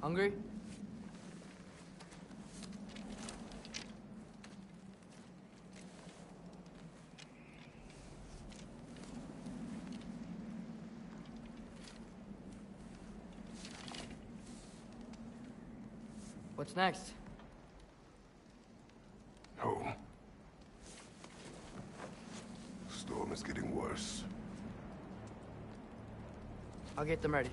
Hungry? What's next? Home. Storm is getting worse. I'll get them ready.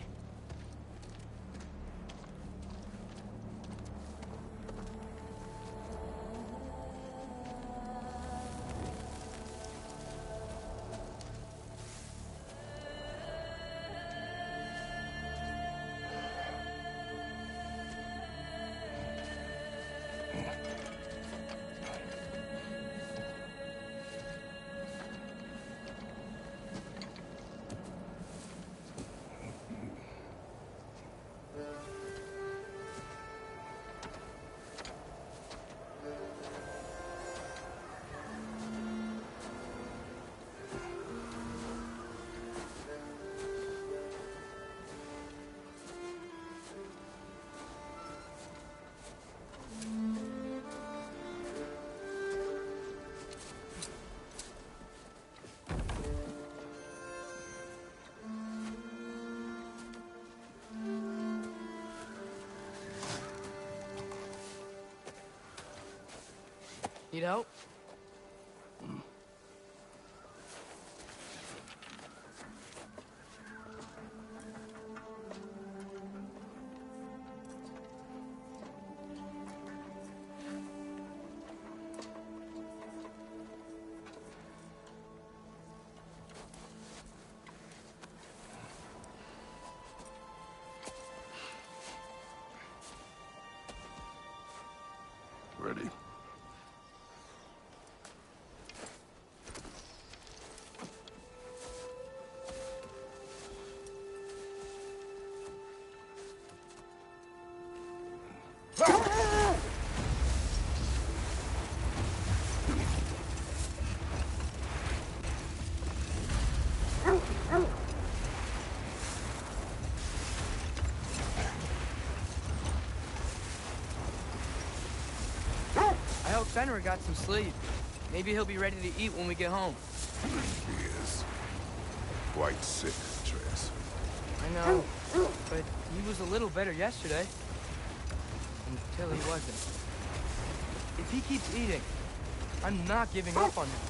Need help? Ready? I hope Fenrir got some sleep. Maybe he'll be ready to eat when we get home. He is quite sick, Trace. I know, but he was a little better yesterday. Until he wasn't. If he keeps eating, I'm not giving up on him.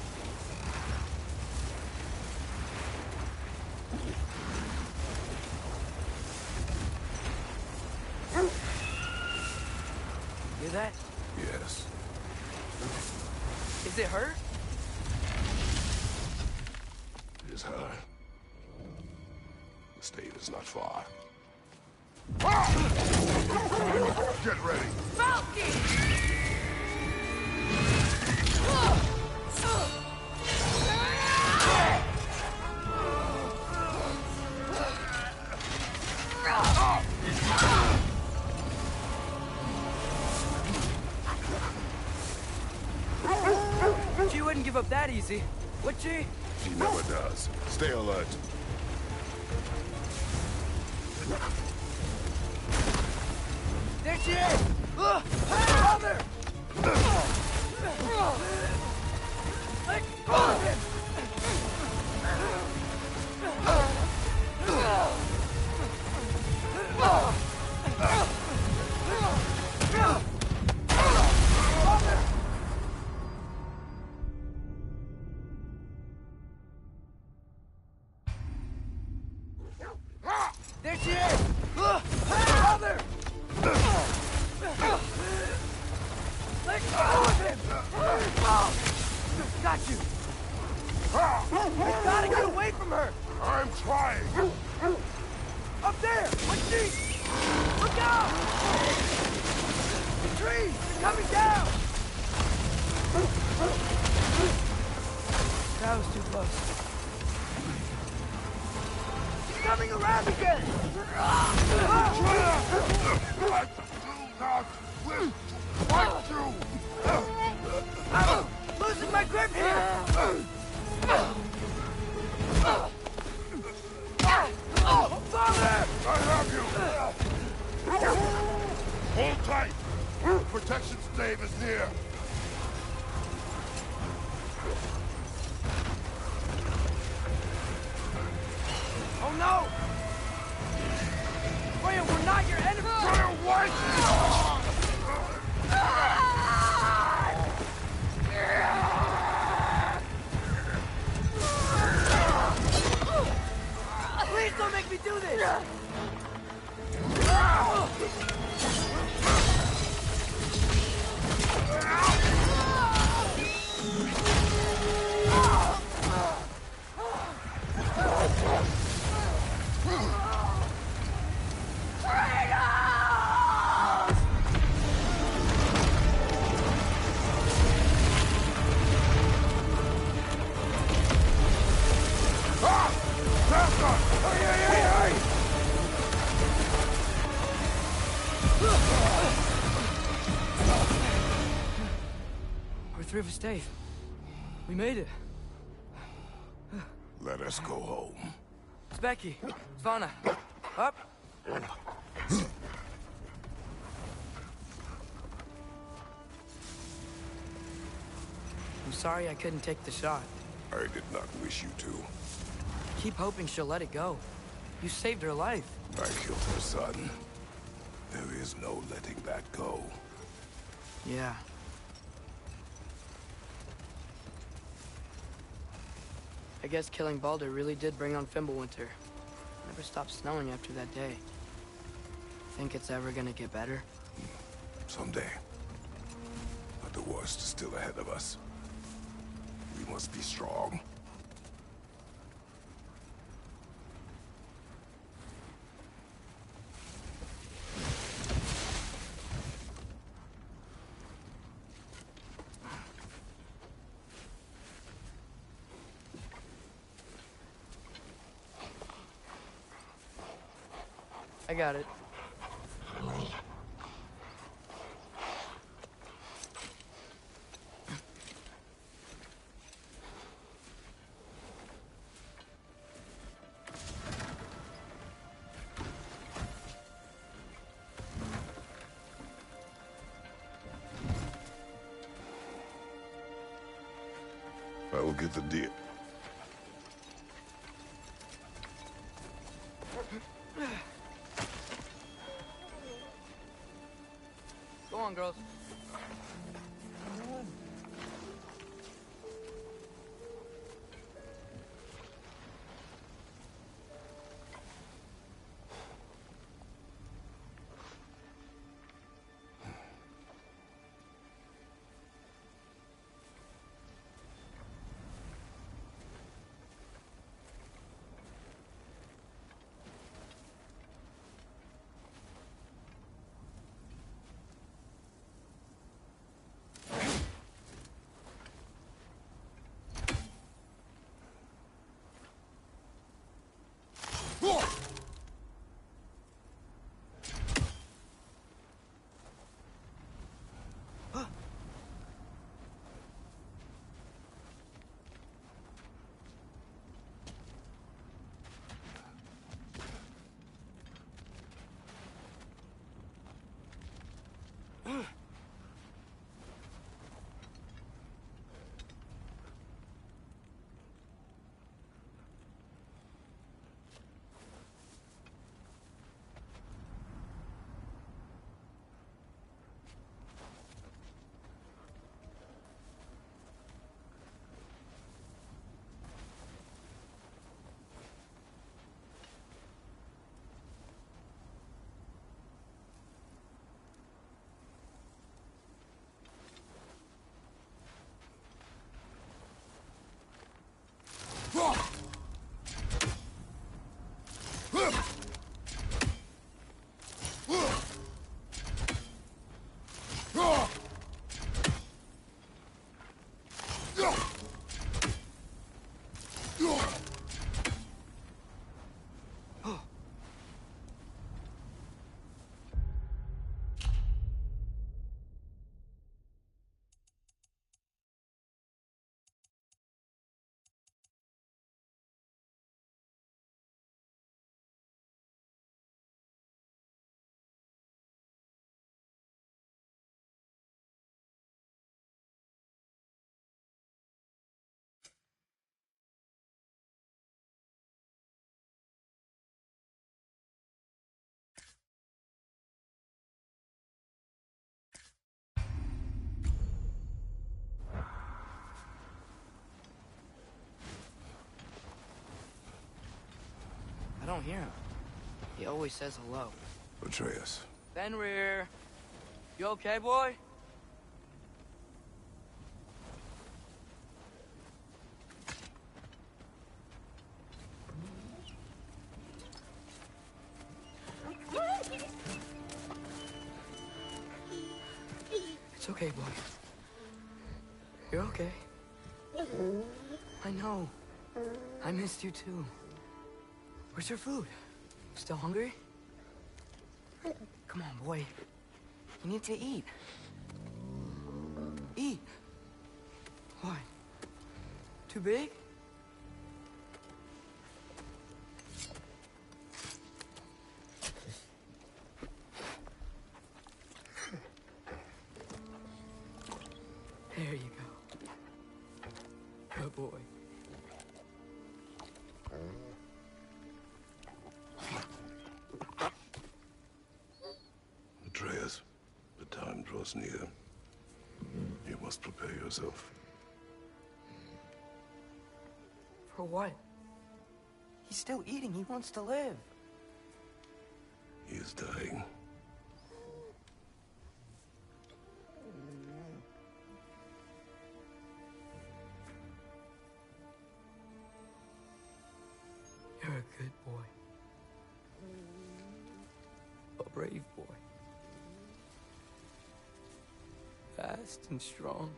Hear that? Yes. Is it hurt? It is her. The state is not far. Get ready! Falcon! She wouldn't give up that easy, would she? She never does. Stay alert. There she is! Mother! Let go of him! There she is! Mother! Let go of him! Got you! You gotta get away from her! I'm trying! Up there! On sheet! Look out! The trees! They're coming down! That was too close. She's coming around again! I do not wish to fight you! I'm losing my grip here! this! We're through for Stave. We made it. Let us go home. It's Becky. Svana. Up. I'm sorry I couldn't take the shot. I did not wish you to. I keep hoping she'll let it go. You saved her life. I killed her son. There is no letting that go. Yeah. I guess killing Baldur really did bring on Fimbulwinter. Never stopped snowing after that day. Think it's ever gonna get better? Someday. But the worst is still ahead of us. We must be strong. I got it. I will get the deal. Go on, girls. I don't hear him. He always says hello. Atreus. Fenrir. You okay, boy? It's okay, boy. You're okay. I know. I missed you too. Where's your food? Still hungry? Come on, boy. You need to eat. Eat. Why? Too big? There you go. Good boy. Atreus, the time draws near. You must prepare yourself. For what? He's still eating. He wants to live. He is dying. You're a good boy. A brave boy. Fast and strong.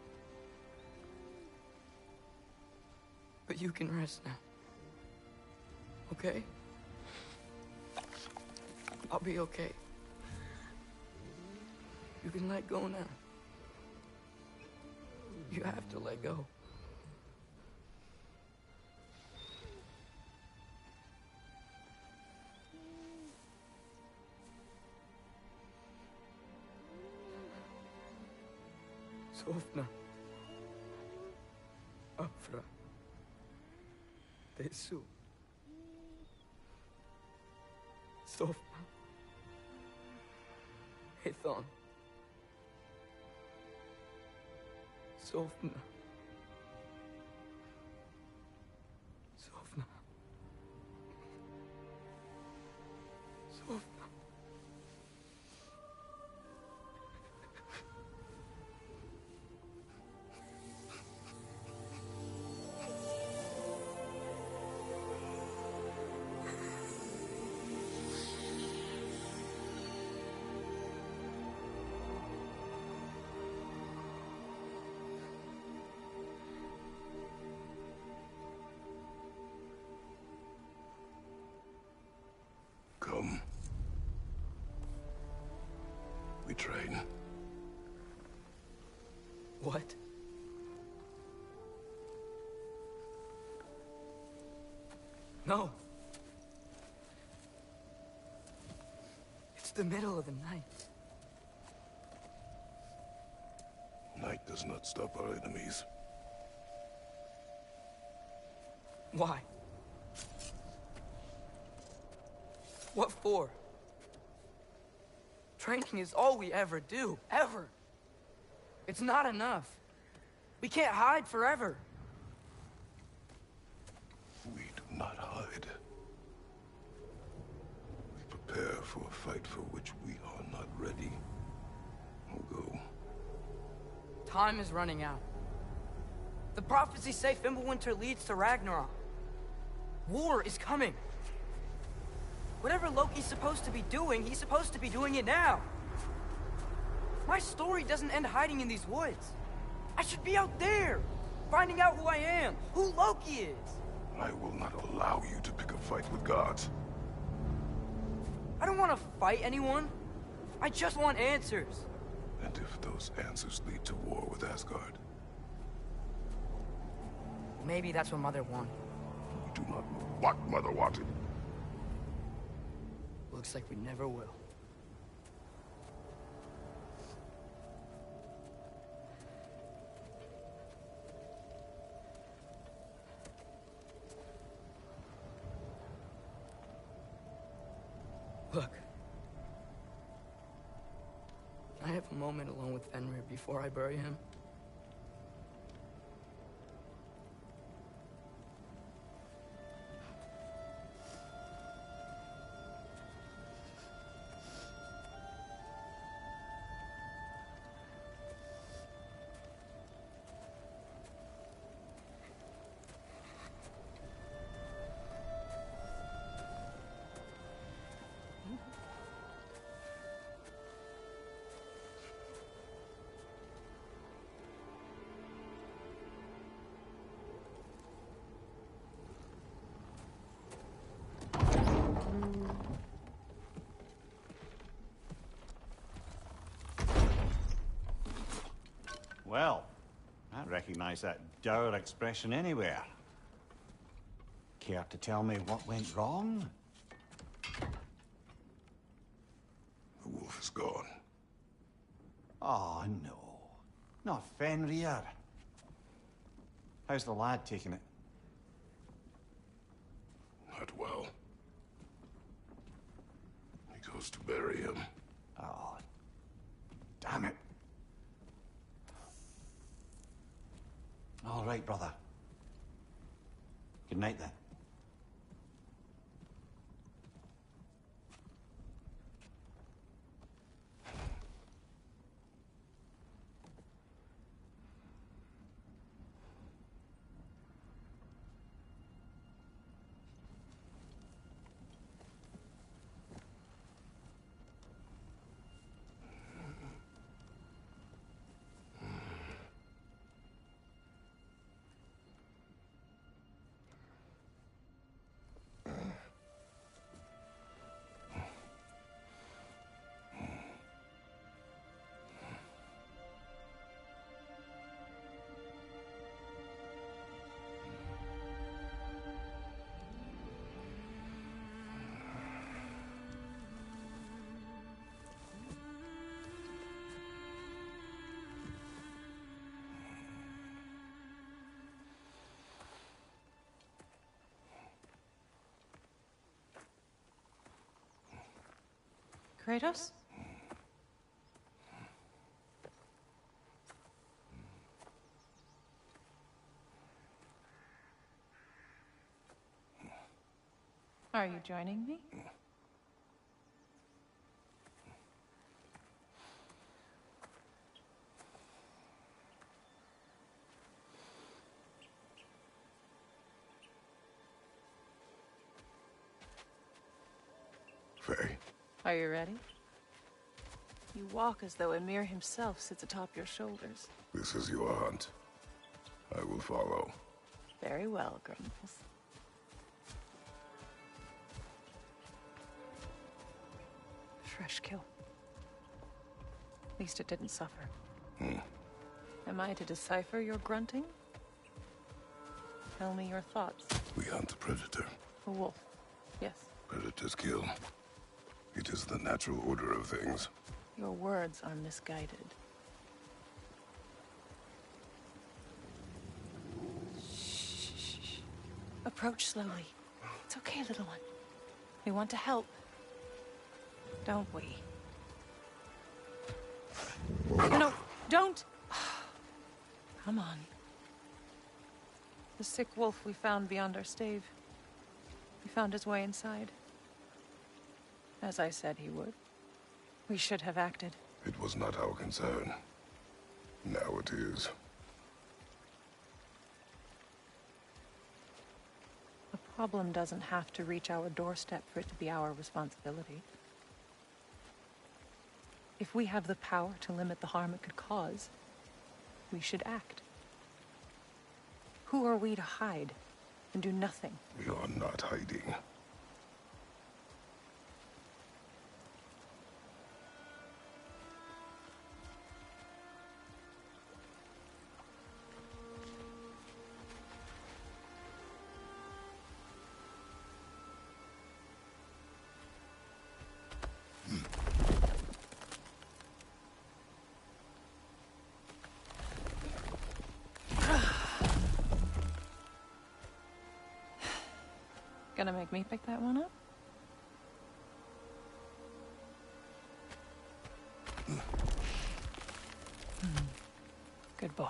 But you can rest now. Okay? I'll be okay. You can let go now. You have to let go. Sofna. Afra. Tesu. Sofna. Hethon. Sofna. Sofna. Sofna. Come. We train. What? No. It's the middle of the night. Night does not stop our enemies. Why? What for? Training is all we ever do, ever. It's not enough. We can't hide forever. We do not hide. We prepare for a fight for which we are not ready. We'll go. Time is running out. The prophecies say Fimbulwinter leads to Ragnarok. War is coming. Whatever Loki's supposed to be doing, he's supposed to be doing it now. My story doesn't end hiding in these woods. I should be out there, finding out who I am, who Loki is. I will not allow you to pick a fight with gods. I don't want to fight anyone. I just want answers. And if those answers lead to war with Asgard? Maybe that's what Mother wanted. We do not know what Mother wanted. Looks like we never will. Look. Can I have a moment alone with Fenrir before I bury him? Well, I recognize that dour expression anywhere. Care to tell me what went wrong? The wolf is gone. Oh, no. Not Fenrir. How's the lad taking it? Not well. He goes to bury him. Oh, damn it. All right, brother. Good night, then. Kratos? Are you joining me? Faye, Are you ready? You walk as though Emir himself sits atop your shoulders. this is your hunt. I will follow. Very well, Grumbles. Fresh kill. At least it didn't suffer. Am I to decipher your grunting? Tell me your thoughts. We hunt the predator. A wolf. Yes. Predators kill. It is the natural order of things. Your words are misguided. Shh. Approach slowly. It's okay, little one. We want to help. Don't we? No, don't! Come on. The sick wolf we found beyond our stave. He found his way inside. As I said he would. We should have acted. It was not our concern. Now it is. A problem doesn't have to reach our doorstep for it to be our responsibility. If we have the power to limit the harm it could cause, we should act. Who are we to hide and do nothing? We are not hiding. Gonna make me pick that one up? Good boy.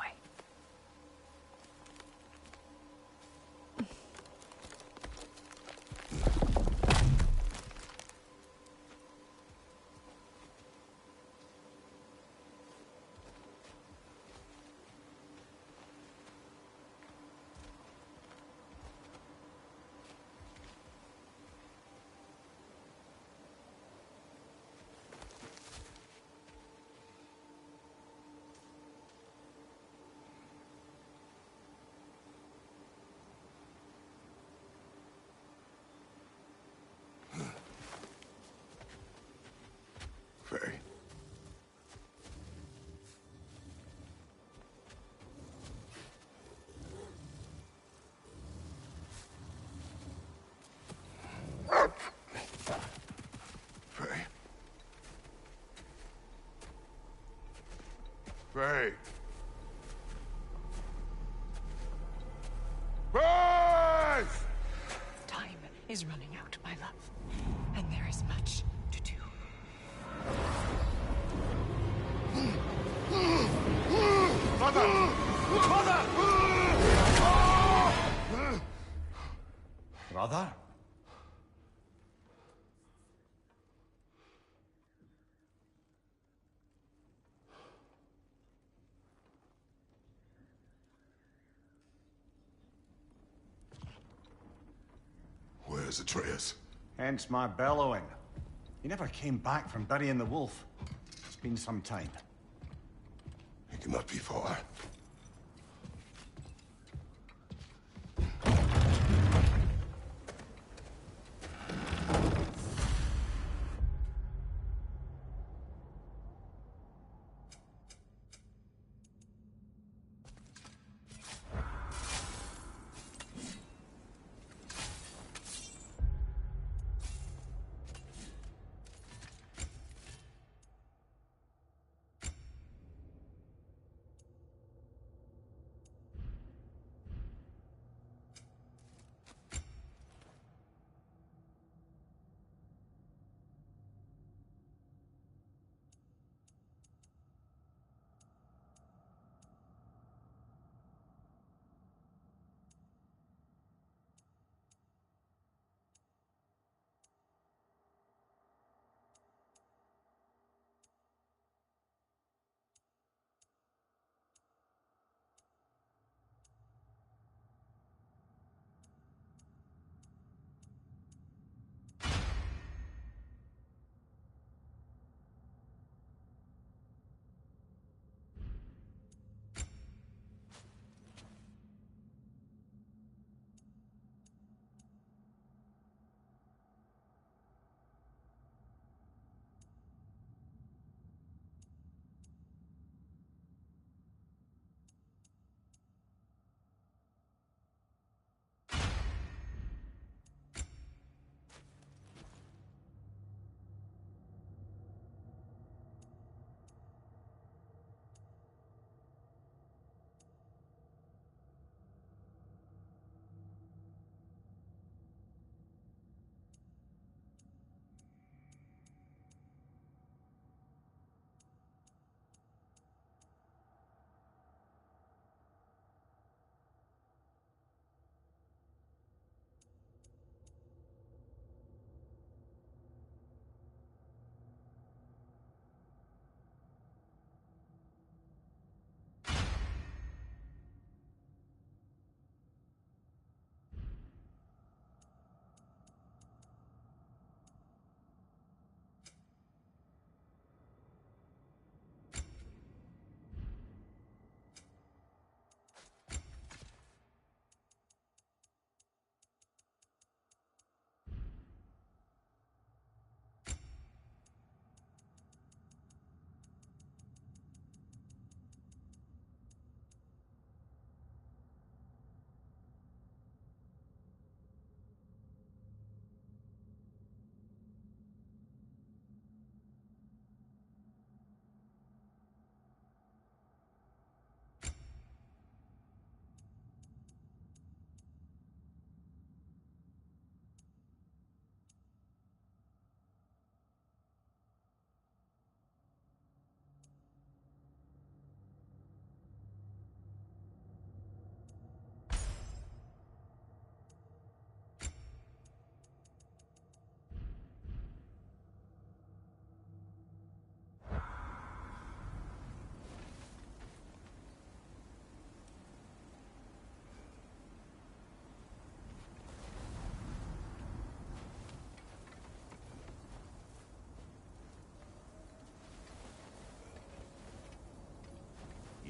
is running out, my love. And there is much to do. Mother! Mother! Brother? Where's Atreus? Hence my bellowing. He never came back from burying the wolf. It's been some time. He cannot be far.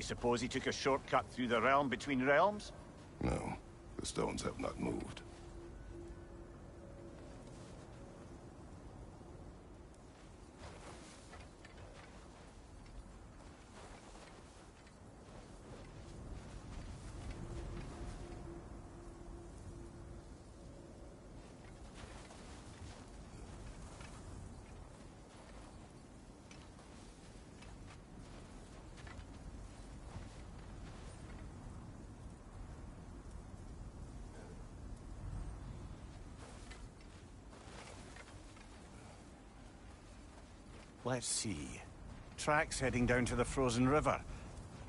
You suppose he took a shortcut through the realm between realms? No, the stones have not moved. Let's see. Tracks heading down to the frozen river.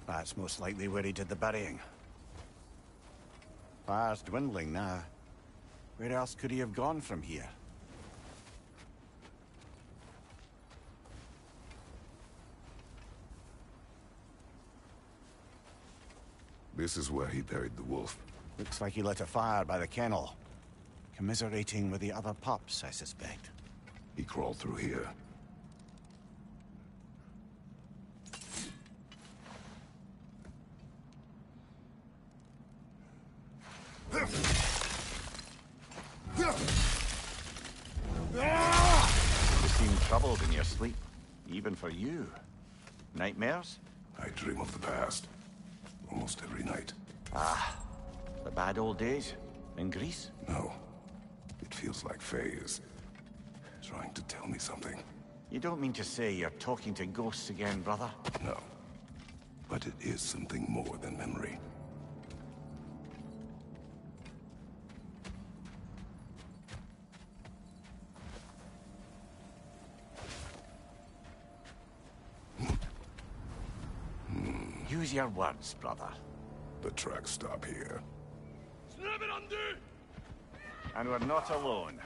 That's most likely where he did the burying. Fire's dwindling now. Where else could he have gone from here? This is where he buried the wolf. Looks like he lit a fire by the kennel. Commiserating with the other pups, I suspect. He crawled through here. You seem troubled in your sleep. Even for you. Nightmares? I dream of the past. Almost every night. The bad old days? In Greece? No. It feels like Faye is trying to tell me something. You don't mean to say you're talking to ghosts again, brother? No. But it is something more than memory. Use your words, brother. The tracks stop here. And we're not alone.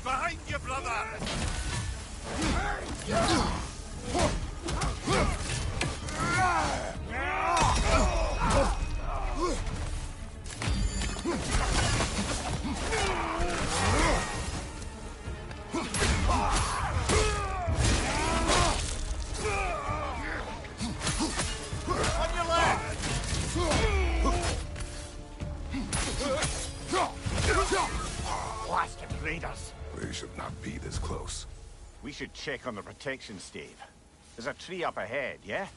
Behind you, brother! On your left! Blasted raiders! They should not be this close. We should check on the protection stave. There's a tree up ahead, yeah?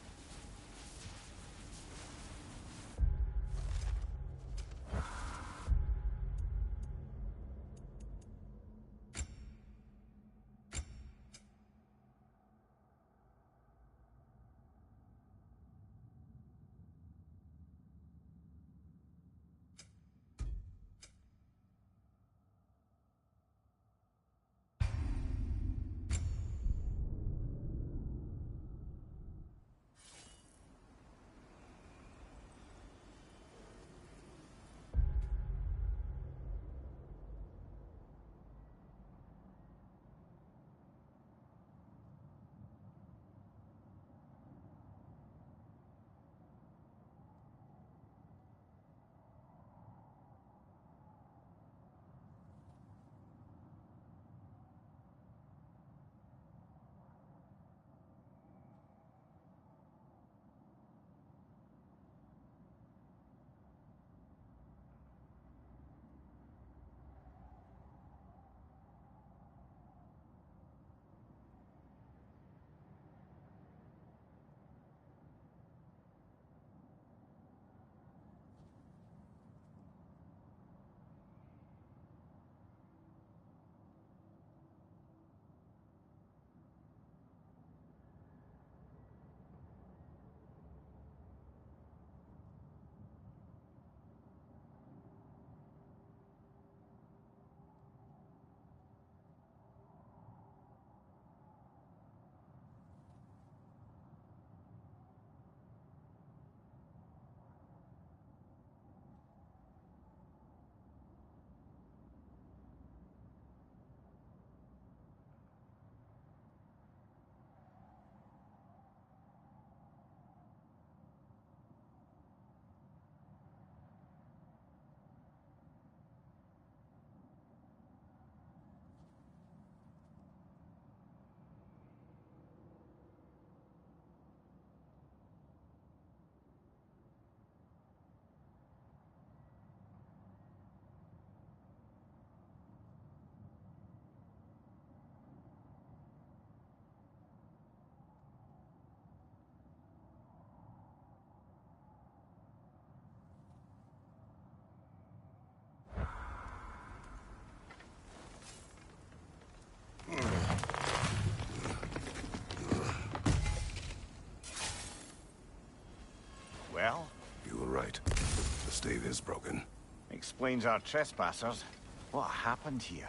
Well? You were right. The stave is broken. Explains our trespassers. What happened here?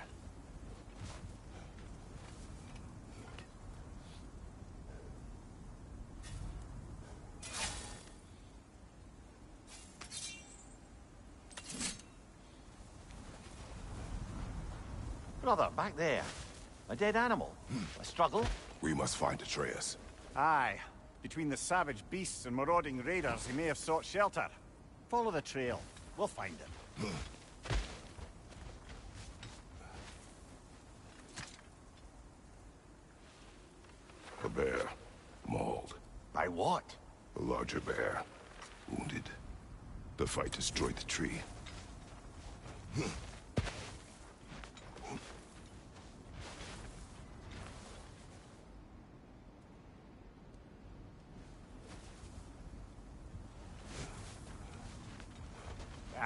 Brother, back there. A dead animal. A struggle? We must find Atreus. Aye. Between the savage beasts and marauding raiders, he may have sought shelter. Follow the trail. We'll find him. A bear. Mauled. By what? A larger bear. Wounded. The fight destroyed the tree.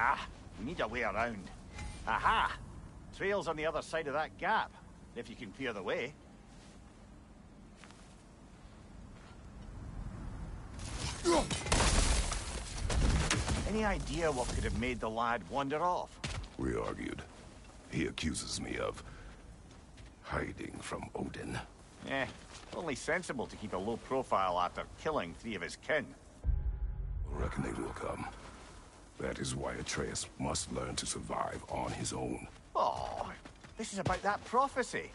Ah, we need a way around. Aha! Trail's on the other side of that gap, if you can clear the way. Any idea what could have made the lad wander off? We argued. He accuses me of hiding from Odin. Only sensible to keep a low profile after killing 3 of his kin. A reckoning will come. That is why Atreus must learn to survive on his own. Oh, this is about that prophecy.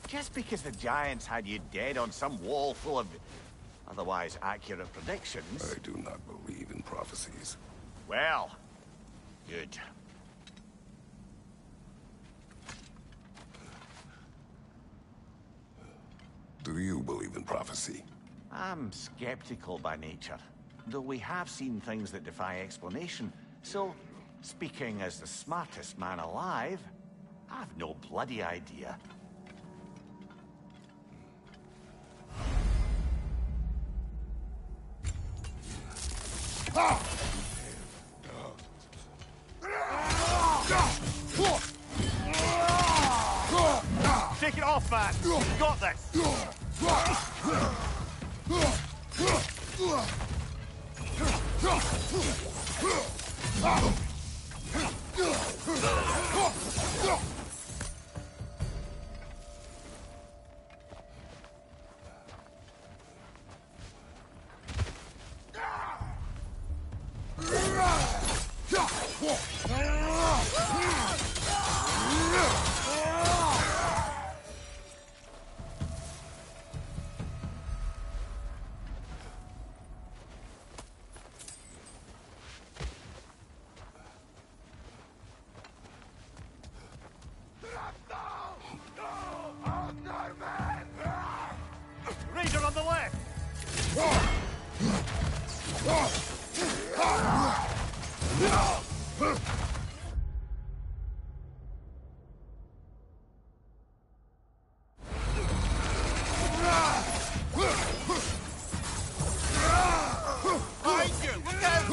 Just because the giants had you dead on some wall full of otherwise accurate predictions... I do not believe in prophecies. Well, good. Do you believe in prophecy? I'm skeptical by nature, though we have seen things that defy explanation. So, speaking as the smartest man alive, I've no bloody idea. Take it off, man! You've got this! Raider on the left! Behind you! Look out!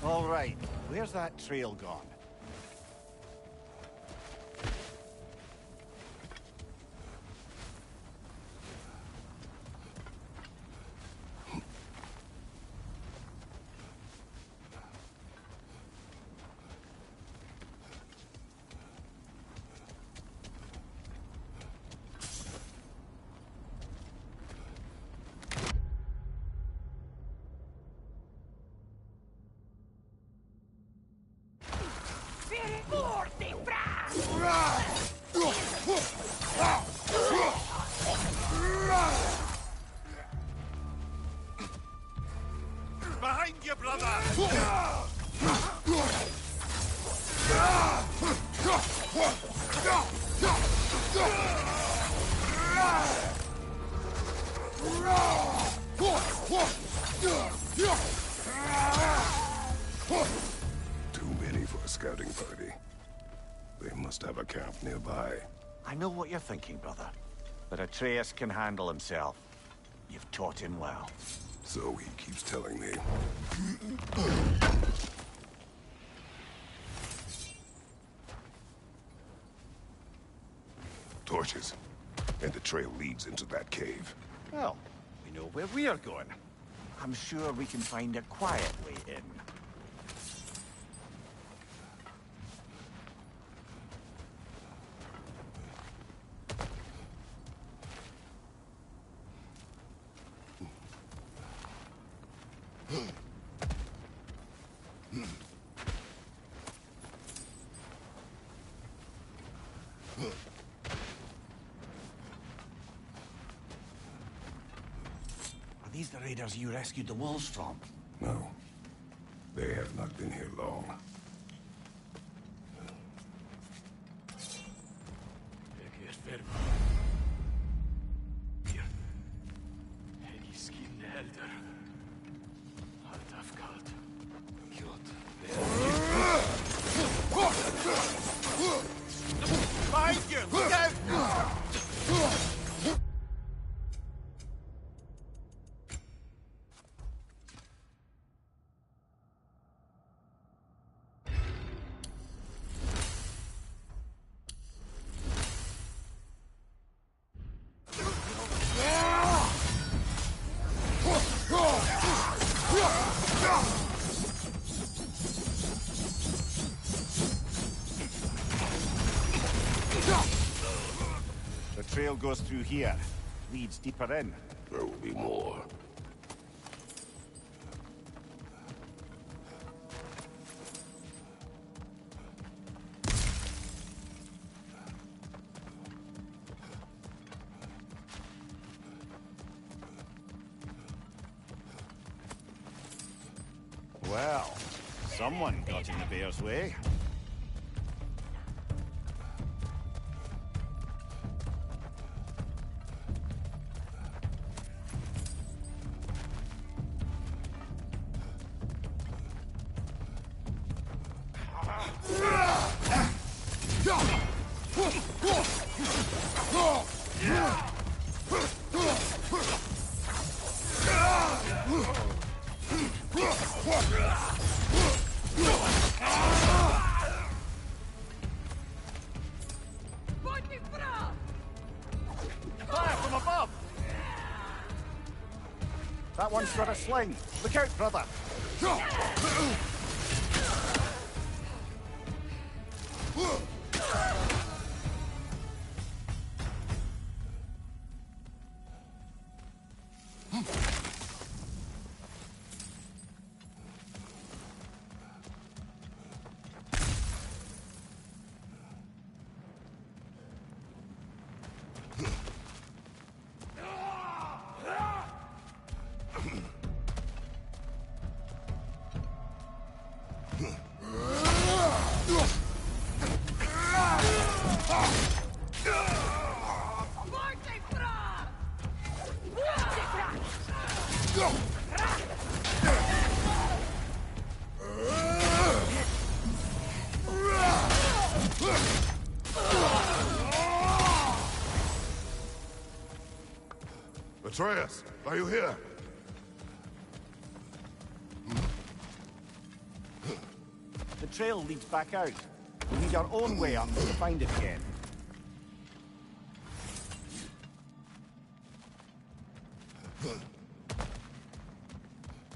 All right, where's that trail gone? Behind you, brother! Too many for a scouting party. They must have a camp nearby. I know what you're thinking, brother. But Atreus can handle himself. You've taught him well. So he keeps telling me. Torches. And the trail leads into that cave. Well, we know where we're going. I'm sure we can find a quiet way in. Are these the raiders you rescued the wolves from? No. They have not been here long. Behind you! Look out! The trail goes through here. Leads deeper in. There will be more. Well, someone got in the bear's way. Fire from above! That one's got a sling. Look out, brother! Atreus, are you here? The trail leads back out. We need our own way up to find it again.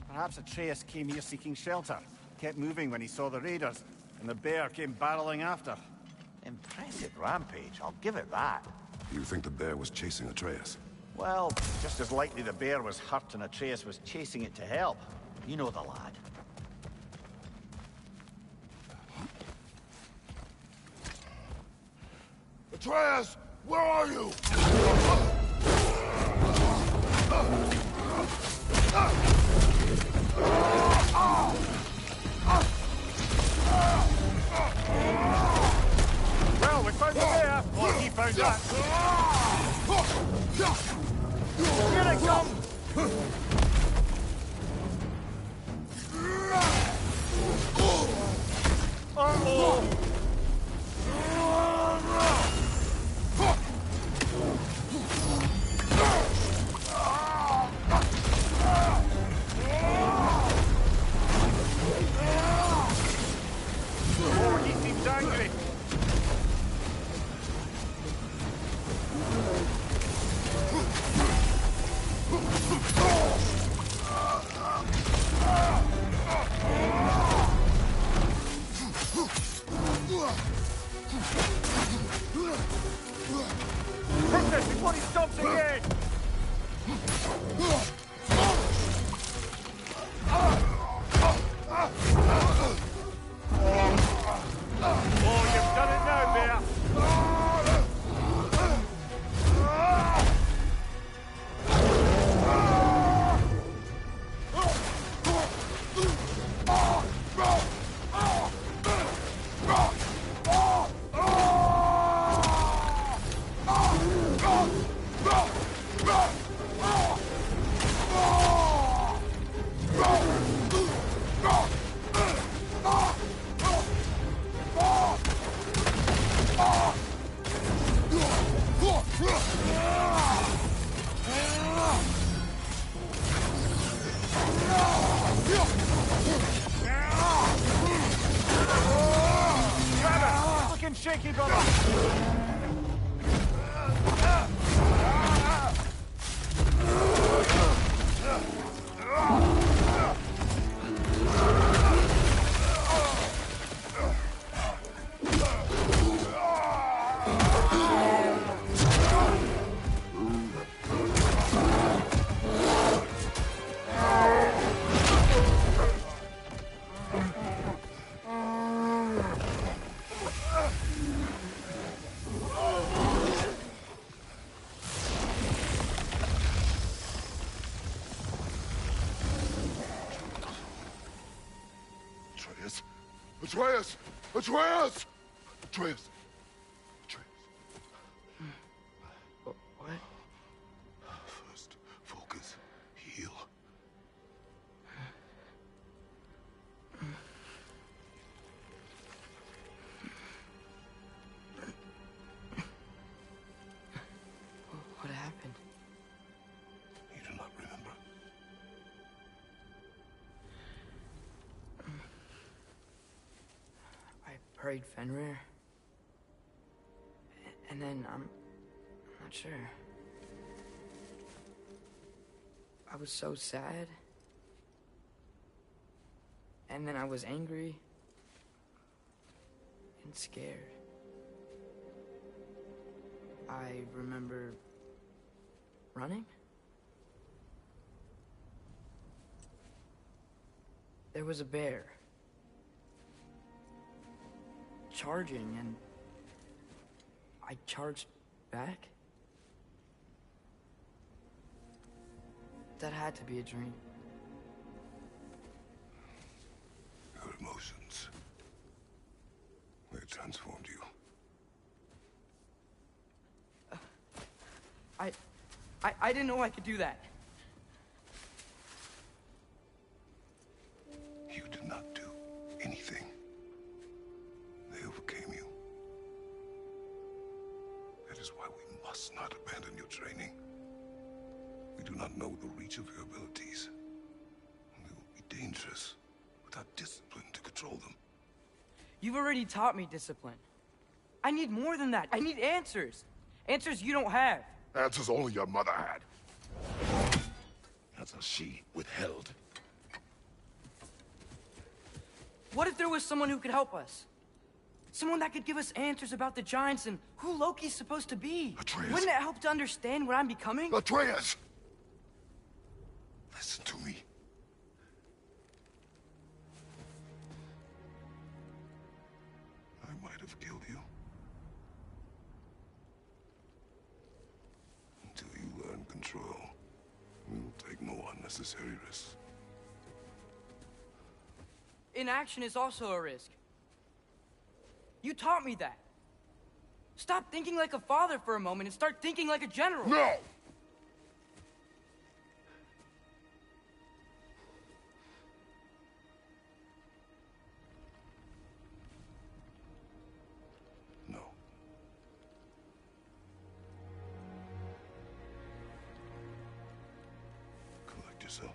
Perhaps Atreus came here seeking shelter. Kept moving when he saw the raiders, and the bear came barreling after. Impressive rampage, I'll give it that. You think the bear was chasing Atreus? Well, just as likely the bear was hurt and Atreus was chasing it to help. You know the lad. Atreus, where are you? Well, we found the bear! Or he found that! Here it comes! Uh-oh! Oh, he seems angry. Atreus! Atreus! Atreus! Atreus! What? First, focus. Heal. What happened? You do not remember. I prayed Fenrir. And then, I'm not sure. I was so sad. And then I was angry. And scared. I remember running. There was a bear. Charging, and I charged back. That had to be a dream. Your emotions. They transformed you. I didn't know I could do that. You did not do anything. They overcame you. That is why we must not abandon your training. We do not know the reach of your abilities. They will be dangerous without discipline to control them. You've already taught me discipline. I need more than that. I need answers. Answers you don't have. Answers only your mother had. Answers she withheld. What if there was someone who could help us? Someone that could give us answers about the giants and who Loki's supposed to be. Atreus. Wouldn't it help to understand what I'm becoming? Atreus! Listen to me. I might have killed you. Until you learn control, we will take no unnecessary risks. Inaction is also a risk. You taught me that. Stop thinking like a father for a moment and start thinking like a general. No! No. Collect yourself.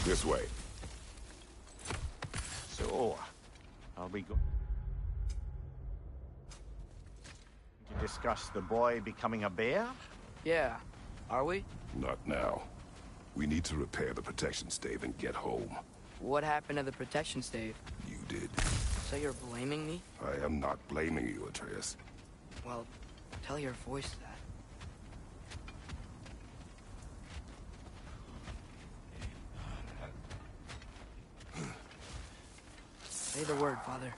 This way. So, are we going to discuss the boy becoming a bear? Yeah. Are we? Not now. We need to repair the protection stave and get home. What happened to the protection stave? You did. So you're blaming me? I am not blaming you, Atreus. Well, tell your voice that. Say the word, Father.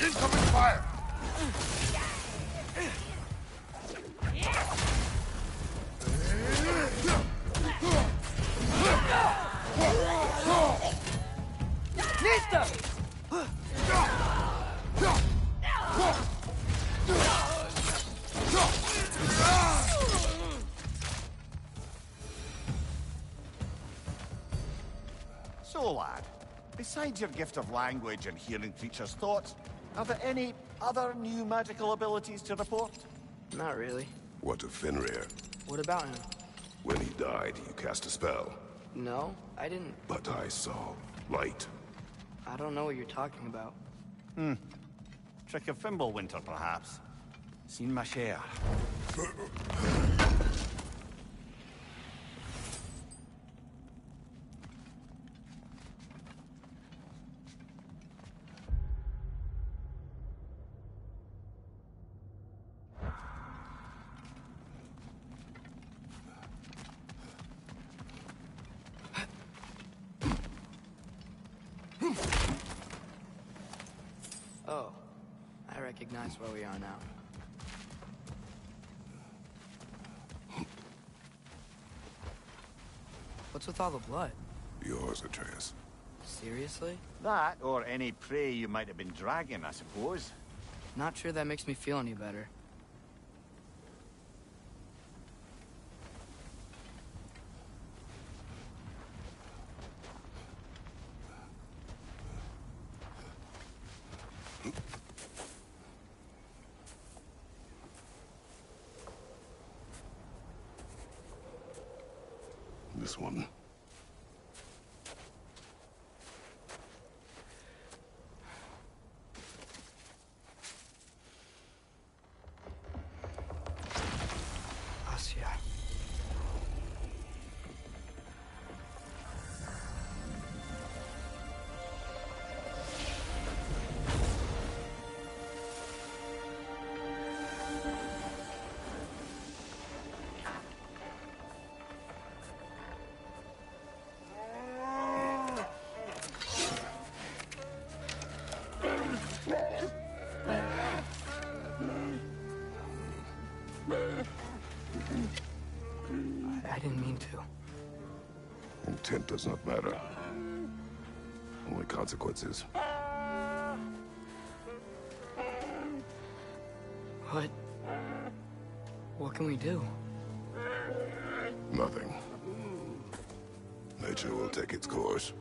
Incoming fire! Nista! So, lad, besides your gift of language and hearing creatures' thoughts, are there any other new magical abilities to report? Not really. What of Fenrir? What about him? When he died, you cast a spell. No, I didn't. But I saw light. I don't know what you're talking about. Trick of Fimbulwinter, perhaps? Seen my share. Oh, I recognize where we are now. What's with all the blood? Yours, Atreus. Seriously? That, or any prey you might have been dragging, I suppose. Not sure that makes me feel any better. This one. Asya. I didn't mean to. Intent does not matter. Only consequences. What can we do? Nothing. Nature will take its course.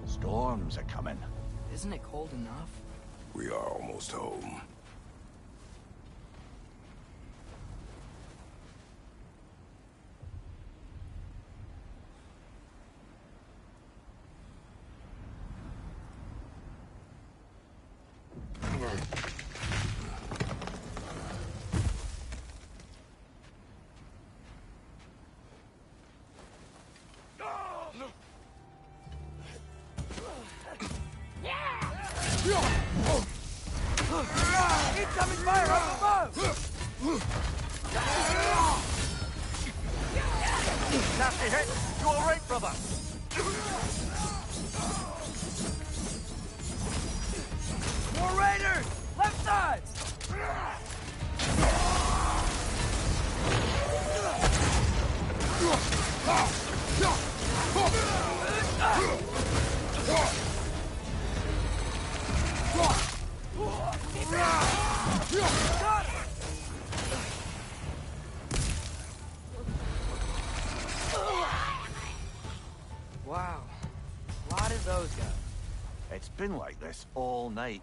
Storms are coming. Isn't it cold enough? We are almost home. Incoming fire up above! Nasty hit! You all right, brother? More raiders! Left side! Wow. A lot of those guys. It's been like this all night.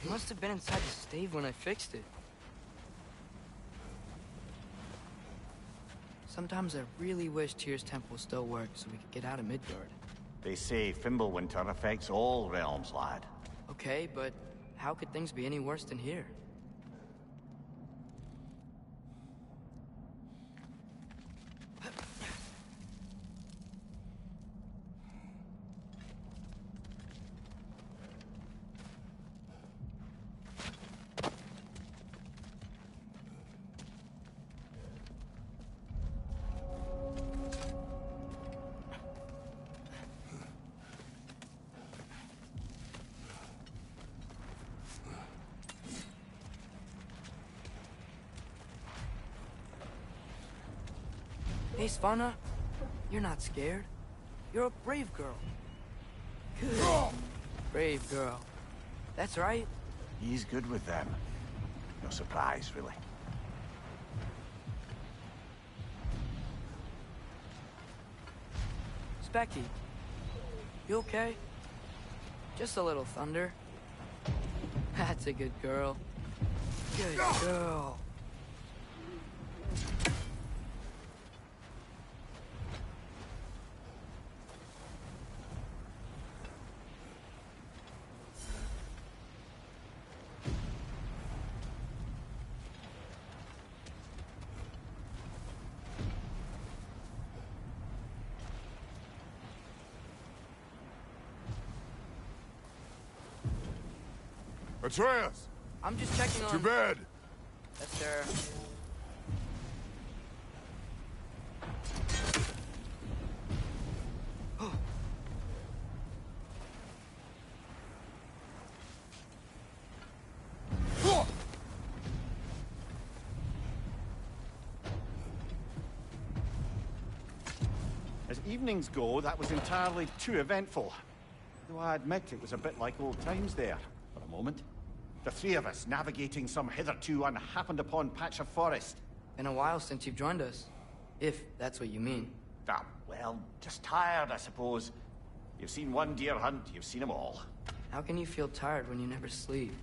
He must have been inside the stave when I fixed it. Sometimes I really wish Tyr's temple still worked so we could get out of Midgard. They say Fimbulwinter affects all realms, lad. Okay, but how could things be any worse than here? Hey, Svanna, you're not scared. You're a brave girl. Good. Brave girl. That's right. He's good with them. No surprise, really. Specky, you okay? Just a little thunder. That's a good girl. Good girl. Atreus! I'm just checking on... To bed! Yes, sir. As evenings go, that was entirely too eventful. Though I admit it was a bit like old times there, for a moment. The three of us navigating some hitherto unhappened upon patch of forest. Been a while since you've joined us. If that's what you mean. Ah, well, just tired, I suppose. You've seen one deer hunt, you've seen them all. How can you feel tired when you never sleep?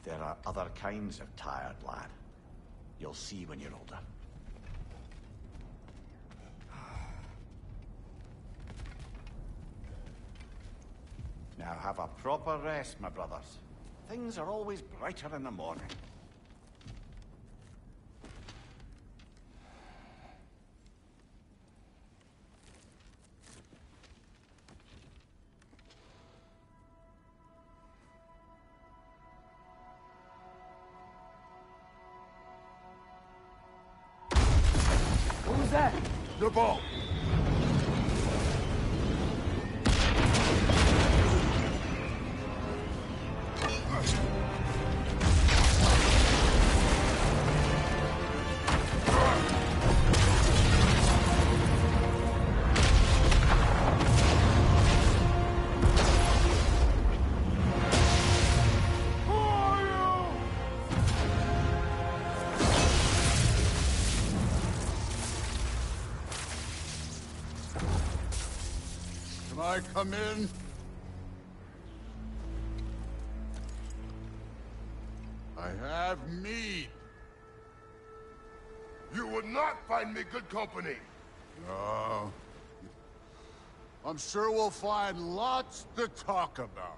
There are other kinds of tired, lad. You'll see when you're older. Now have a proper rest, my brothers. Things are always brighter in the morning. What was that? The ball! Can I come in? I have mead. You would not find me good company. No. I'm sure we'll find lots to talk about.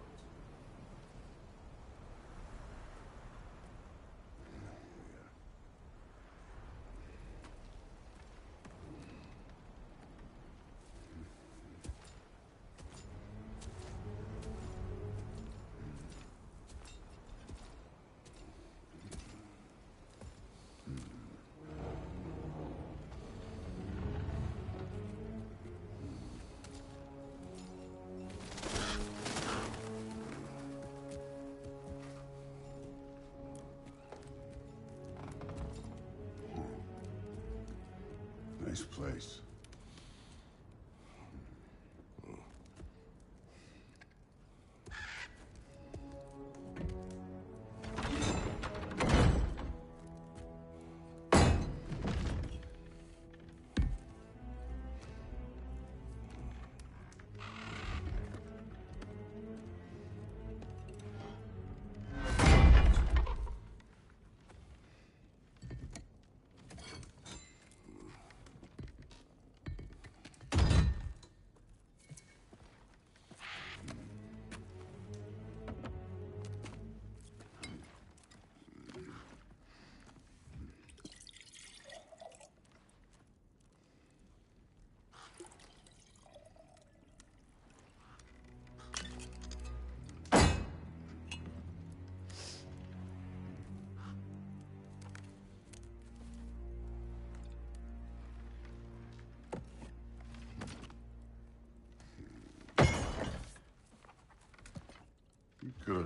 Nice place.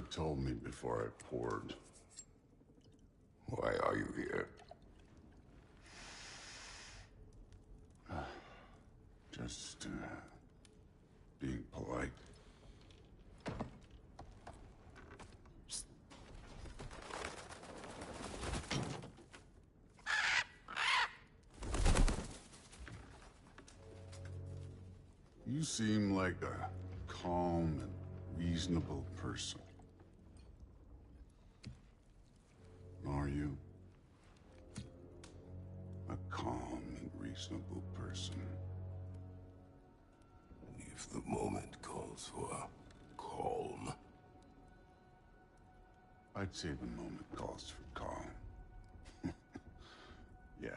have told me before I poured. Why are you here? Just, being polite. You seem like a calm and reasonable person. Are you? A calm and reasonable person. If the moment calls for calm. I'd say the moment calls for calm. Yeah.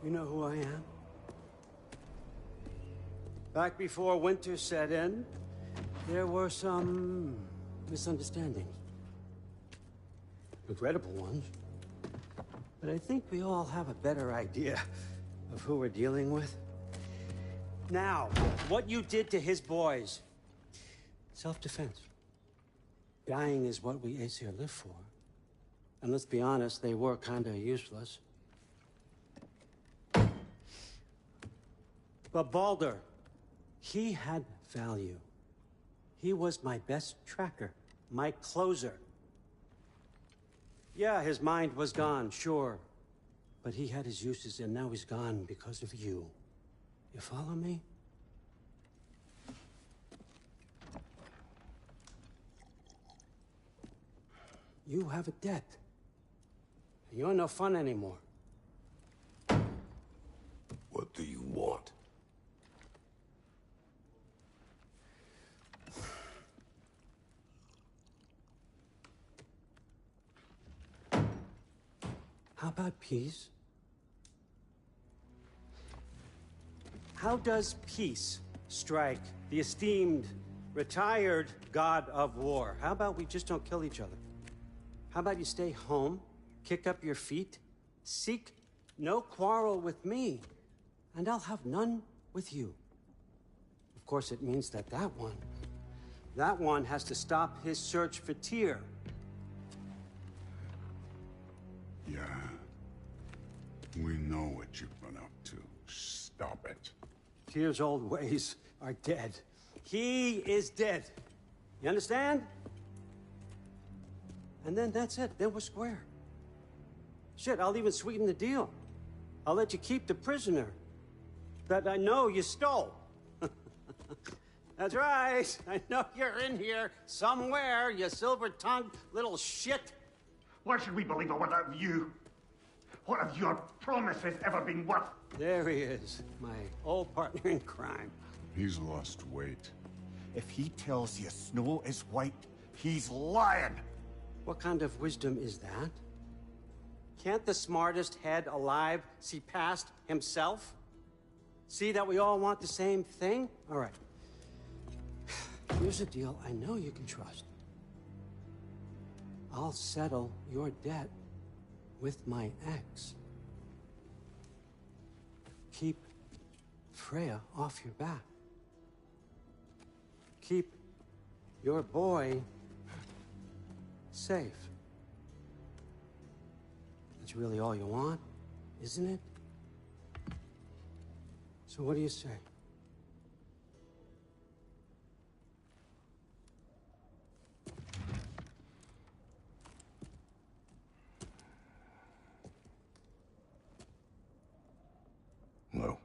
You know who I am? Back before winter set in, there were some misunderstandings. Regrettable ones. But I think we all have a better idea of who we're dealing with. Now, what you did to his boys. Self-defense. Dying is what we Aesir live for. And let's be honest, they were kinda useless. But Baldur, he had value. He was my best tracker, my closer. Yeah, his mind was gone, sure. But he had his uses, and now he's gone because of you. You follow me? You have a debt. You're no fun anymore. What do you want? How about peace? How does peace strike the esteemed, retired god of war? How about we just don't kill each other? How about you stay home, kick up your feet, seek no quarrel with me, and I'll have none with you. Of course, it means that that one has to stop his search for Tyr. Yeah. We know what you've been up to. Stop it. Tyr's old ways are dead. He is dead. You understand? And then that's it. Then we're square. Shit, I'll even sweeten the deal. I'll let you keep the prisoner that I know you stole. That's right. I know you're in here somewhere, you silver-tongued little shit. Why should we believe a word out of you? What have your promises ever been worth? There he is, my old partner in crime. He's lost weight. If he tells you snow is white, he's lying. What kind of wisdom is that? Can't the smartest head alive see past himself? See that we all want the same thing? All right. Here's a deal I know you can trust. I'll settle your debt with my ex. Keep Freya off your back. Keep your boy safe. That's really all you want, isn't it? So what do you say? No.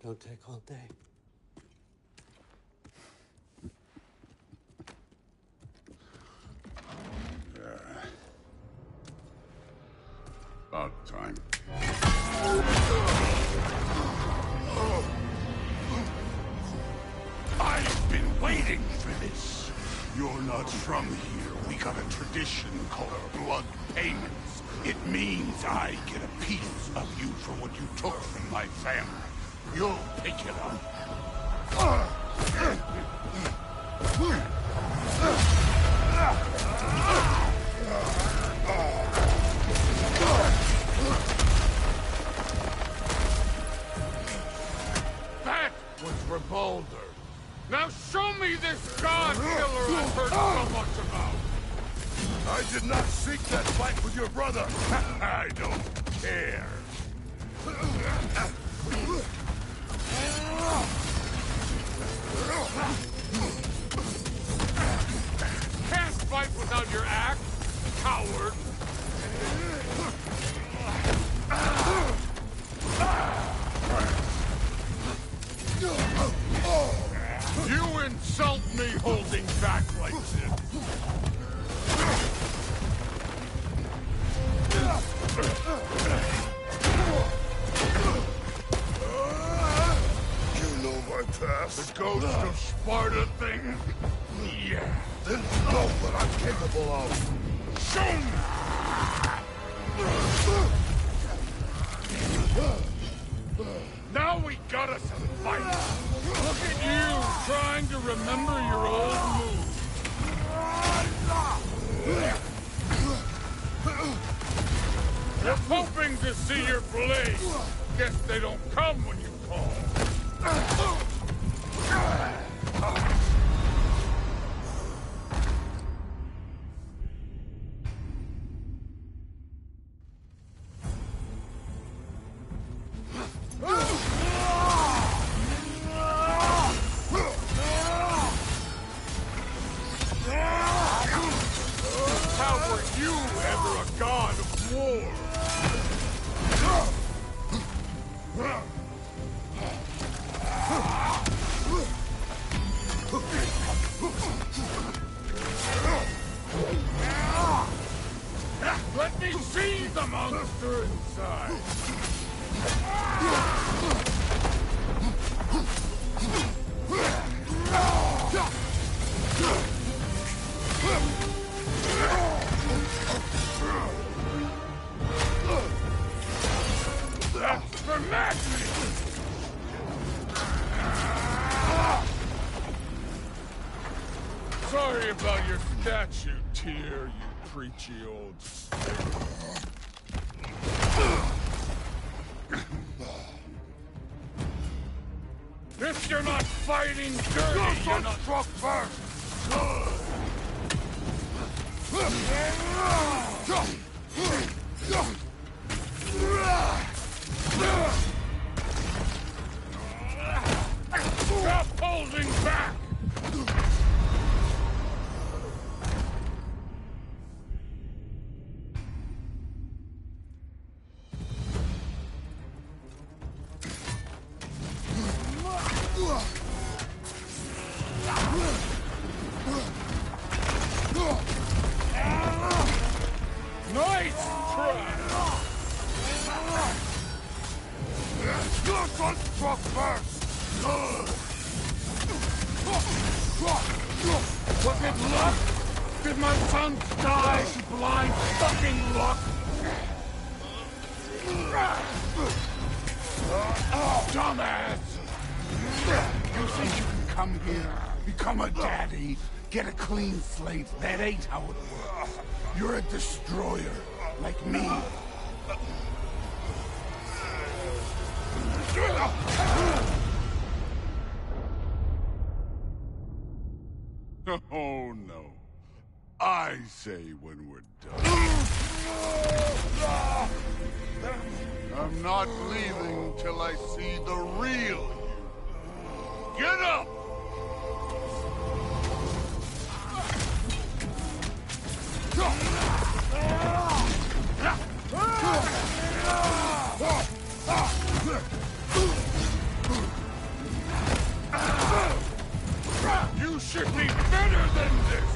Don't take all day. About time. I've been waiting for this. You're not from here. We got a tradition called blood payments. It means I get a piece of you for what you took from my family. You'll pick it up. That was for Baldur. Now show me this god killer I've heard so much about. I did not seek that fight with your brother. I don't care. Can't fight without your axe, coward. You insult me holding back like this. You know my past. The ghost of Sparta thing? Yeah. Then know what I'm capable of. Show me! Now we got us a fight. Look at you trying to remember your old moves. They're hoping to see your blade. Guess they don't come when you call. How were you ever a god of war? Let me see the monster inside. That's for madness! Sorry about your statue, Tyr, you preachy old stick. If you're not fighting dirty, you're not struck first! Stop holding back! Nice try! Your son struck first! Was it luck? Did my son die to blind fucking luck? Dumbass! You think you can come here, become a daddy, get a clean slate? That ain't how it works. You're a destroyer, like me. Oh no. I say when we're done. I'm not leaving till I see the real you. Get up! You should be better than this!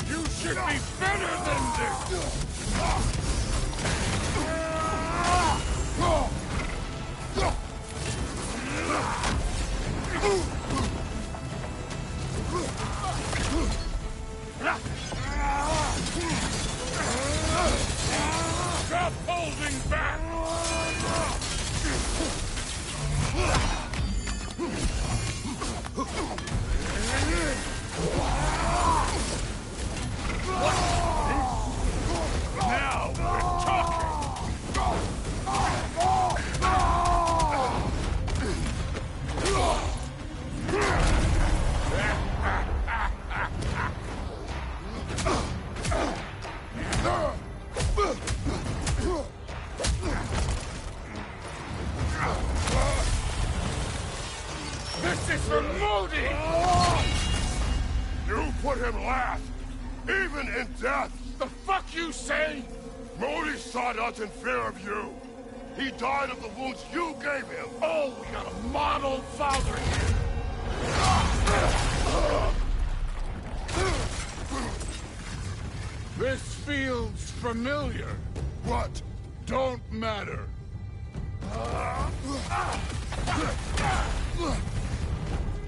You should be better than this! Stop holding back! Now we're talking! This is for Moody! You put him last, even in death. The fuck you say? Modi sought us in fear of you. He died of the wounds you gave him. Oh, we got a model father here. This feels familiar. What? Don't matter.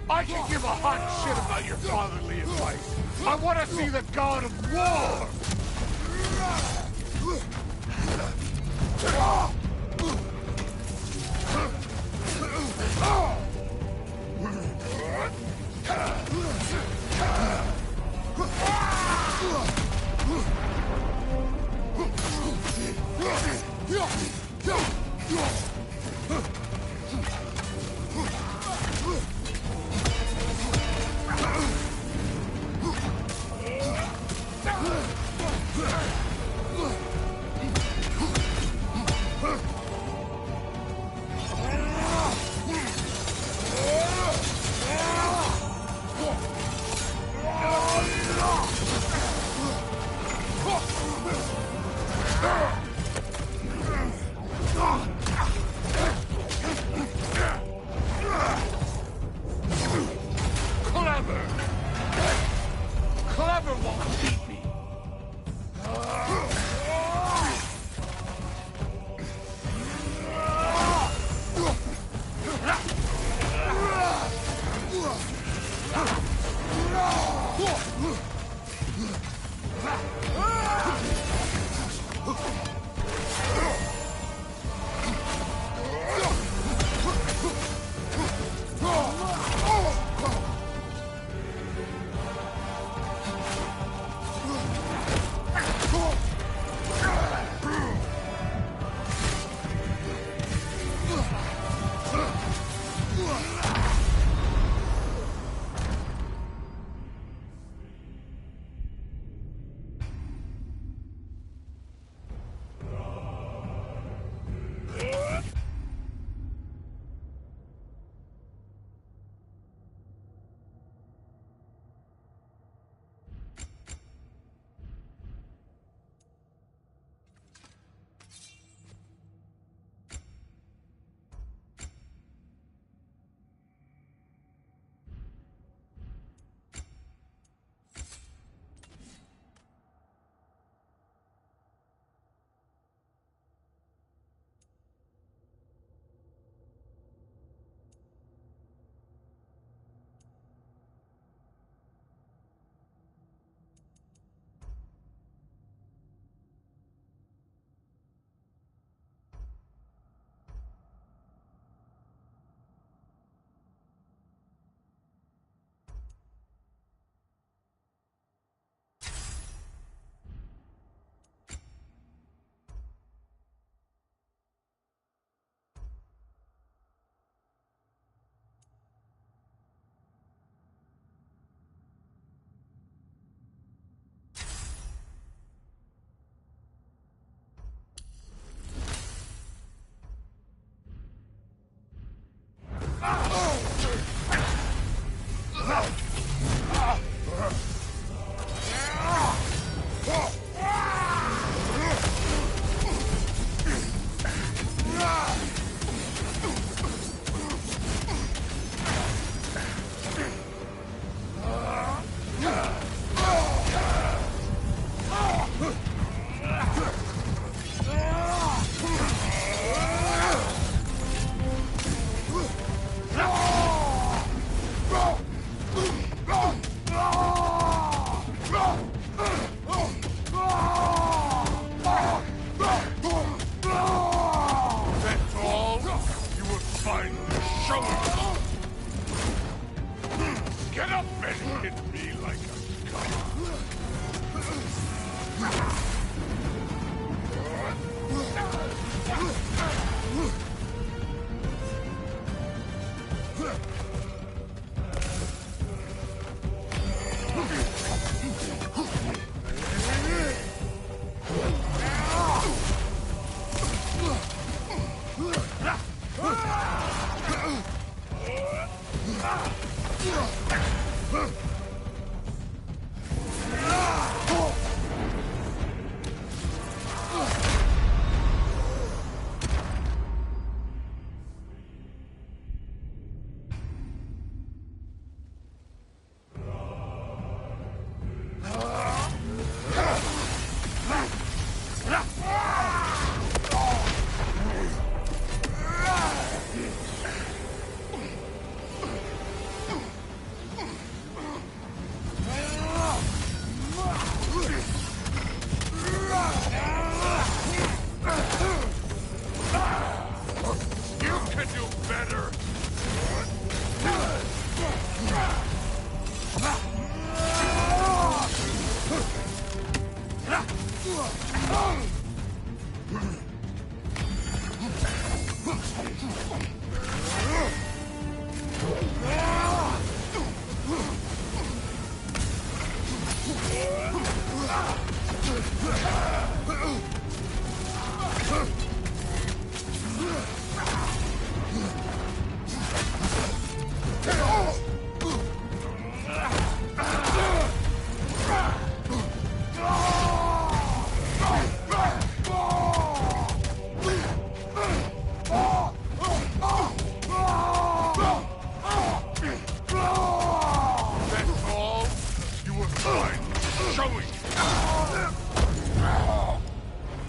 I can give a hot shit about your fatherly advice. I want to see the god of war! Clever won't beat me.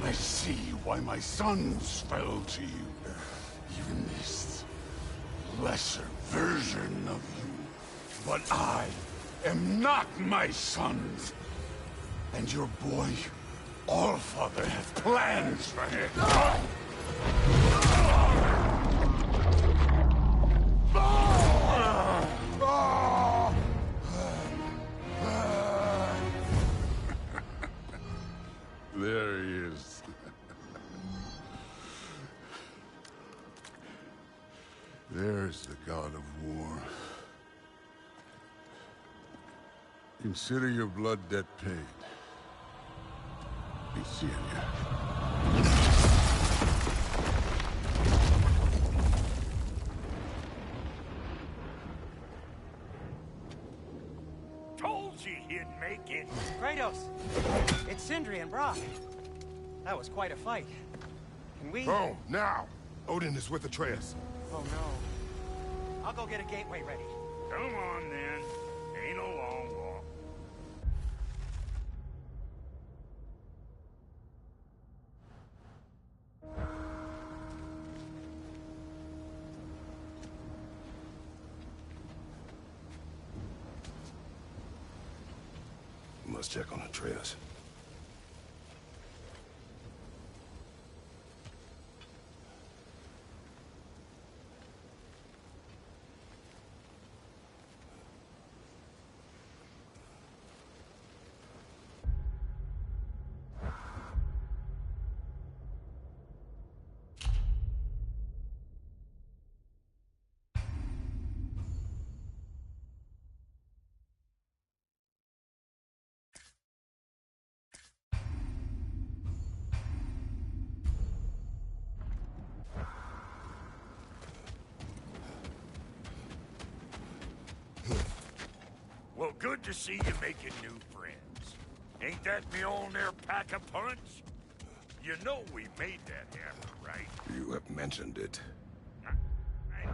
I see why my sons fell to you. Even this lesser version of you. But I am not my sons. And your boy, Allfather, has plans for him. There he is. There's the god of war. Consider your blood debt paid. Be seeing ya. Told you he'd make it. Kratos! It's Sindri and Brock. That was quite a fight. Can we... Oh, now! Odin is with Atreus. Oh, no. I'll go get a gateway ready. Come on, then. Ain't a long walk. Must check on Atreus. Well, good to see you making new friends. Ain't that me on there pack a punch? You know we made that happen, right? You have mentioned it. I know.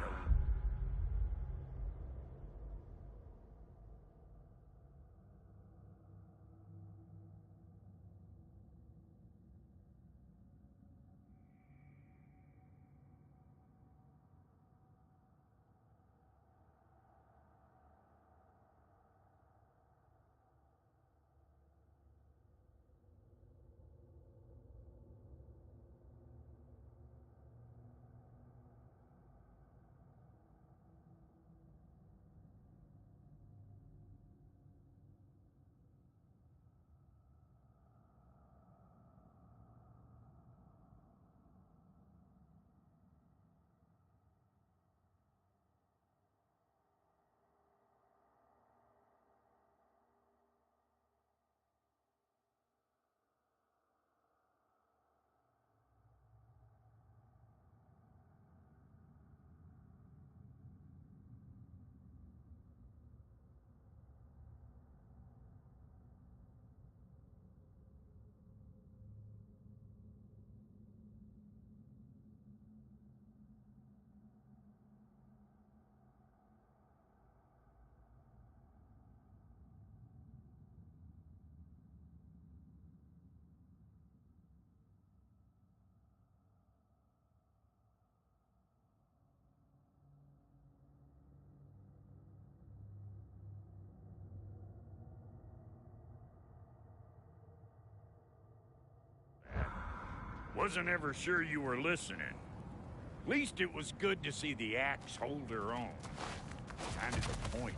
Wasn't ever sure you were listening. Least it was good to see the axe hold her own. Kind of the point,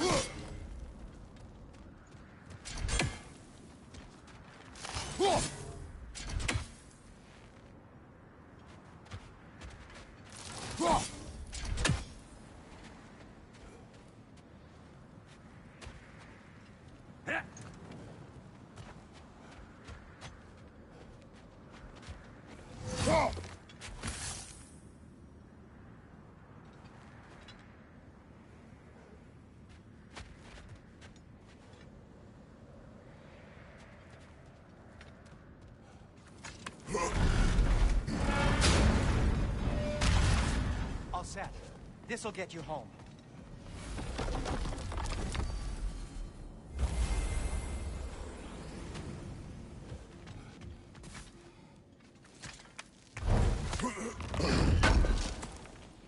after all. set. This'll get you home.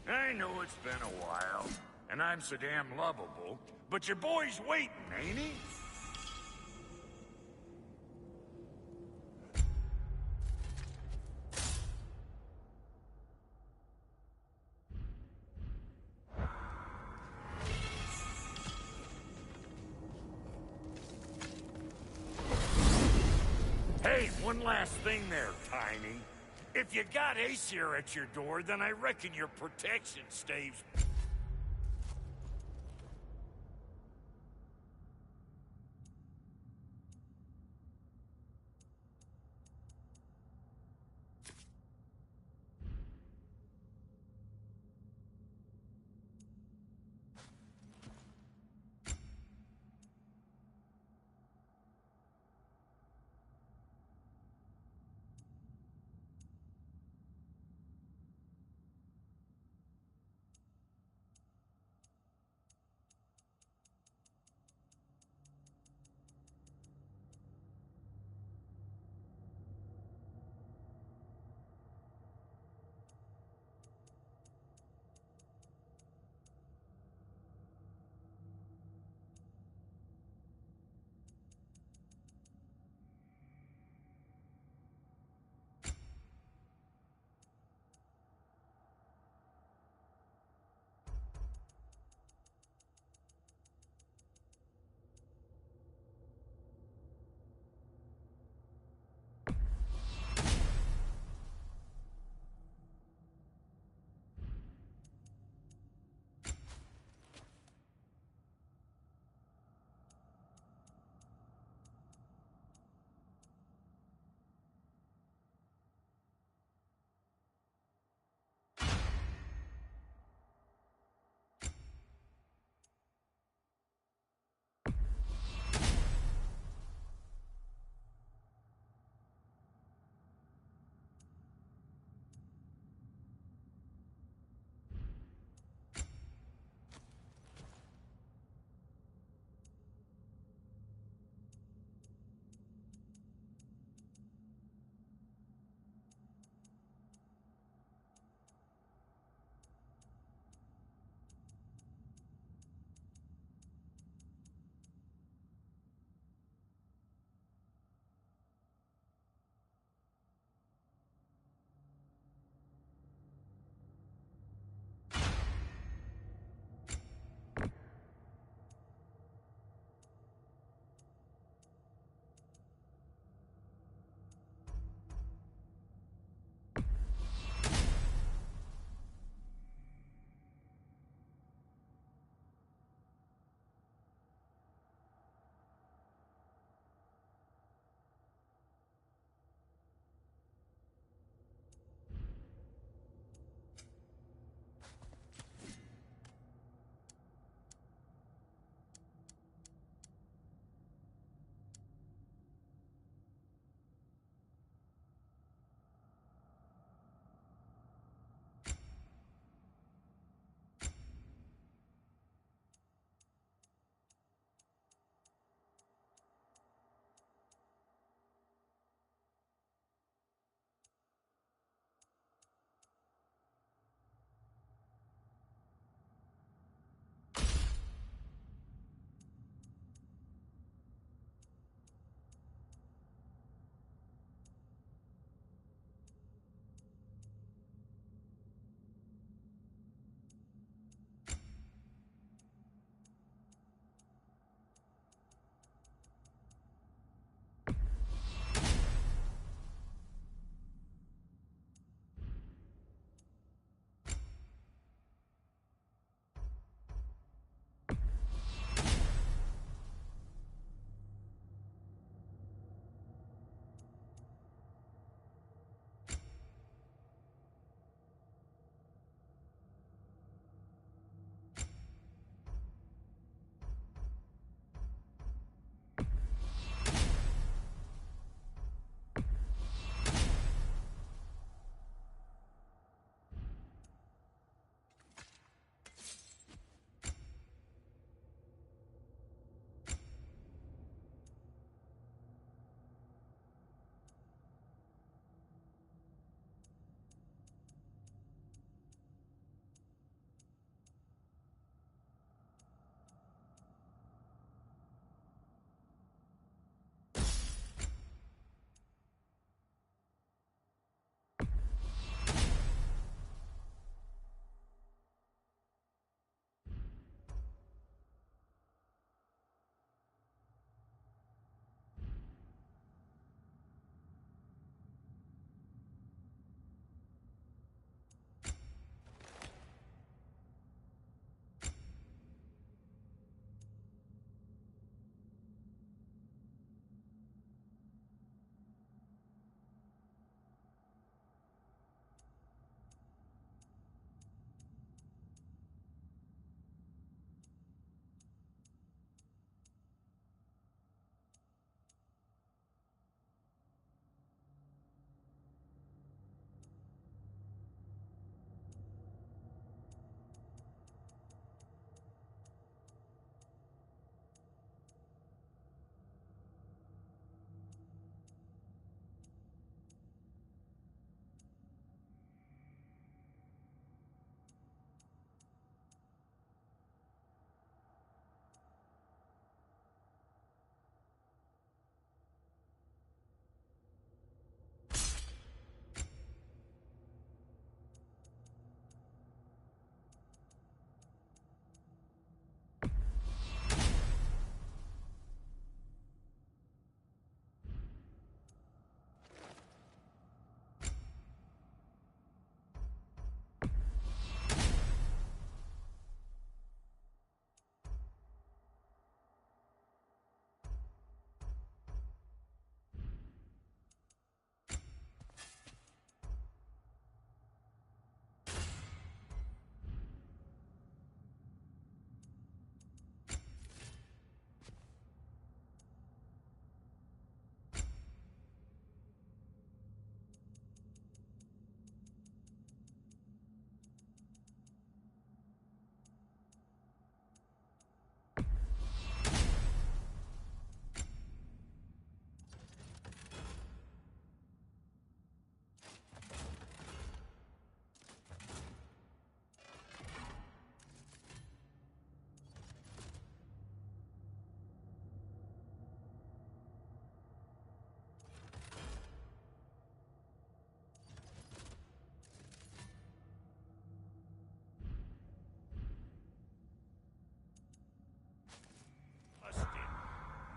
I know it's been a while, and I'm so damn lovable, but your boy's waiting, ain't he? Hey, one last thing there, Tiny. If you got Aesir at your door, then I reckon your protection staves...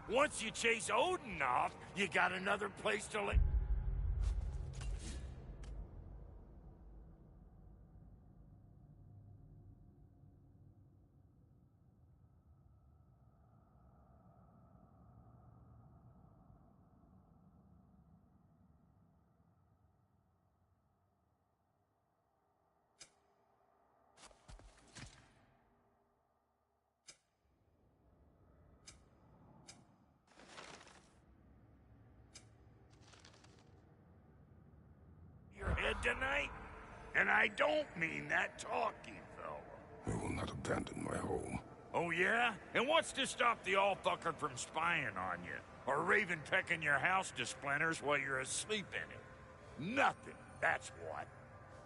Once you chase Odin off, you got another place to live. Your head tonight? And I don't mean that talking, though. I will not abandon my home. Oh, yeah? And what's to stop the all-fucker from spying on you? Or Raven pecking your house to splinters while you're asleep in it? Nothing, that's what.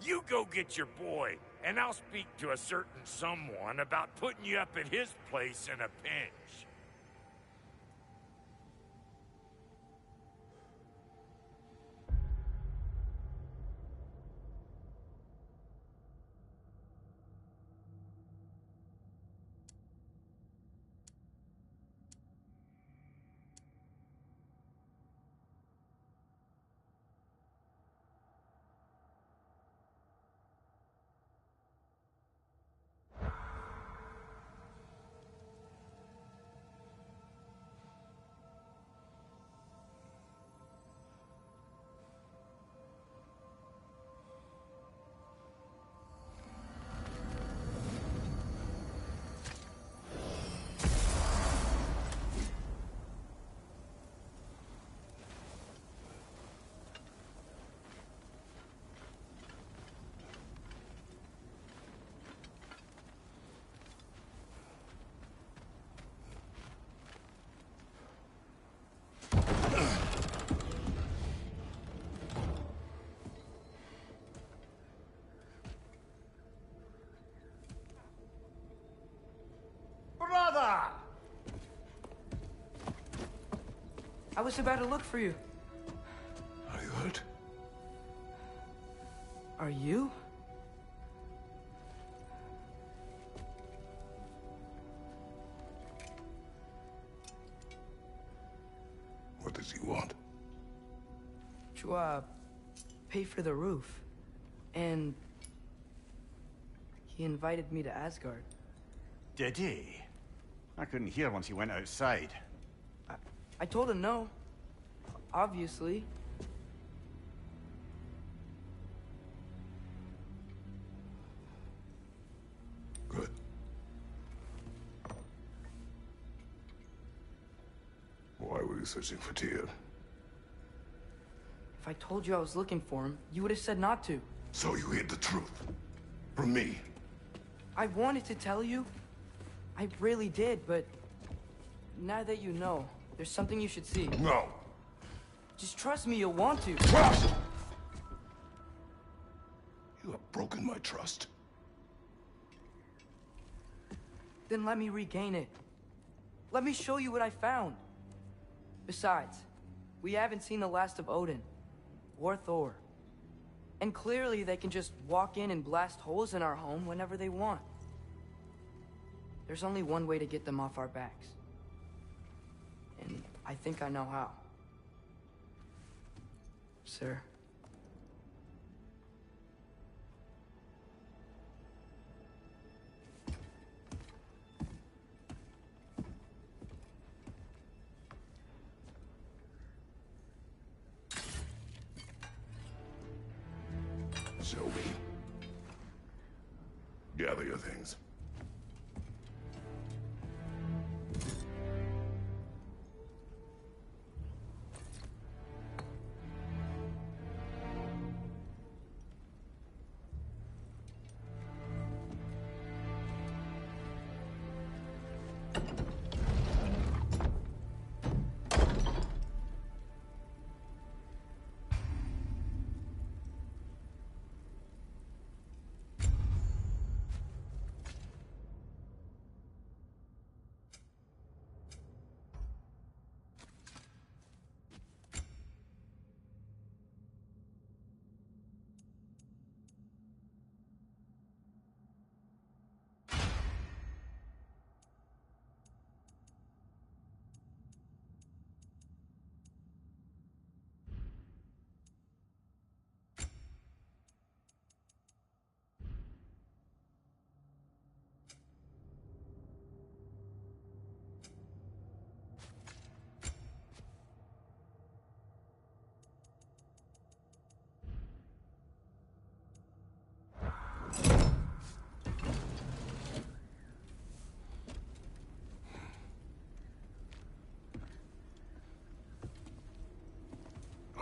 You go get your boy, and I'll speak to a certain someone about putting you up at his place in a pinch. Brother! I was about to look for you. Are you hurt? Are you? What does he want? To, pay for the roof. And he invited me to Asgard. Did he? I couldn't hear once he went outside. I told him no. Obviously. Good. Why were you searching for Tyr? If I told you I was looking for him, you would have said not to. So you hid the truth. From me. I wanted to tell you. I really did, but now that you know, there's something you should see. No. Just trust me, you'll want to. Trust! You have broken my trust. Then let me regain it. Let me show you what I found. Besides, we haven't seen the last of Odin. Or Thor. And clearly they can just walk in and blast holes in our home whenever they want. There's only one way to get them off our backs. And I think I know how. Sir. Sylvie. Gather your things.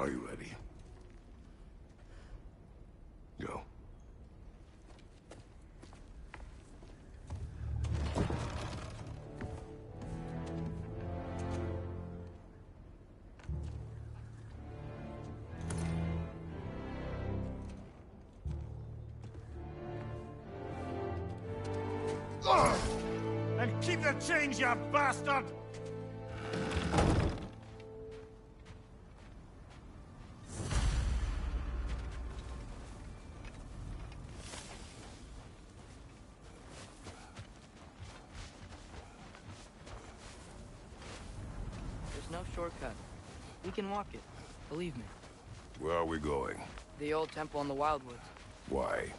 Are you ready? Go. And keep the change, you bastard! There's no shortcut. We can walk it. Believe me. Where are we going? The old temple in the Wildwoods. Why?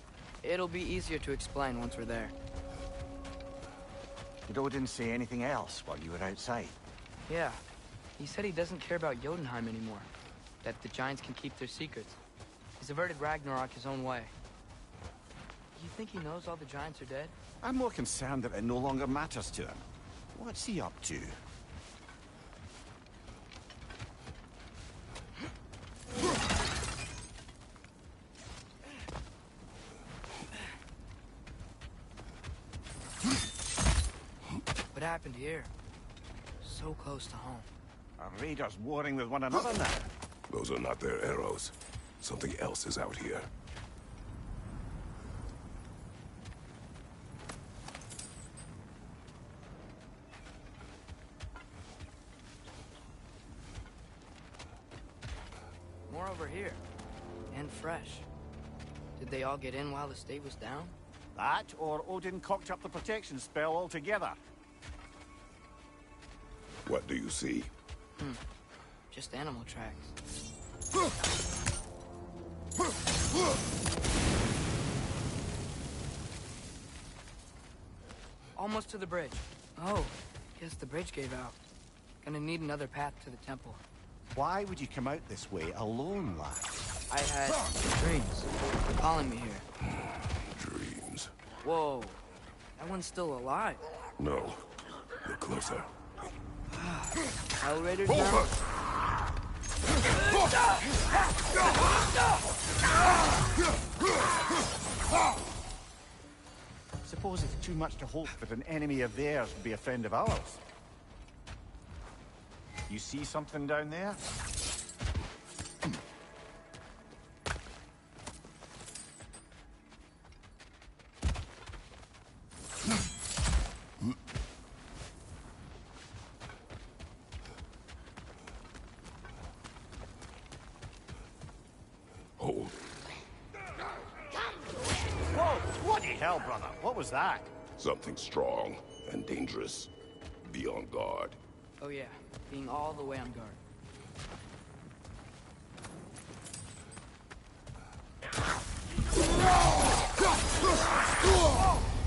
It'll be easier to explain once we're there. Did Odin say anything else while you were outside? Yeah. He said he doesn't care about Jotunheim anymore. That the Giants can keep their secrets. He's averted Ragnarok his own way. You think he knows all the Giants are dead? I'm more concerned that it no longer matters to him. What's he up to? What happened here? So close to home. Are raiders warring with one another now? Those are not their arrows. Something else is out here. More over here. And fresh. Did they all get in while the state was down? That, or Odin cocked up the protection spell altogether. What do you see? Just animal tracks. Almost to the bridge. Oh, guess the bridge gave out. Gonna need another path to the temple. Why would you come out this way alone, lad? I had dreams. They're calling me here. Dreams. Whoa. That one's still alive. No. Look closer. Hell Raiders now? Suppose it's too much to hope that an enemy of theirs would be a friend of ours. You see something down there? Hold. Whoa! Bloody hell, brother! What was that? Something strong and dangerous. Be on guard. Oh yeah, being all the way on guard.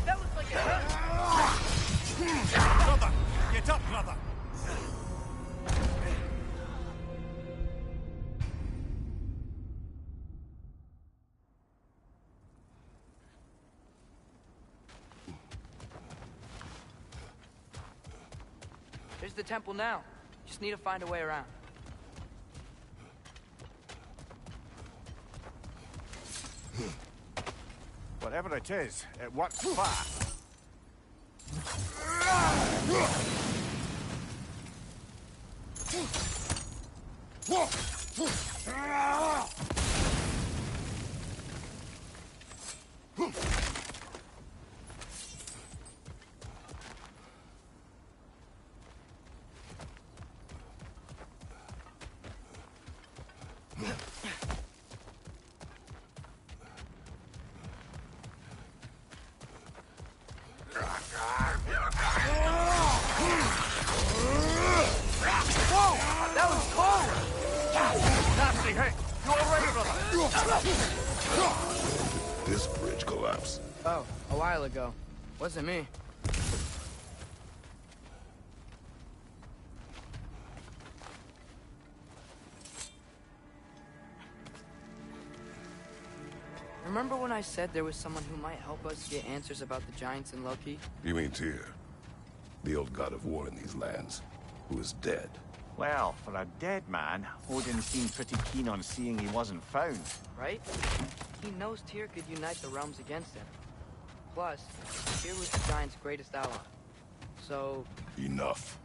That looks like it hurt! Brother! Get up, brother! There's the temple now. Just need to find a way around. Whatever it is, it works fast. That was cold! Nasty hit! You alright, brother? This bridge collapse. Oh, a while ago. Wasn't me. Remember when I said there was someone who might help us get answers about the Giants and Loki? You mean Tyr? The old god of war in these lands, who is dead. Well, for a dead man, Odin seemed pretty keen on seeing he wasn't found. Right? He knows Tyr could unite the realms against him. Plus, Tyr was the Giants' greatest ally. So... Enough.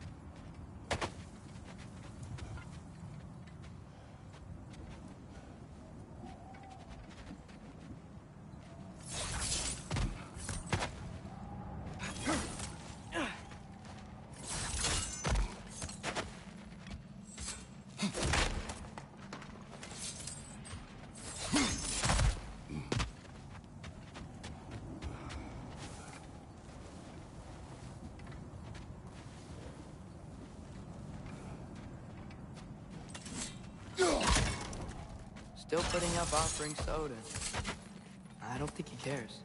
Still putting up offerings to Odin. I don't think he cares.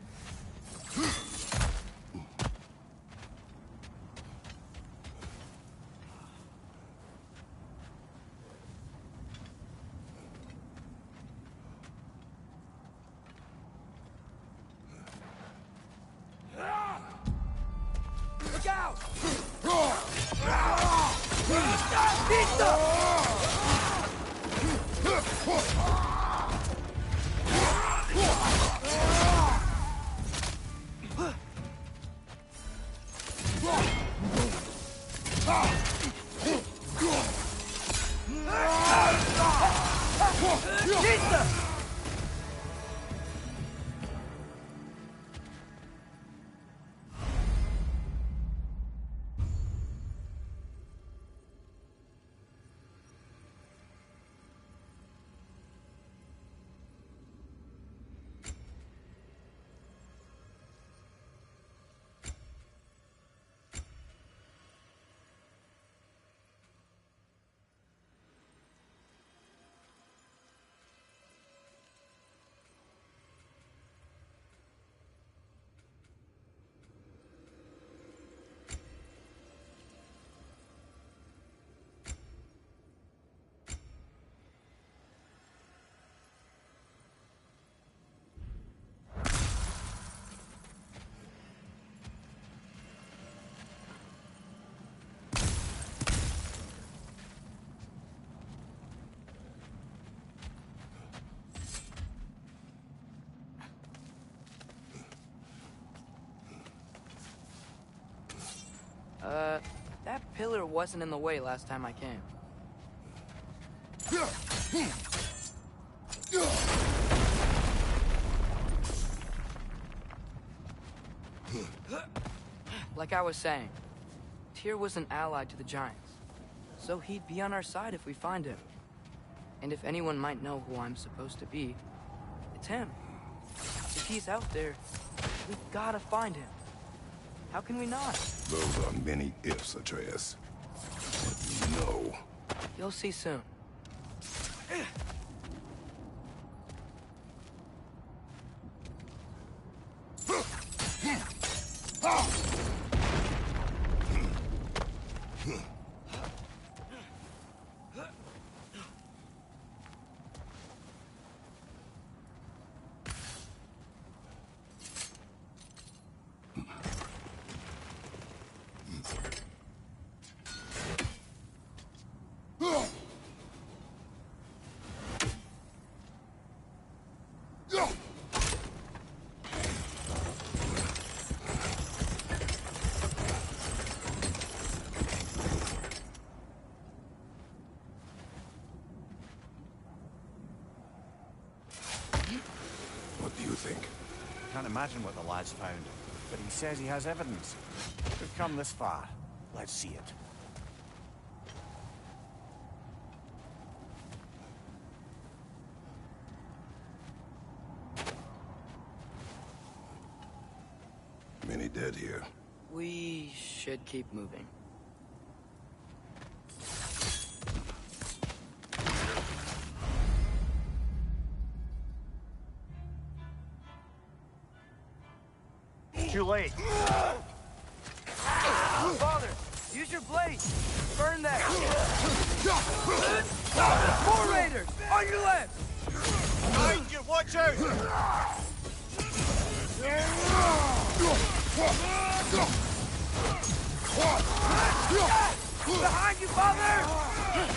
Look out! That pillar wasn't in the way last time I came. Like I was saying, Tyr was an ally to the Giants, so he'd be on our side if we find him. And if anyone might know who I'm supposed to be, it's him. If he's out there, we gotta find him. How can we not? Those are many ifs, Atreus. No. You'll see soon. What do you think? Can't imagine what the lad's found, but he says he has evidence. We've come this far. Let's see it. Many dead here. We should keep moving. Too late. Father, use your blade. Burn that. More raiders! On your left! Behind you, watch out! Behind you, Father!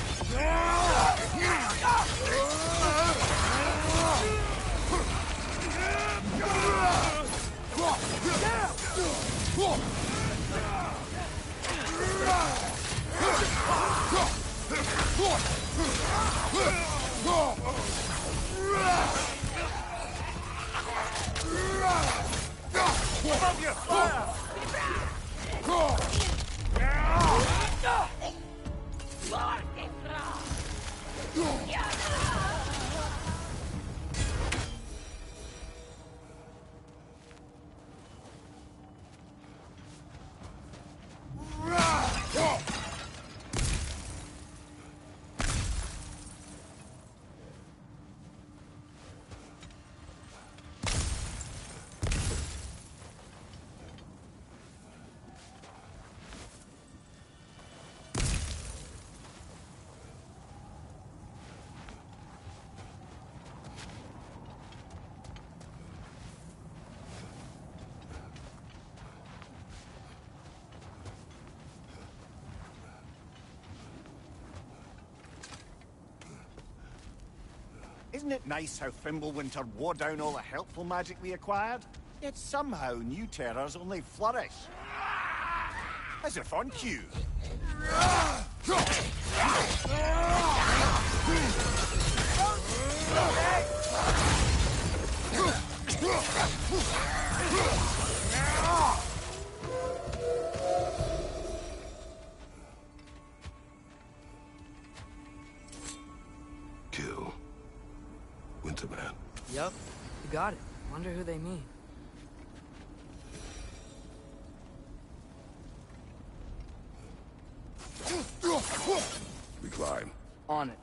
Isn't it nice how Fimbulwinter wore down all the helpful magic we acquired? Yet somehow new terrors only flourish. As if on cue. Kill Winterman. Yup, you got it. Wonder who they mean. We climb. On it.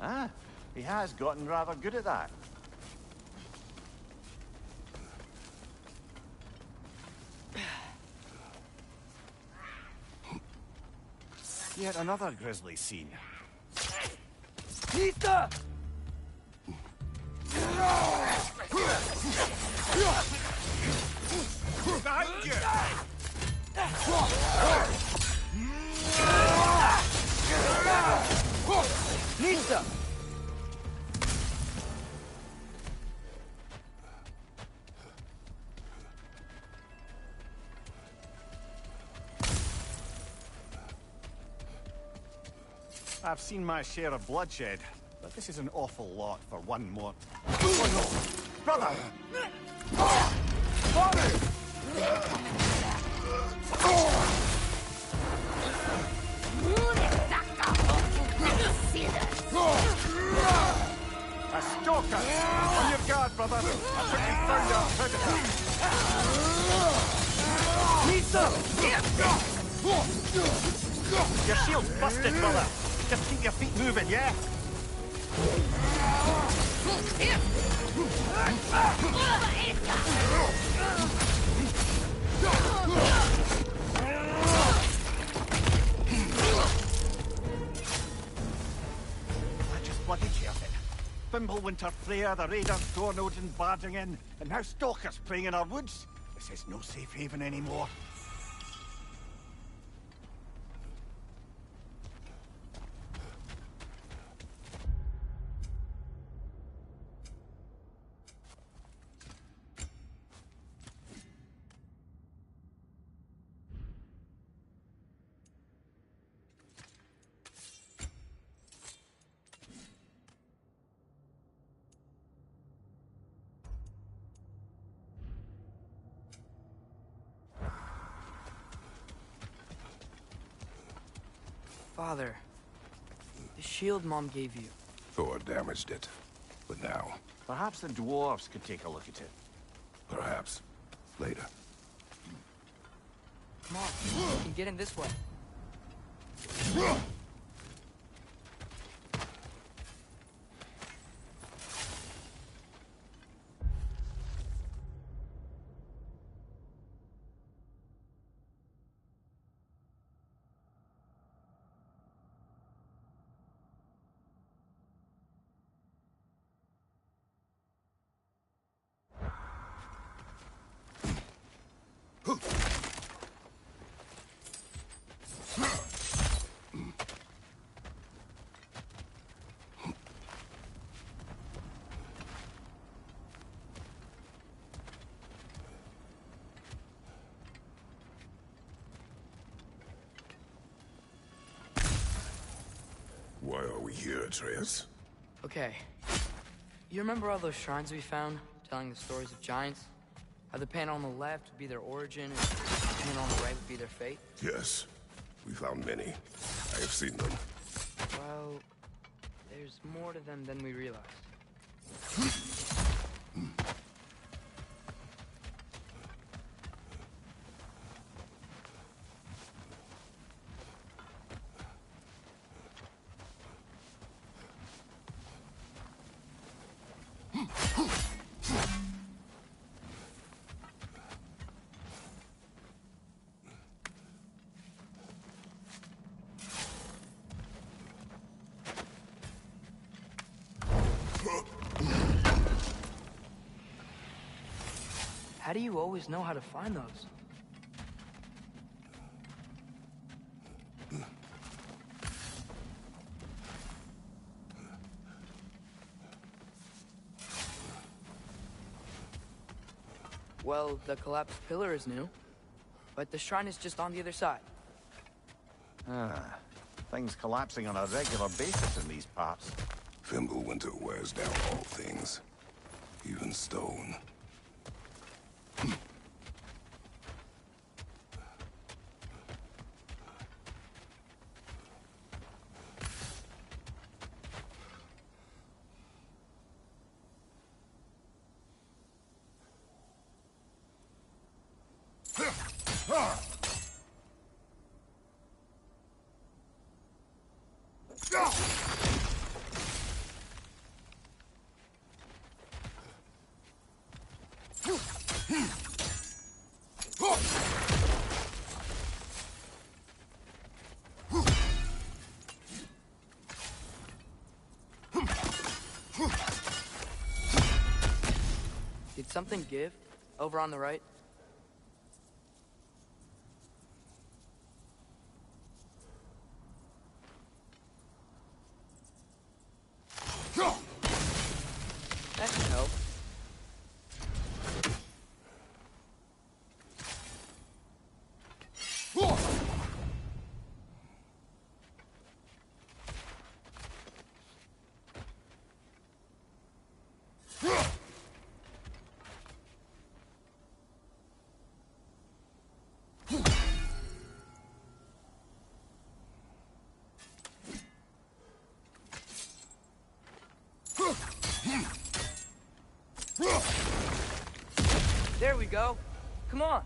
Ah, he has gotten rather good at that. Yet another grisly scene. Pizza! Behind you! Pizza! I've seen my share of bloodshed, but this is an awful lot for one more. Oh no! Brother! A stalker! On your guard, brother! I think we found our predator! Your shield's busted, brother! Just keep your feet moving, yeah? I just bloody chared it. Fimbulwinter, Freya, the Raiders, Thorn Odin barging in, and now stalkers preying in our woods. This is no safe haven anymore. Father, the shield Mom gave you. Thor damaged it. But now, Perhaps the dwarves could take a look at it. perhaps, later. Come on, we can get in this way. here, Atreus. Okay. You remember all those shrines we found, telling the stories of giants? How the panel on the left would be their origin, and the panel on the right would be their fate? Yes, we found many. I have seen them. Well, there's more to them than we realized. How do you always know how to find those? Well, the collapsed pillar is new, but the shrine is just on the other side. Ah, things collapsing on a regular basis in these parts. Fimbulwinter wears down all things, even stone. Did something give? Over on the right? That should help. There we go. Come on.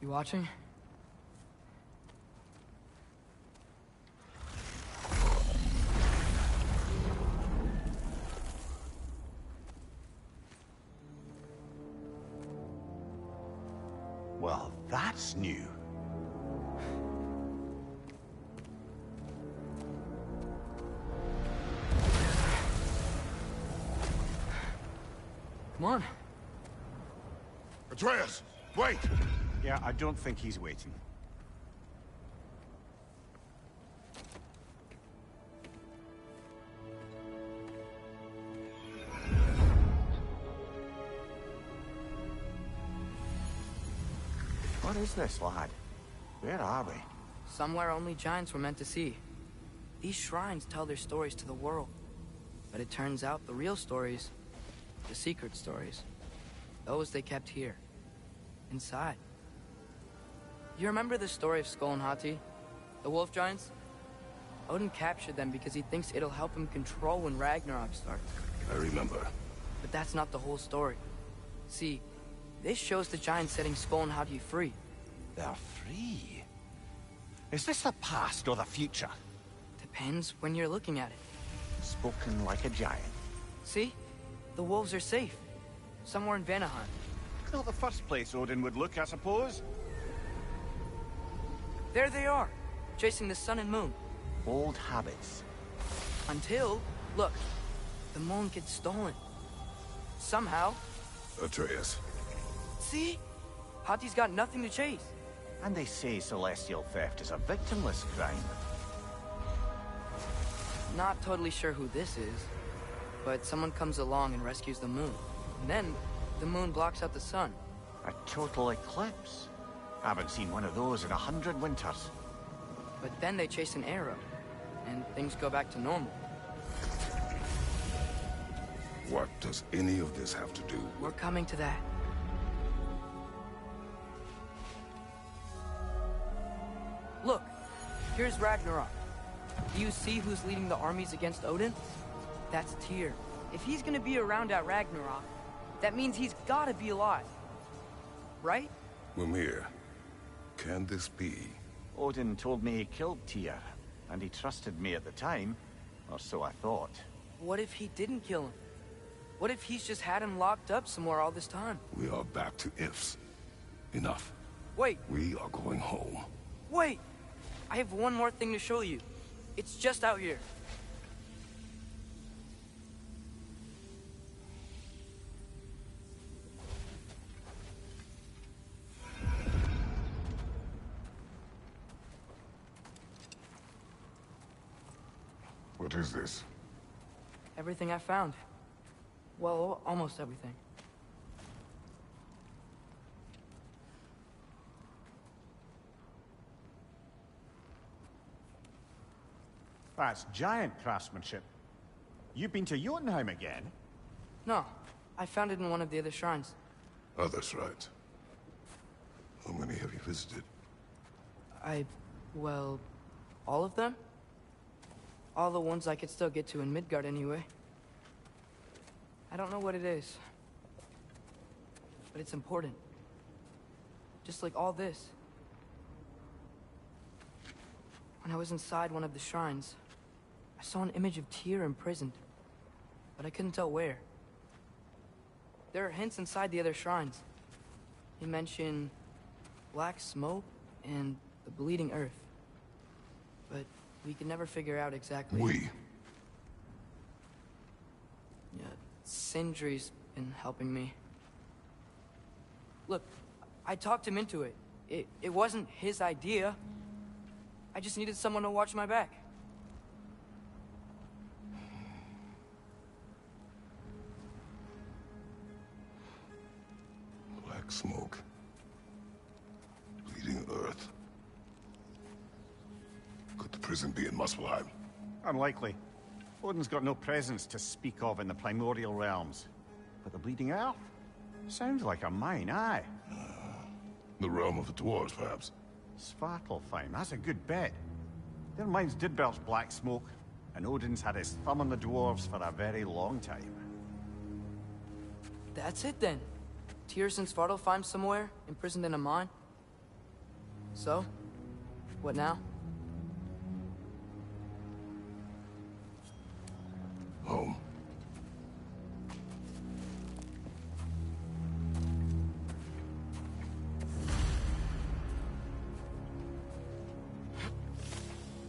You watching? That's new. Come on. Atreus, wait! Yeah, I don't think he's waiting. What is this, lad? Where are we? Somewhere only giants were meant to see. These shrines tell their stories to the world. But it turns out the real stories, the secret stories, those they kept here, inside. You remember the story of Skull and Hati? The wolf giants? Odin captured them because he thinks it'll help him control when Ragnarok starts. I remember. But that's not the whole story. See, this shows the giants setting Skull and Hati free. They're free. Is this the past or the future? Depends when you're looking at it. Spoken like a giant. See? The wolves are safe. Somewhere in Vanaheim. Not the first place Odin would look, I suppose. There they are, chasing the sun and moon. Old habits. Until, look, the moon gets stolen. Somehow. Atreus. See? Hati's got nothing to chase. And they say celestial theft is a victimless crime. Not totally sure who this is, but someone comes along and rescues the moon. And then, the moon blocks out the sun. A total eclipse. Haven't seen one of those in 100 winters. But then they chase an arrow, and things go back to normal. What does any of this have to do We're with... coming to that. Look, here's Ragnarok. Do you see who's leading the armies against Odin? That's Tyr. If he's gonna be around at Ragnarok, that means he's gotta be alive. Right? Mimir, can this be? Odin told me he killed Tyr, and he trusted me at the time, or so I thought. What if he didn't kill him? What if he's just had him locked up somewhere all this time? We are back to ifs. Enough. Wait, We are going home. wait! I have one more thing to show you. It's just out here. What is this? Everything I found. Well, almost everything. That's giant craftsmanship. You've been to Jotunheim again? No, I found it in one of the other shrines. Other shrines. How many have you visited? Well, all of them? All the ones I could still get to in Midgard anyway. I don't know what it is. But it's important. Just like all this. When I was inside one of the shrines, I saw an image of Tyr imprisoned. But I couldn't tell where. There are hints inside the other shrines. He mentioned black smoke and the bleeding earth. But we could never figure out exactly... We? Yeah, Sindri's been helping me. Look, I talked him into it. It wasn't his idea. I just needed someone to watch my back. Black smoke. Bleeding earth. Could the prison be in Muspelheim? Unlikely. Odin's got no presence to speak of in the primordial realms. But the Bleeding Earth? Sounds like a mine, aye. The realm of the dwarves, perhaps. Svartalfheim, that's a good bet. Their mines did belch black smoke, and Odin's had his thumb on the dwarves for a very long time. That's it then. Tyr's in Svartalfheim somewhere, imprisoned in a mine. So, what now? Home.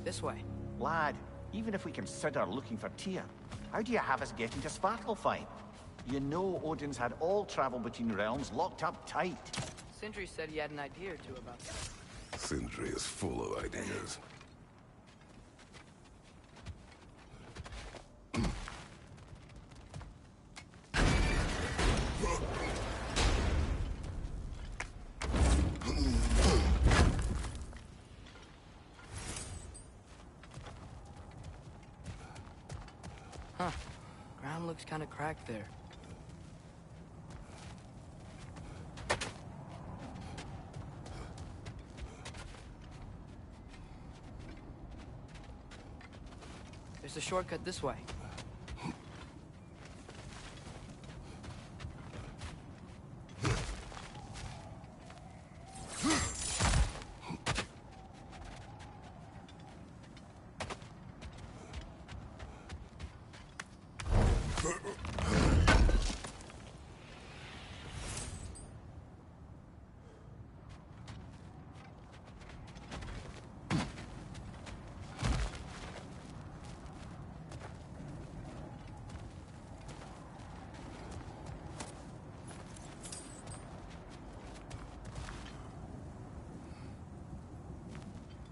This way. Lad, even if we consider looking for Tyr, how do you have us get into Svartalfheim? You know Odin's had all travel between realms locked up tight. Sindri said he had an idea or two about that. Sindri is full of ideas. Huh. Ground looks kind of cracked there. There's a shortcut this way.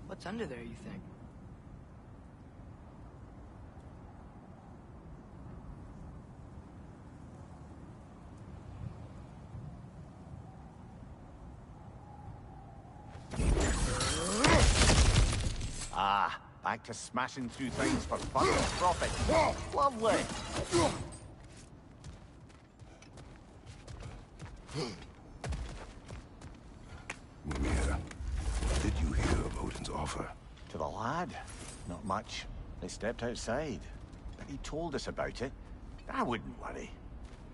What's under there, you think? Ah, back to smashing through things for fun and profit. Lovely. Mimir, what did you hear of Odin's offer? To the lad? Not much. They stepped outside. But he told us about it. I wouldn't worry.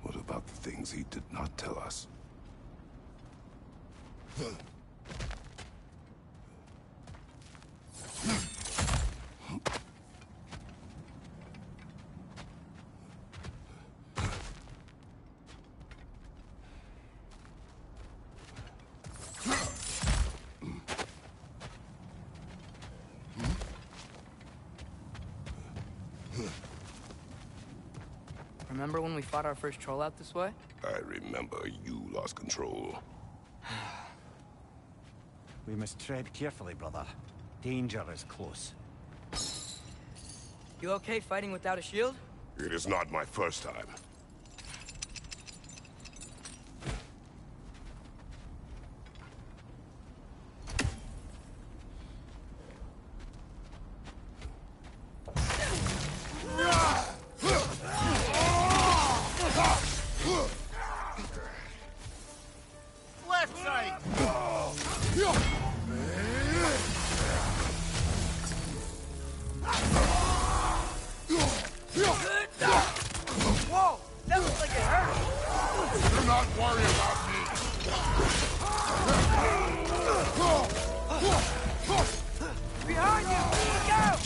What about the things he did not tell us? Remember when we fought our first troll out this way? I remember you lost control. We must tread carefully, brother. Danger is close. You okay fighting without a shield? It is not my first time. Left side! Whoa! That looks like it hurt! Do not worry about me. Behind you! Look out!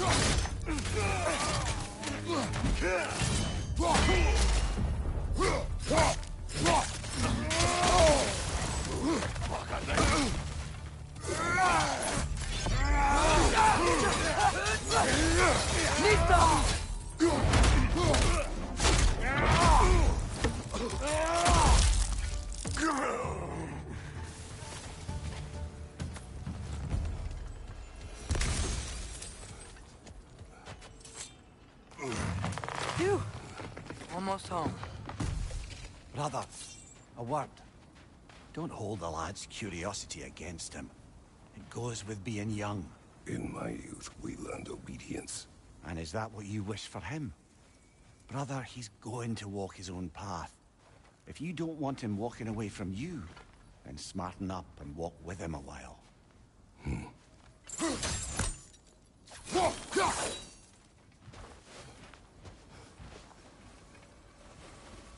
Phew! Almost home. Brother, a word. Don't hold the lad's curiosity against him. It goes with being young. In my youth, we learned obedience. And is that what you wish for him? Brother, he's going to walk his own path. If you don't want him walking away from you, then smarten up and walk with him a while.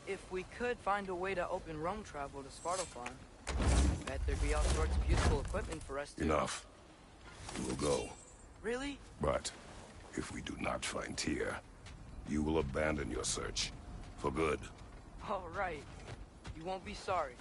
If we could find a way to open roam travel to Svartalfheim, bet there'd be all sorts of useful equipment for us to... Enough. We will go. Really? But if we do not find Tyr, you will abandon your search. For good. All right. You won't be sorry.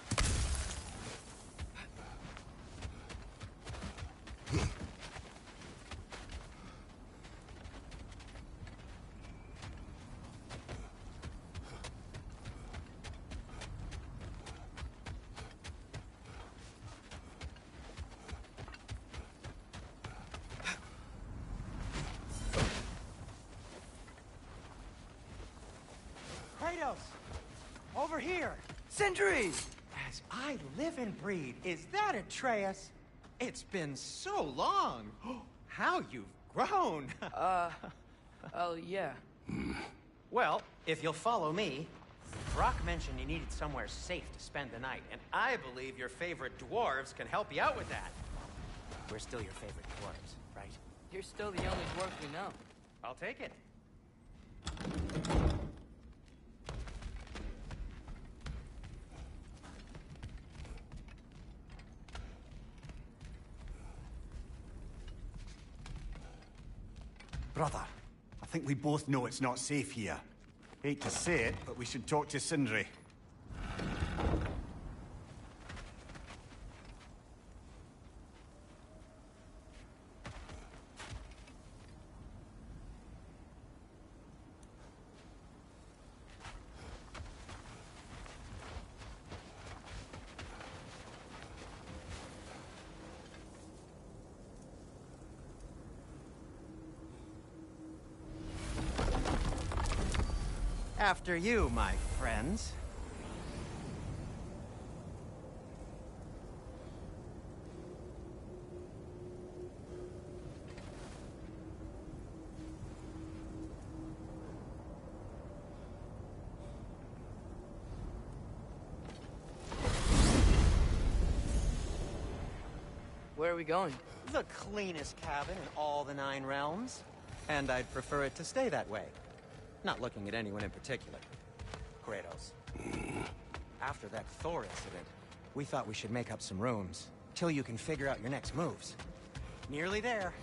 over here! Sindri! As I live and breathe, is that Atreus? It's been so long! How you've grown! Oh, yeah. Well, if you'll follow me, Brock mentioned you needed somewhere safe to spend the night, and I believe your favorite dwarves can help you out with that. We're still your favorite dwarves, right? You're still the only dwarf we know. I'll take it. Brother, I think we both know it's not safe here. Hate to say it, but we should talk to Sindri. After you, my friends. Where are we going? The cleanest cabin in all the 9 realms. And I'd prefer it to stay that way. Not looking at anyone in particular. Kratos. After that Thor incident, we thought we should make up some rooms, till you can figure out your next moves. Nearly there.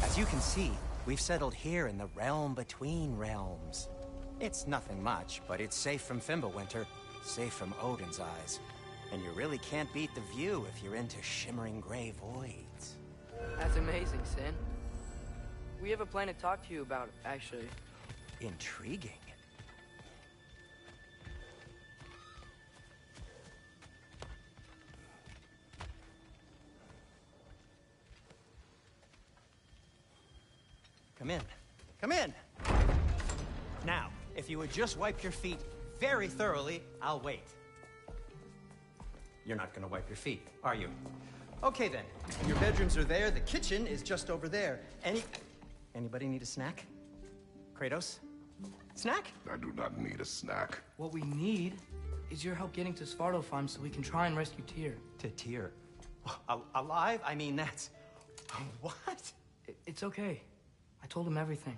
As you can see, we've settled here in the realm between realms. It's nothing much, but it's safe from Fimbulwinter, safe from Odin's eyes. And you really can't beat the view if you're into shimmering gray voids. That's amazing, Sin. We have a plan to talk to you about, actually. Intriguing. Come in. Come in! Now, if you would just wipe your feet very thoroughly, I'll wait. You're not gonna wipe your feet, are you? Okay then. Your bedrooms are there, the kitchen is just over there. Anybody need a snack? Kratos? Snack? I do not need a snack. What we need is your help getting to Svartalfheim so we can try and rescue Tyr. To Tyr? Alive? I mean, that's... What? It's okay. I told him everything.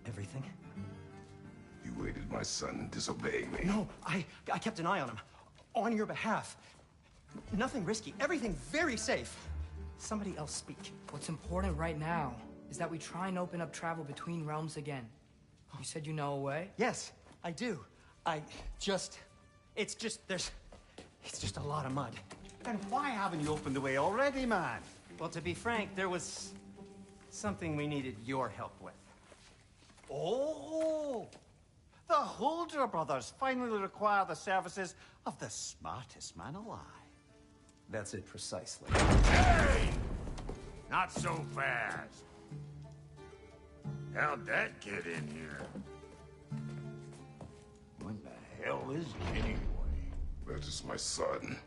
Everything? You aided my son in disobeying me. No, I kept an eye on him. On your behalf. Nothing risky. Everything very safe. Somebody else speak. What's important right now is that we try and open up travel between realms again. You said you know a way? Yes, I do. It's just a lot of mud. Then why haven't you opened the way already, man? Well, to be frank, there was something we needed your help with. Oh! The Holder brothers finally require the services of the smartest man alive. That's it precisely. Hey! Not so fast. How'd that get in here? What the hell is it anyway? That is my son.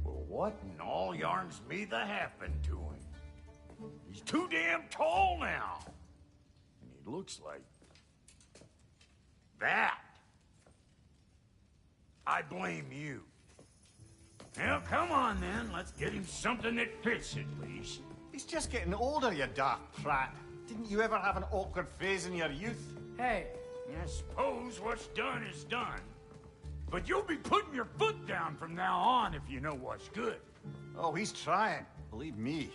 Well, what in all yarns me that happened to him? He's too damn tall now. And he looks like... that. I blame you. Well, come on then. Let's get him something that fits at least. He's just getting older, you dark prat. Didn't you ever have an awkward phase in your youth? Hey. I suppose what's done is done. But you'll be putting your foot down from now on if you know what's good. Oh, he's trying. Believe me.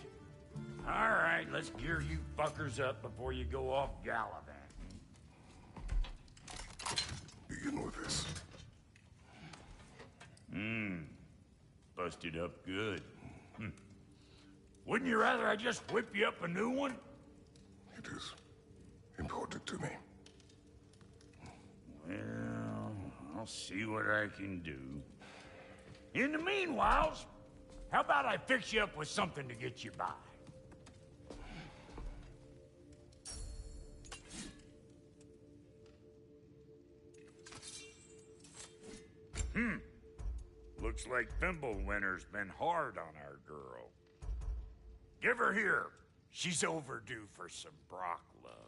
All right, let's gear you fuckers up before you go off gallivanting. Begin with this. Busted up good. Wouldn't you rather I just whip you up a new one? It is important to me. Well, I'll see what I can do. In the meanwhile, how about I fix you up with something to get you by? Looks like Fimbulwinter's been hard on our girl. Give her here. She's overdue for some Brock love.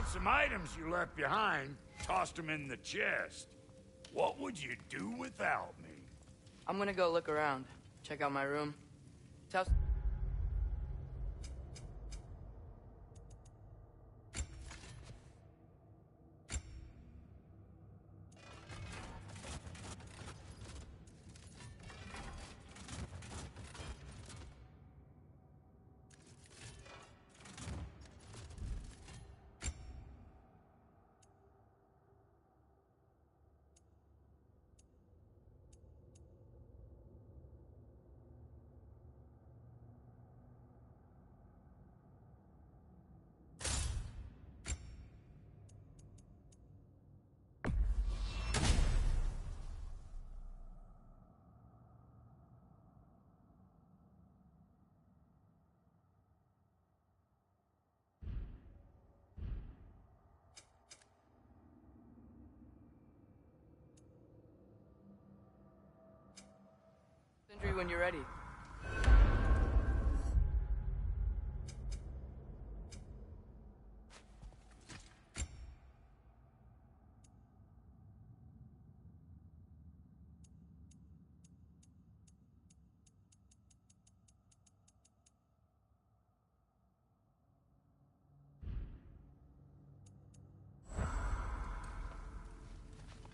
got some items you left behind. Tossed them in the chest. What would you do without me? I'm gonna go look around. Check out my room. Tell... Sindri, when you're ready.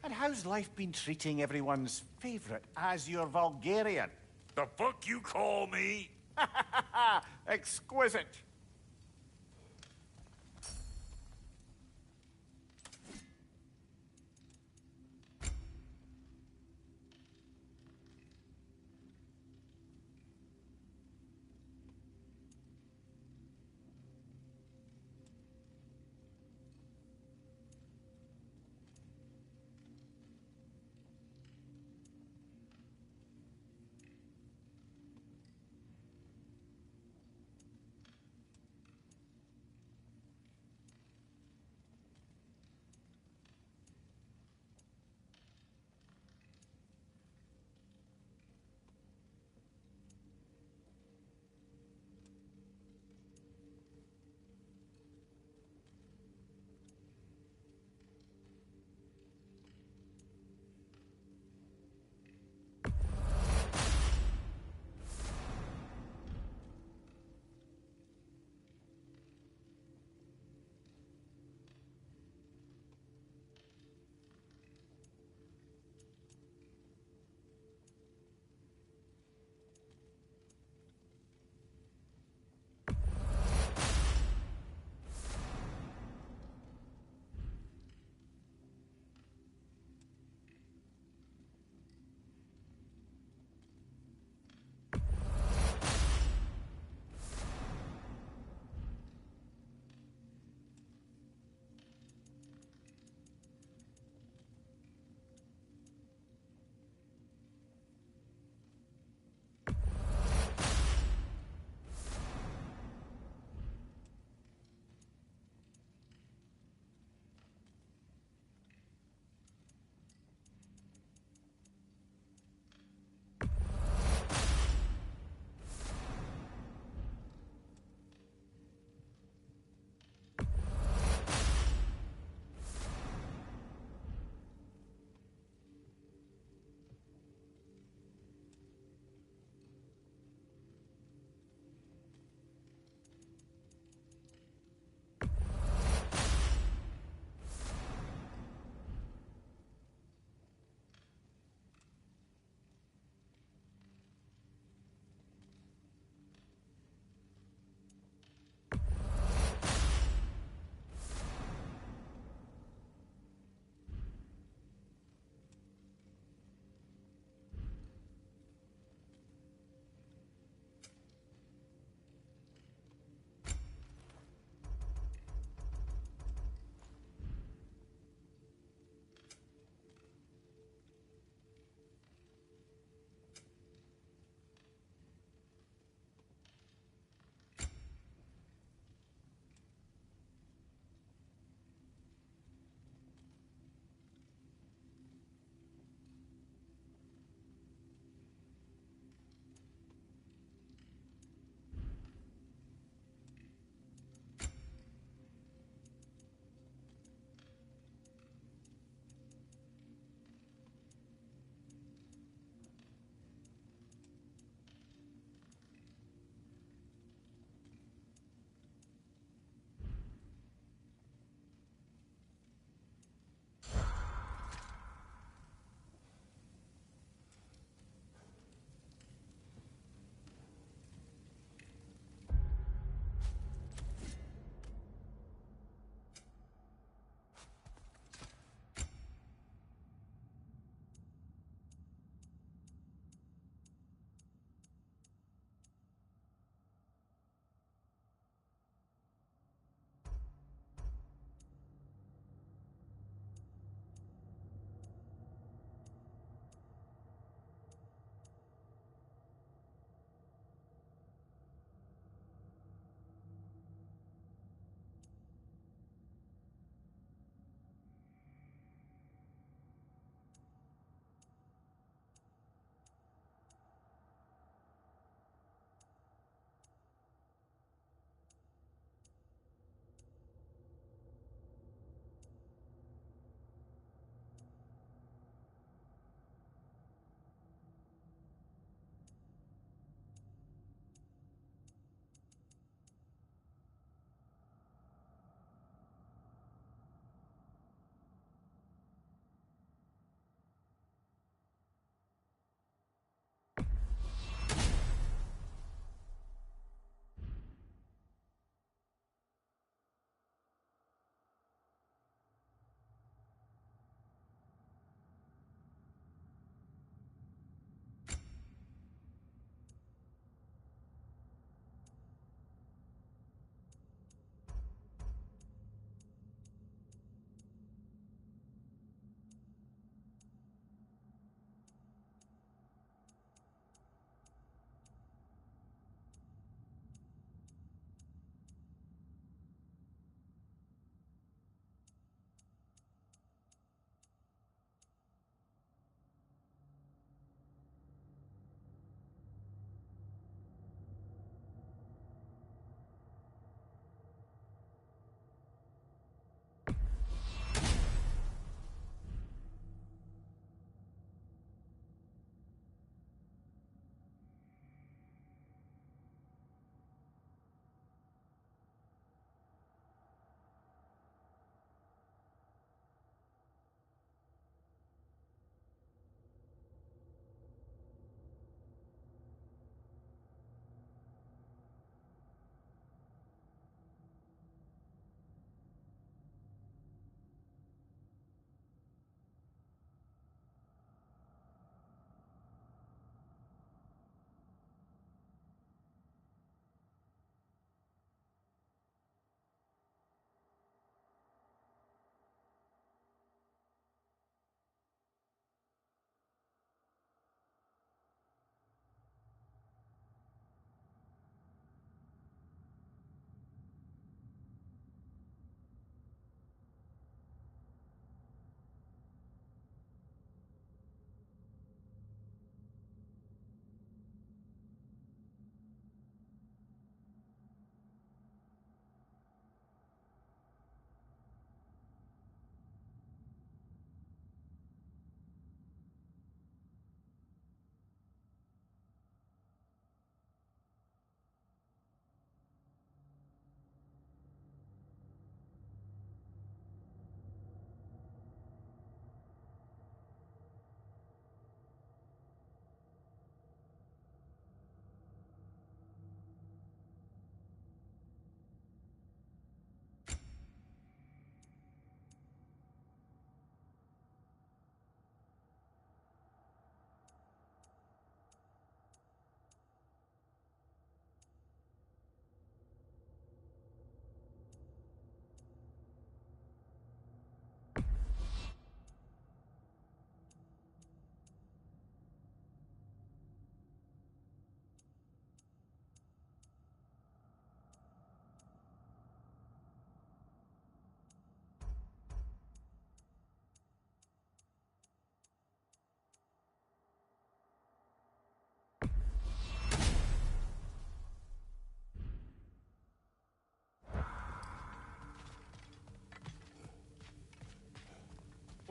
And how's life been treating everyone's favorite Azure Vulgarian? The fuck you call me? Exquisite.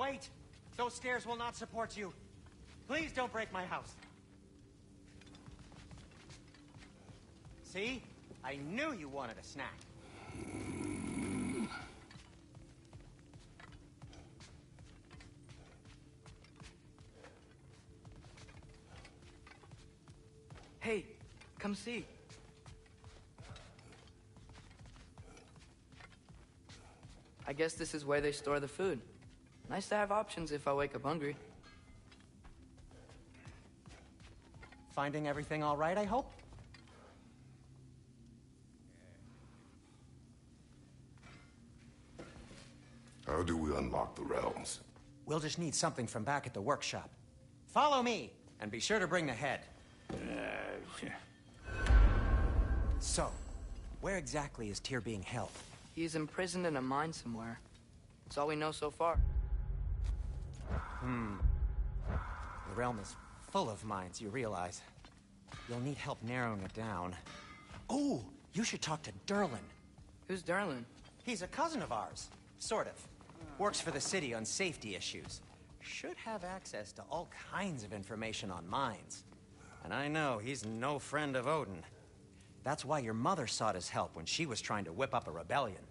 Wait! Those stairs will not support you. Please don't break my house. See? I knew you wanted a snack. Hey, come see. I guess this is where they store the food. Nice to have options if I wake up hungry. Finding everything all right, I hope? How do we unlock the realms? We'll just need something from back at the workshop. Follow me, and be sure to bring the head. So, where exactly is Tyr being held? He's imprisoned in a mine somewhere. That's all we know so far. The realm is full of mines, you realize. You'll need help narrowing it down. Oh, you should talk to Derlin. Who's Derlin? He's a cousin of ours. Sort of. Works for the city on safety issues. Should have access to all kinds of information on mines. And I know he's no friend of Odin. That's why your mother sought his help when she was trying to whip up a rebellion.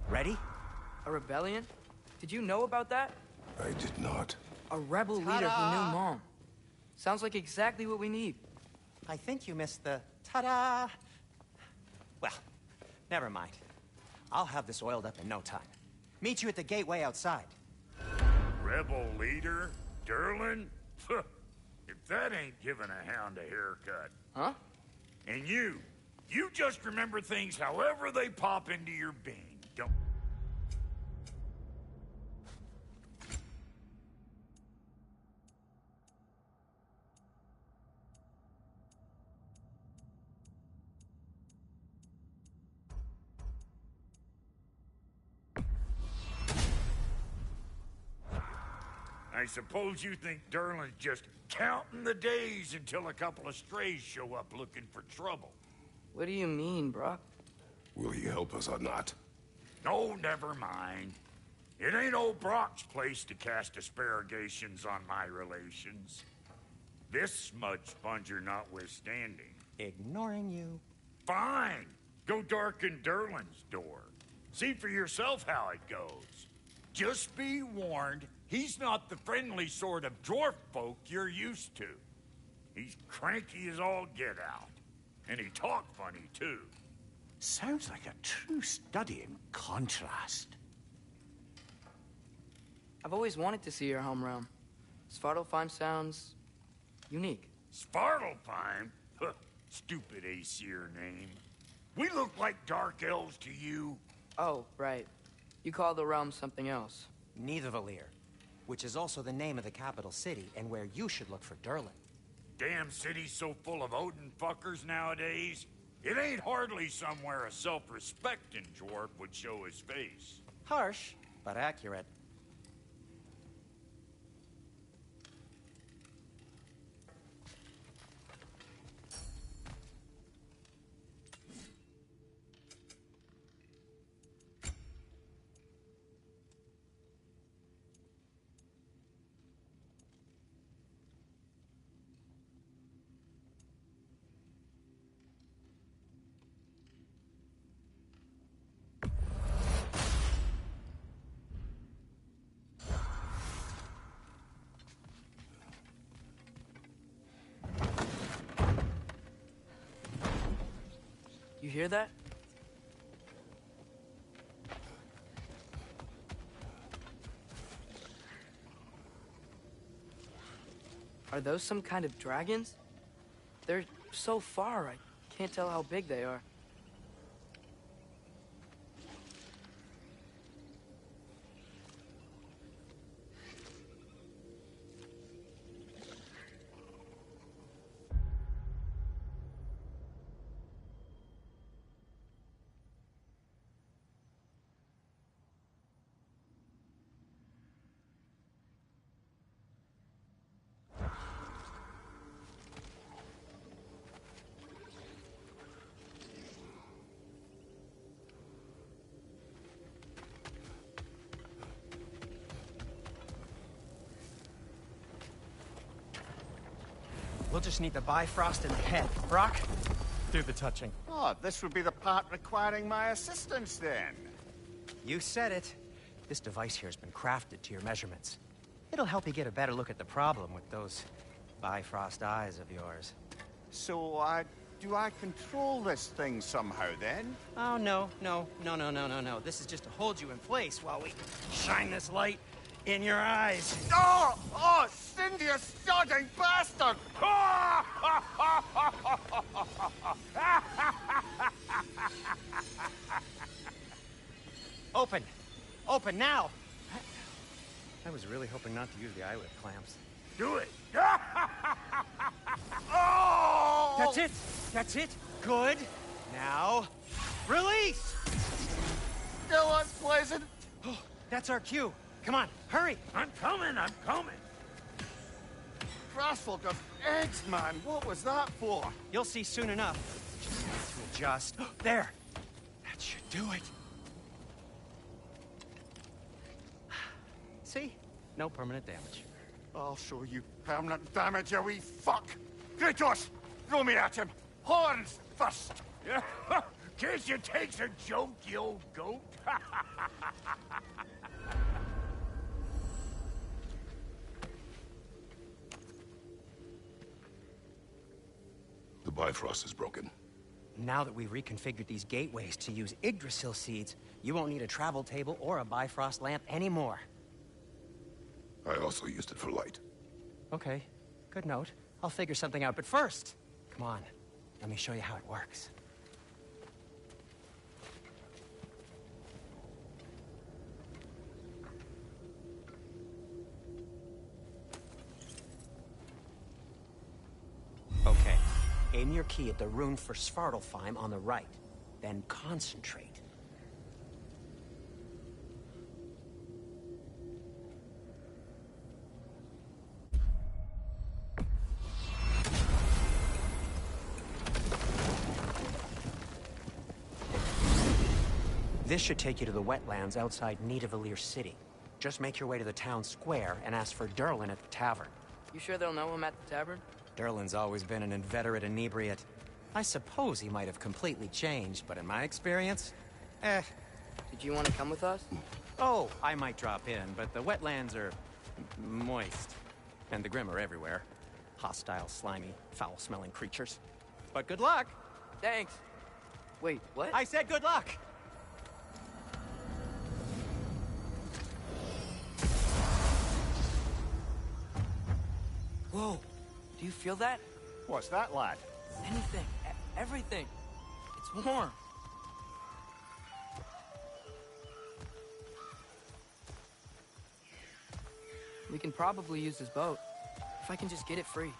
Ready? A rebellion? Did you know about that? I did not. A rebel leader who knew Mom. Sounds like exactly what we need. I think you missed the ta-da. Well, never mind. I'll have this oiled up in no time. Meet you at the gateway outside. Rebel leader? Derlin? If that ain't giving a hound a haircut. Huh? And you just remember things however they pop into your being. Don't... I suppose you think Derlin's just counting the days until a couple of strays show up looking for trouble. What do you mean, Brock? Will he help us or not? No, never mind. It ain't old Brock's place to cast aspersions on my relations. This smudge sponger notwithstanding. Ignoring you. Fine. Go darken Derlin's door. See for yourself how it goes. Just be warned, he's not the friendly sort of dwarf folk you're used to. He's cranky as all get out. And he talk funny, too. Sounds like a true study in contrast. I've always wanted to see your home realm. Svartalfheim sounds... unique. Svartalfheim? Huh, stupid Aesir name. We look like dark elves to you. Oh, right. You call the realm something else. Nidavellir, which is also the name of the capital city and where you should look for Derlin. Damn city's so full of Odin fuckers nowadays. It ain't hardly somewhere a self-respecting dwarf would show his face. Harsh, but accurate. You hear that? Are those some kind of dragons? They're so far, I can't tell how big they are. We'll just need the Bifrost in the head. Brock, do the touching. Oh, this would be the part requiring my assistance, then. You said it. This device here has been crafted to your measurements. It'll help you get a better look at the problem with those Bifrost eyes of yours. So, do I control this thing somehow, then? Oh, no. This is just to hold you in place while we shine this light in your eyes. Oh! Oh, Cindy, you sodding bastard! Open! Open now! I was really hoping not to use the eyelid clamps. Do it. Oh! That's it! That's it! Good! Now, release! Still unpleasant. Oh, that's our cue. Come on, hurry! I'm coming. Grassful of eggs, man. What was that for? You'll see soon enough. Just need to adjust. There! That should do it. See? No permanent damage. I'll show you permanent damage, you wee fuck! Kratos! Throw me at him! Horns first! Guess you takes a joke, you old goat. The Bifrost is broken. Now that we've reconfigured these gateways to use Yggdrasil seeds, you won't need a travel table or a Bifrost lamp anymore. I also used it for light. Okay, good note. I'll figure something out, but first, come on, let me show you how it works. Okay, aim your key at the rune for Svartalfheim on the right, then concentrate. This should take you to the wetlands outside Nidavellir City. Just make your way to the town square and ask for Durlin at the tavern. You sure they'll know him at the tavern? Durlin's always been an inveterate inebriate. I suppose he might have completely changed, but in my experience, Did you want to come with us? Oh, I might drop in, but the wetlands are moist. And the Grim are everywhere. Hostile, slimy, foul-smelling creatures. But good luck! Thanks. Wait, what? I said good luck! Whoa, do you feel that? What's that, lad? Anything, everything. It's warm. We can probably use this boat, if I can just get it free.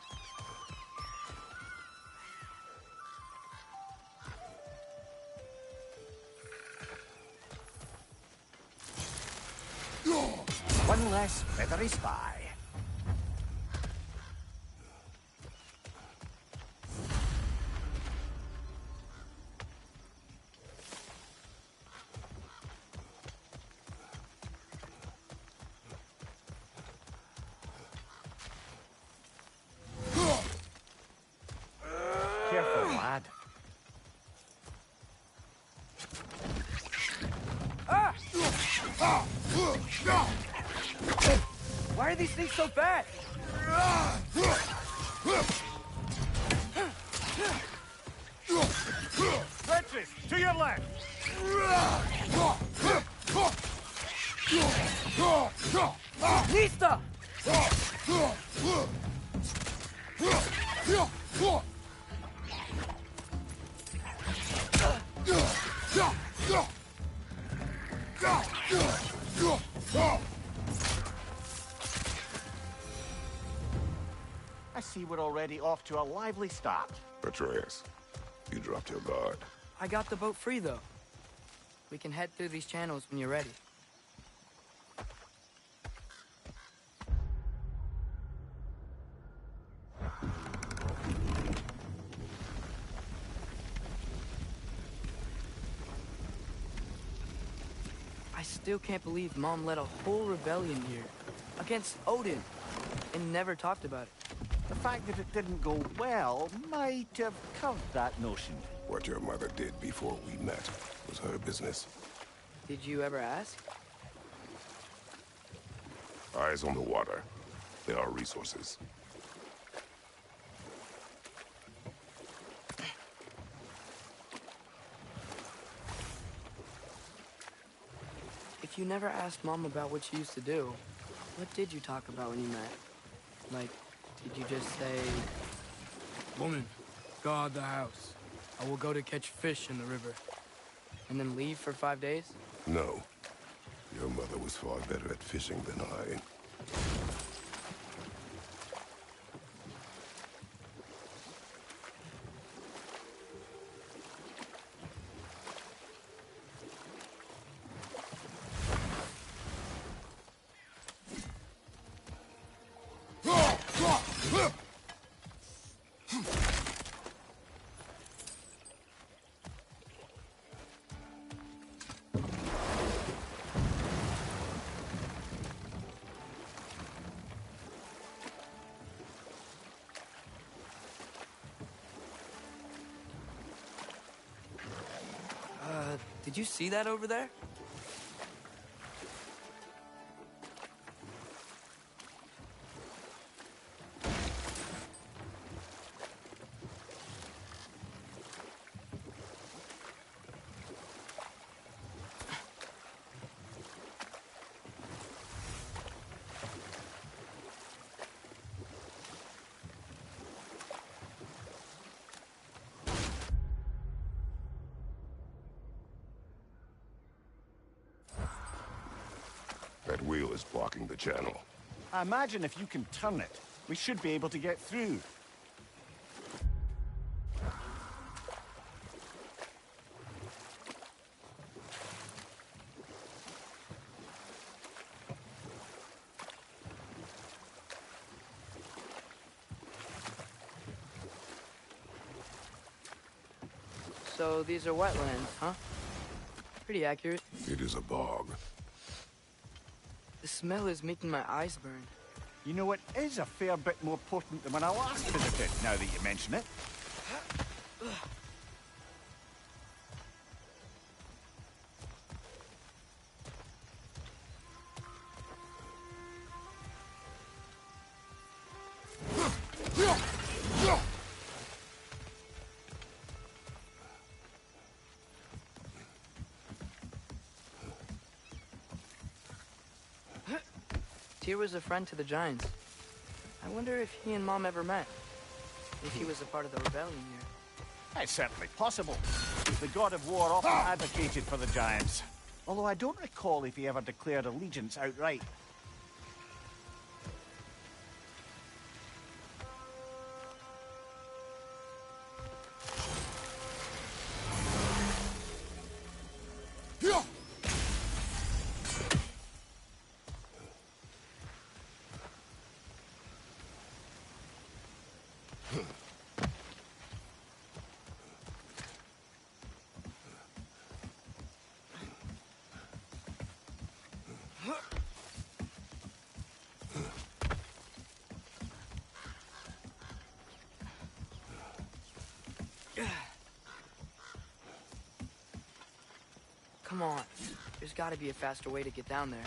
One less feathery spy. Careful, lad. Why are these things so bad? Wretches, to your left! Lista! I see we're already off to a lively start. Atreus, you dropped your guard. I got the boat free, though. We can head through these channels when you're ready. I still can't believe Mom led a whole rebellion here against Odin and never talked about it. The fact that it didn't go well might have curbed that notion. What your mother did before we met was her business. Did you ever ask? Eyes on the water. There are resources. If you never asked Mom about what she used to do, what did you talk about when you met? Like, did you just say... Woman, guard the house. I will go to catch fish in the river. And then leave for 5 days? No. Your mother was far better at fishing than I. Did you see that over there? That wheel is blocking the channel. I imagine if you can turn it, we should be able to get through. So these are wetlands, huh? Pretty accurate. It is a bog. The smell is making my eyes burn. You know, it is a fair bit more potent than when I last visited, now that you mention it. Tyr was a friend to the Giants. I wonder if he and Mom ever met. If he was a part of the rebellion here. It's certainly possible. The god of war often advocated for the Giants. Although I don't recall if he ever declared allegiance outright. Come on. There's gotta be a faster way to get down there.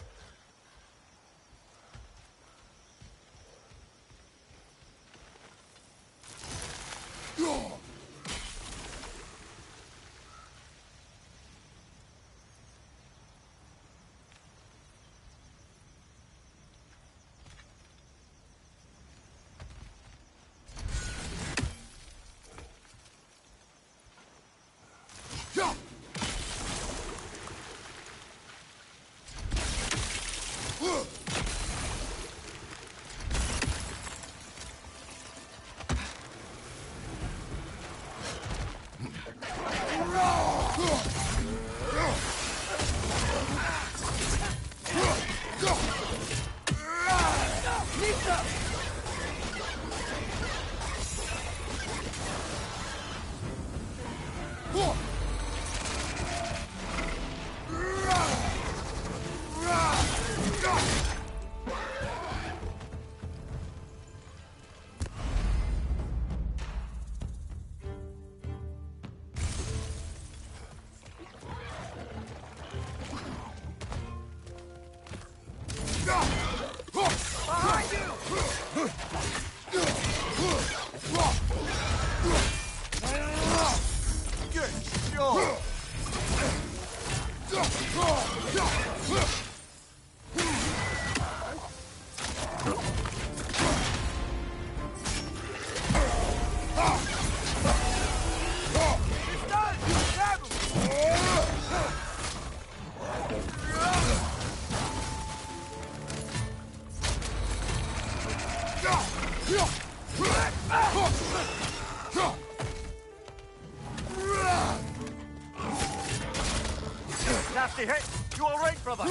Nasty hit! You all right, brother?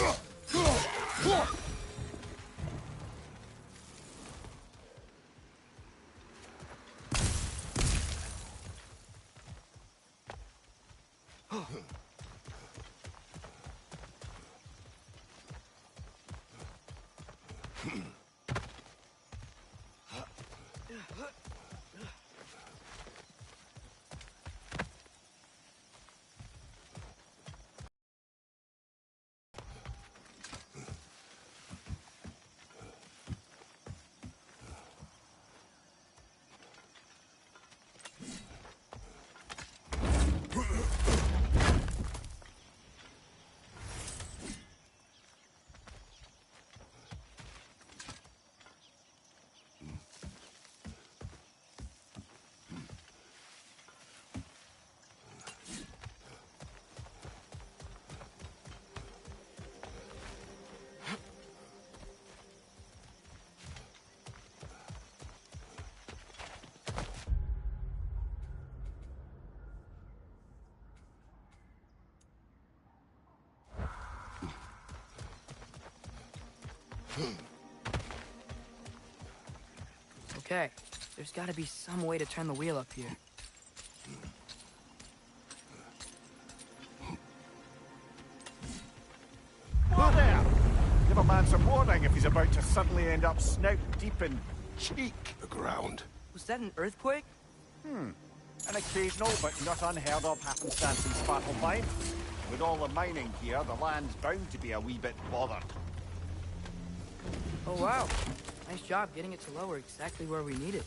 Okay, there's gotta be some way to turn the wheel up here. Whoa there! Give a man some warning if he's about to suddenly end up snout deep in cheek. The ground. Was that an earthquake? An occasional but not unheard of happenstance in Svartalfheim. With all the mining here, the land's bound to be a wee bit bothered. Oh wow, nice job getting it to lower exactly where we need it.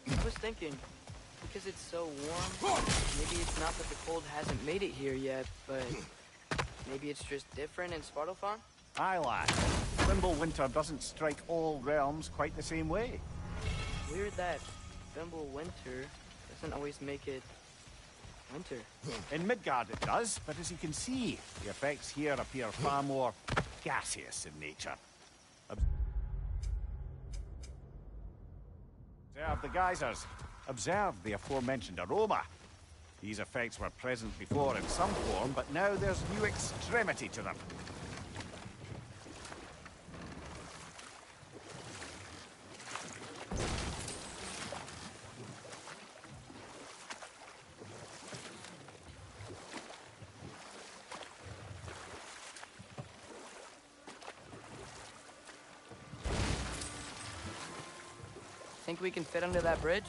I was thinking, because it's so warm, maybe it's not that the cold hasn't made it here yet, but maybe it's just different in Svartalfheim? Aye, lad. Winter doesn't strike all realms quite the same way. Weird that Winter doesn't always make it winter. In Midgard it does, but as you can see, the effects here appear far more gaseous in nature. Observe the geysers. Observe the aforementioned aroma. These effects were present before in some form, but now there's new extremity to them. Think we can fit under that bridge?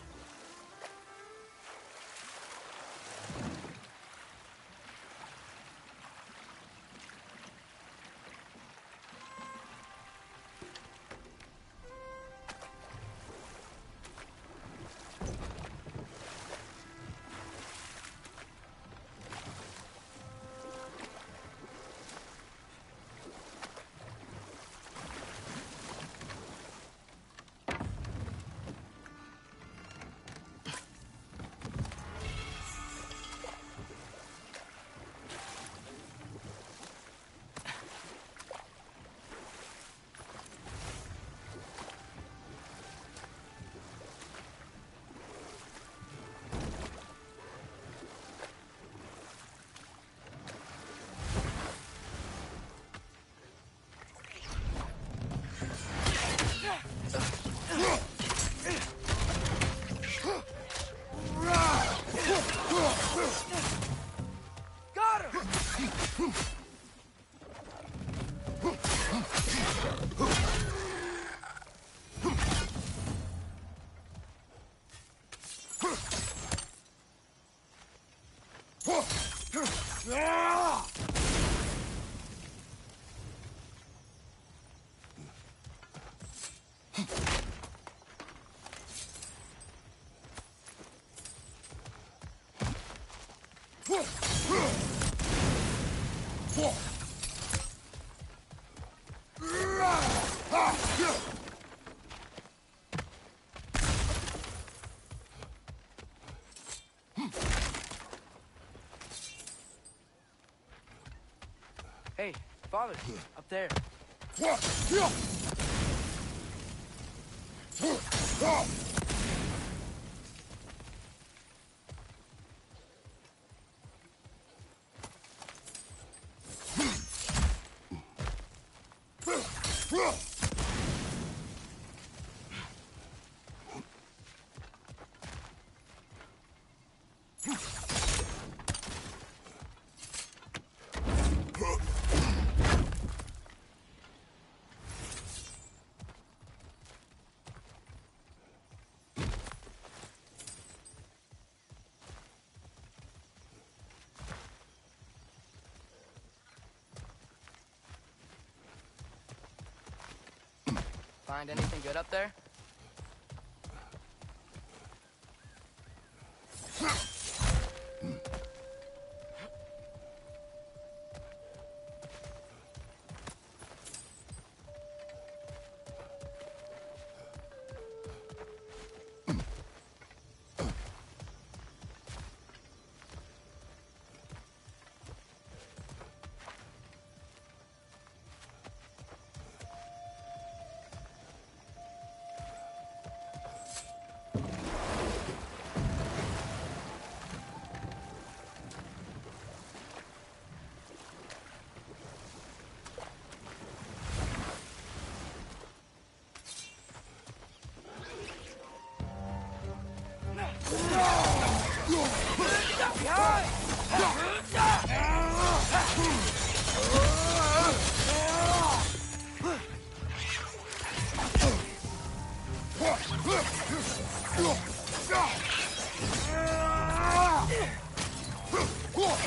Got her! Father, up there. Find anything good up there?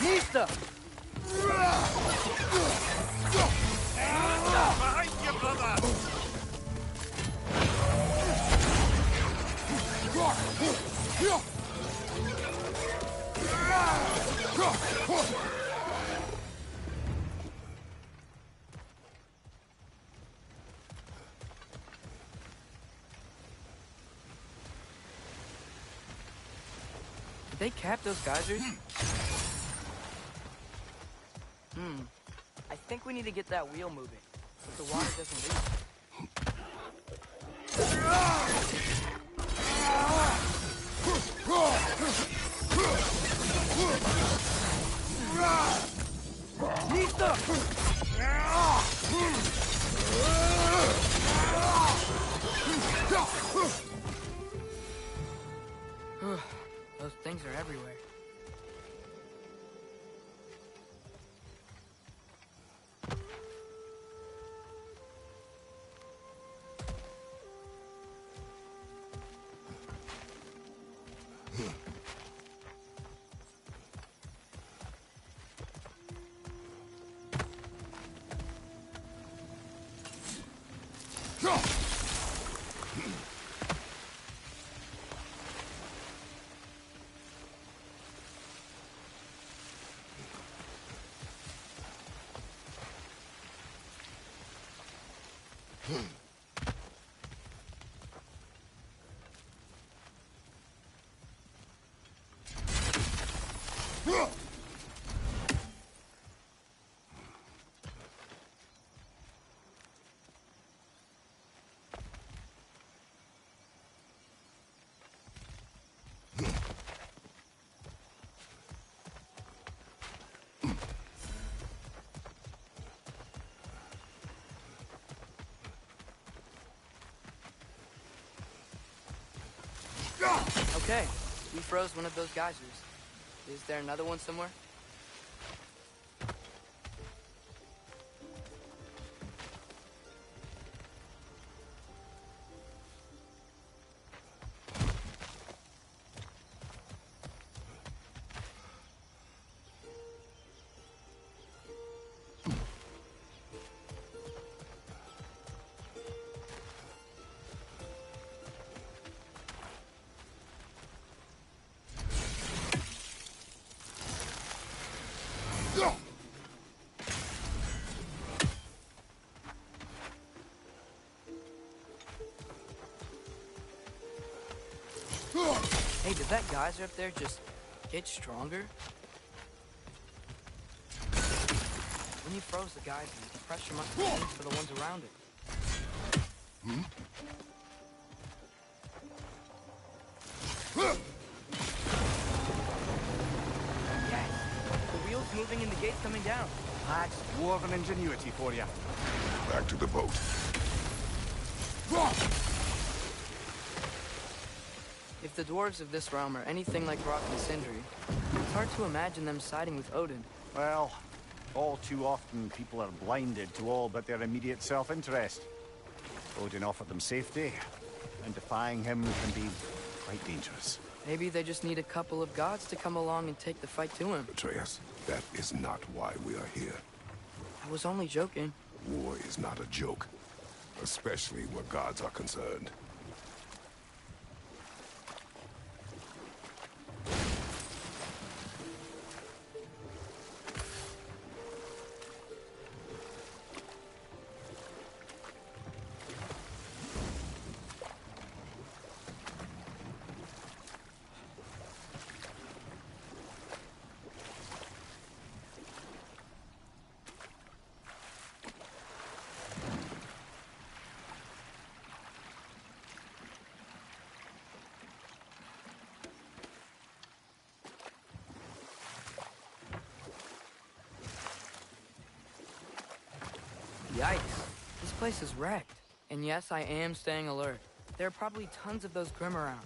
Nista! Behind you, brother! Did they cap those geysers? I think we need to get that wheel moving, so the water doesn't leak. Nista! Those things are everywhere. Okay, we froze one of those geysers. Is there another one somewhere? Hey, did that geyser up there just get stronger? When you froze the geyser, the pressure must have changed for the ones around it. Yes! The wheel's moving and the gate's coming down. That's dwarven ingenuity for you. Back to the boat. If the dwarves of this realm are anything like Rock and Sindri, it's hard to imagine them siding with Odin. Well, all too often people are blinded to all but their immediate self-interest. Odin offered them safety, and defying him can be quite dangerous. Maybe they just need a couple of gods to come along and take the fight to him. Atreus, that is not why we are here. I was only joking. War is not a joke, especially where gods are concerned. Yikes. This place is wrecked. And yes, I am staying alert. There are probably tons of those Grim around.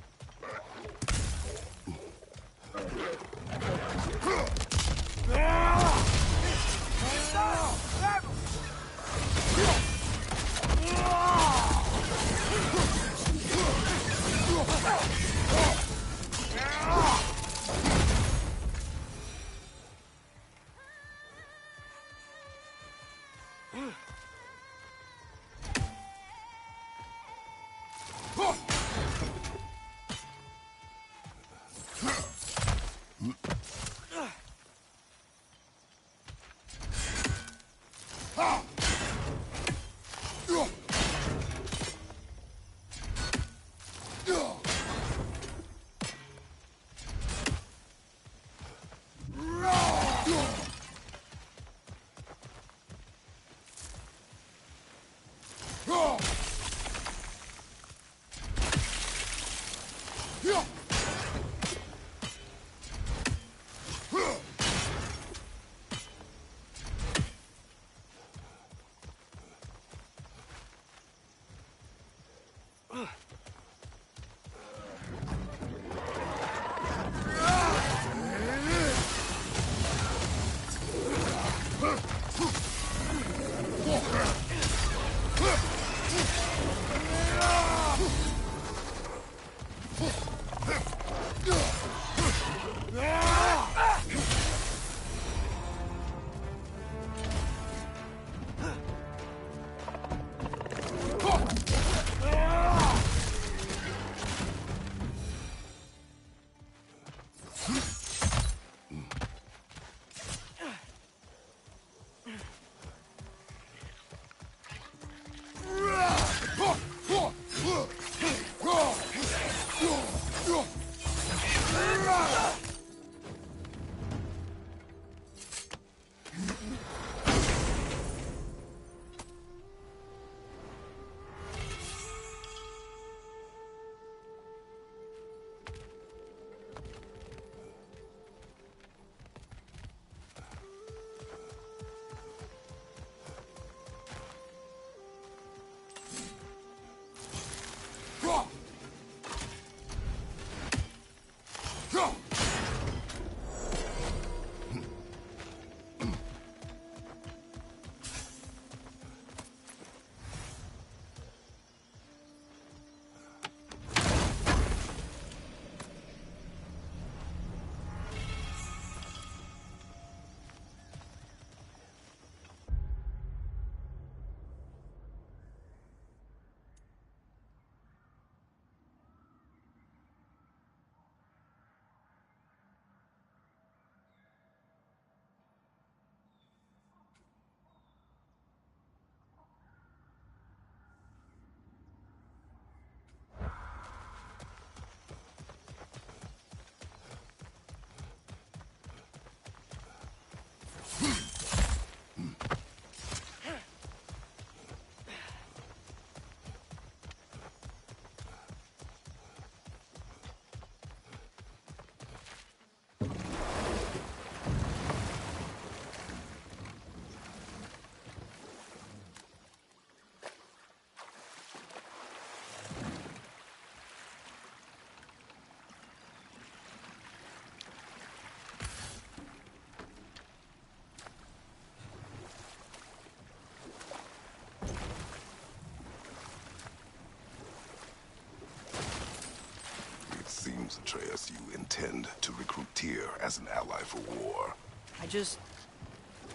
intend to recruit Tyr as an ally for war.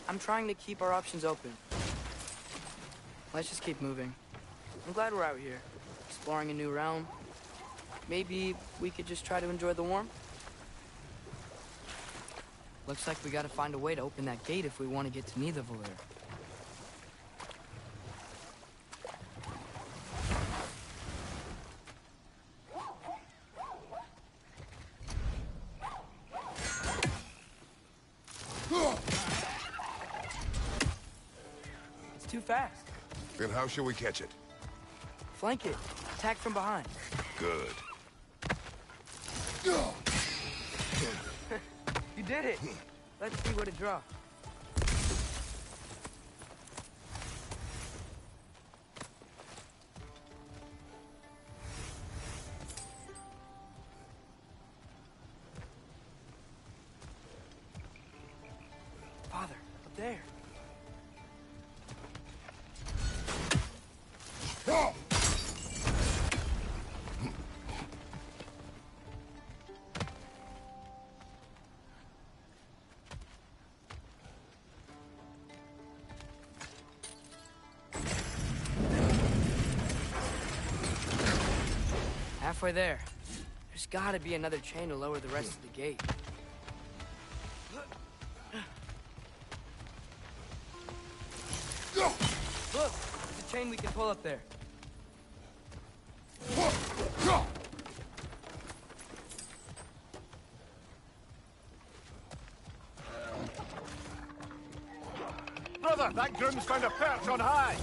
I'm trying to keep our options open. Let's just keep moving. I'm glad we're out here, exploring a new realm. Maybe we could just try to enjoy the warmth? Looks like we gotta find a way to open that gate if we want to get to Nidavellir. It's too fast. Then how shall we catch it? Flank it. Attack from behind. Good. You did it! Let's see what it draws. Father, up there. Halfway there. There's gotta be another chain to lower the rest of the gate. Look! There's a chain we can pull up there. Brother, that groom's found a perch on high!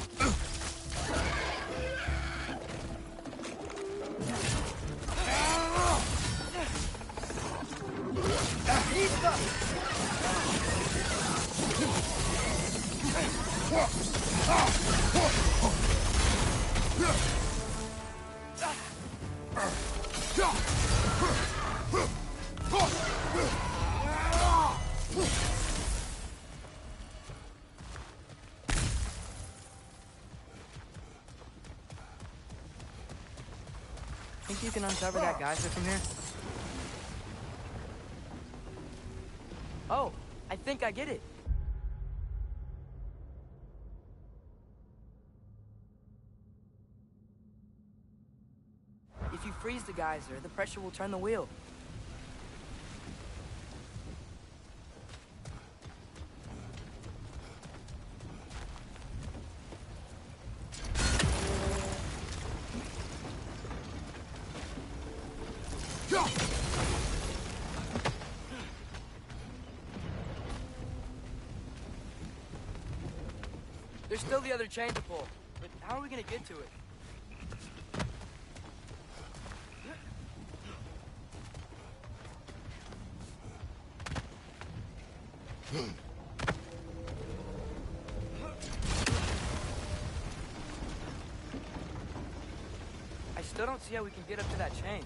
Think you can uncover that geyser from here? Oh, I think I get it. If you freeze the geyser, the pressure will turn the wheel. There's still the other chain to pull, but how are we gonna get to it? I still don't see how we can get up to that chain.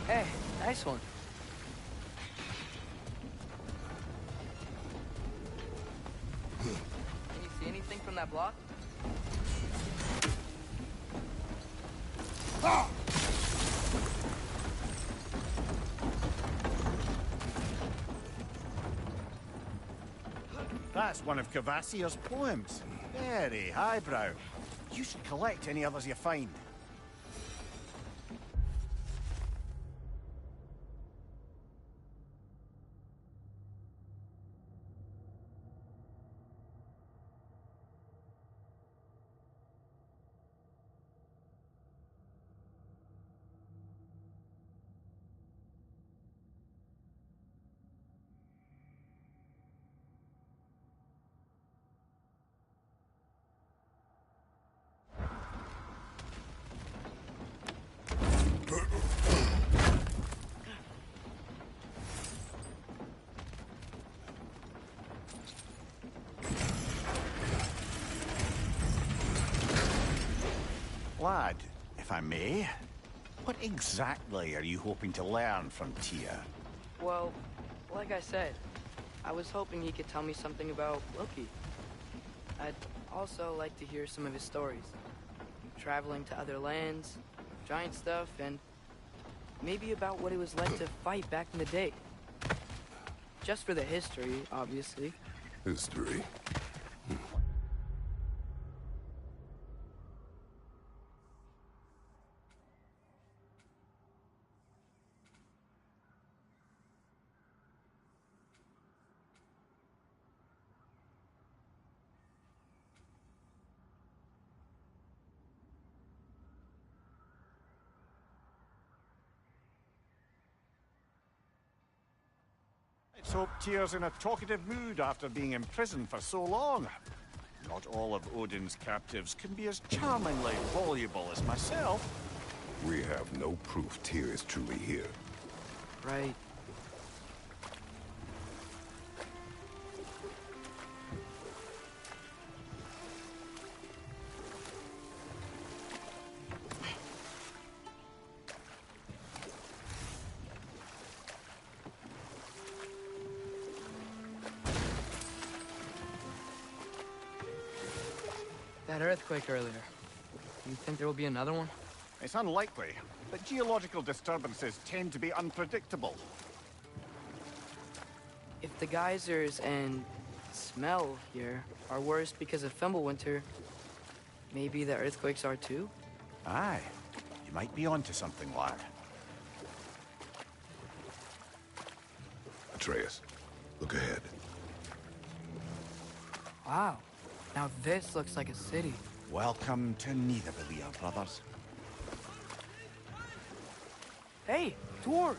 Hey, nice one. Can you see anything from that block? That's one of Cavassier's poems. Very highbrow. You should collect any others you find. Lad, if I may, what exactly are you hoping to learn from Tyr? Well, like I said, I was hoping he could tell me something about Loki. I'd also like to hear some of his stories. Traveling to other lands, giant stuff, and maybe about what it was like to fight back in the day. Just for the history, obviously. History? Let's hope Tyr's in a talkative mood after being imprisoned for so long. Not all of Odin's captives can be as charmingly voluble as myself. We have no proof Tyr is truly here. Right. That earthquake earlier. Do you think there will be another one? It's unlikely, but geological disturbances tend to be unpredictable. If the geysers and smell here are worse because of Fimbulwinter, maybe the earthquakes are too? Aye, you might be onto something, lad. Atreus, look ahead. Wow. Now this looks like a city. Welcome to Nidavellir, brothers. Hey, dwarves!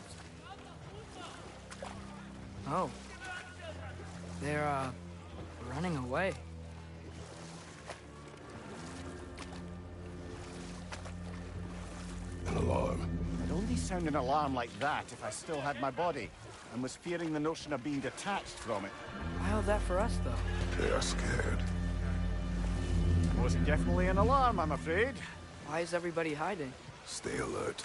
Oh. They're, running away. An alarm. I'd only sound an alarm like that if I still had my body, and was fearing the notion of being detached from it. Why held that for us, though? They are scared. Was it definitely an alarm, I'm afraid? Why is everybody hiding? Stay alert.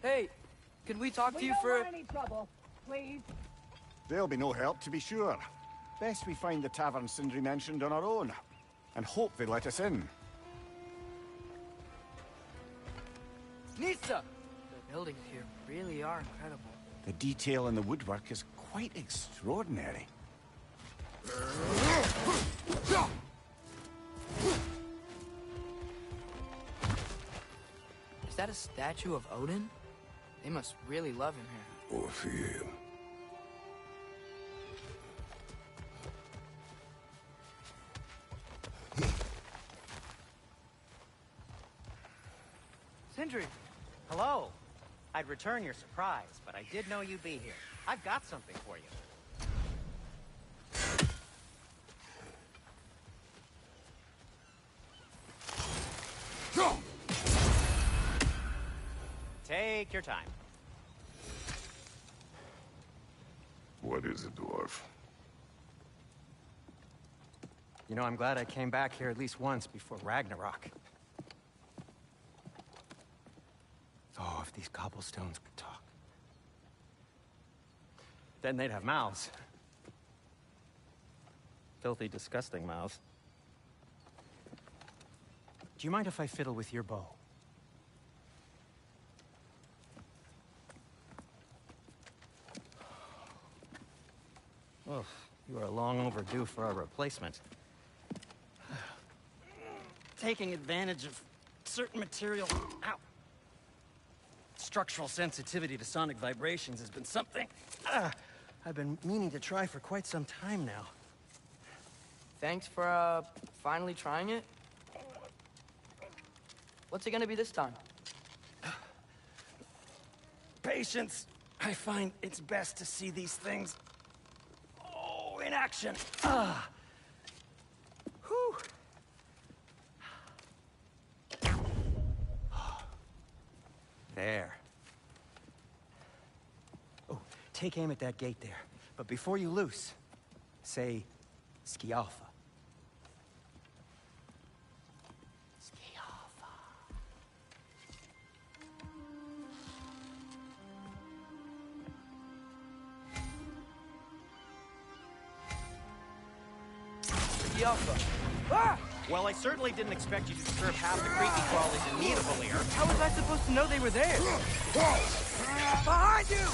Hey, could we talk to you for... any trouble, please. There'll be no help, to be sure. Best we find the tavern Sindri mentioned on our own, and hope they let us in. Nissa! The buildings here really are incredible. The detail in the woodwork is quite extraordinary. Is that a statue of Odin? They must really love him here. Or fear him. Sindri! Hello. I'd return your surprise, but I did know you'd be here. I've got something for you. Take your time. What is it, dwarf? You know, I'm glad I came back here at least once before Ragnarok. Oh, if these cobblestones could talk. Then they'd have mouths. Filthy, disgusting mouths. Do you mind if I fiddle with your bow? Oh, you are long overdue for a replacement. Taking advantage of certain material... Ow! Structural sensitivity to sonic vibrations has been something I've been meaning to try for quite some time now. Thanks for, finally trying it. What's it gonna be this time? Patience. I find it's best to see these things... in action. Whew. There. Oh, take aim at that gate there. But before you loose, say, Skialfa. Skialfa. Skialfa. Ah! Well, I certainly didn't expect you to disturb half the creepy crawlies in need of a lair. How was I supposed to know they were there? Behind you!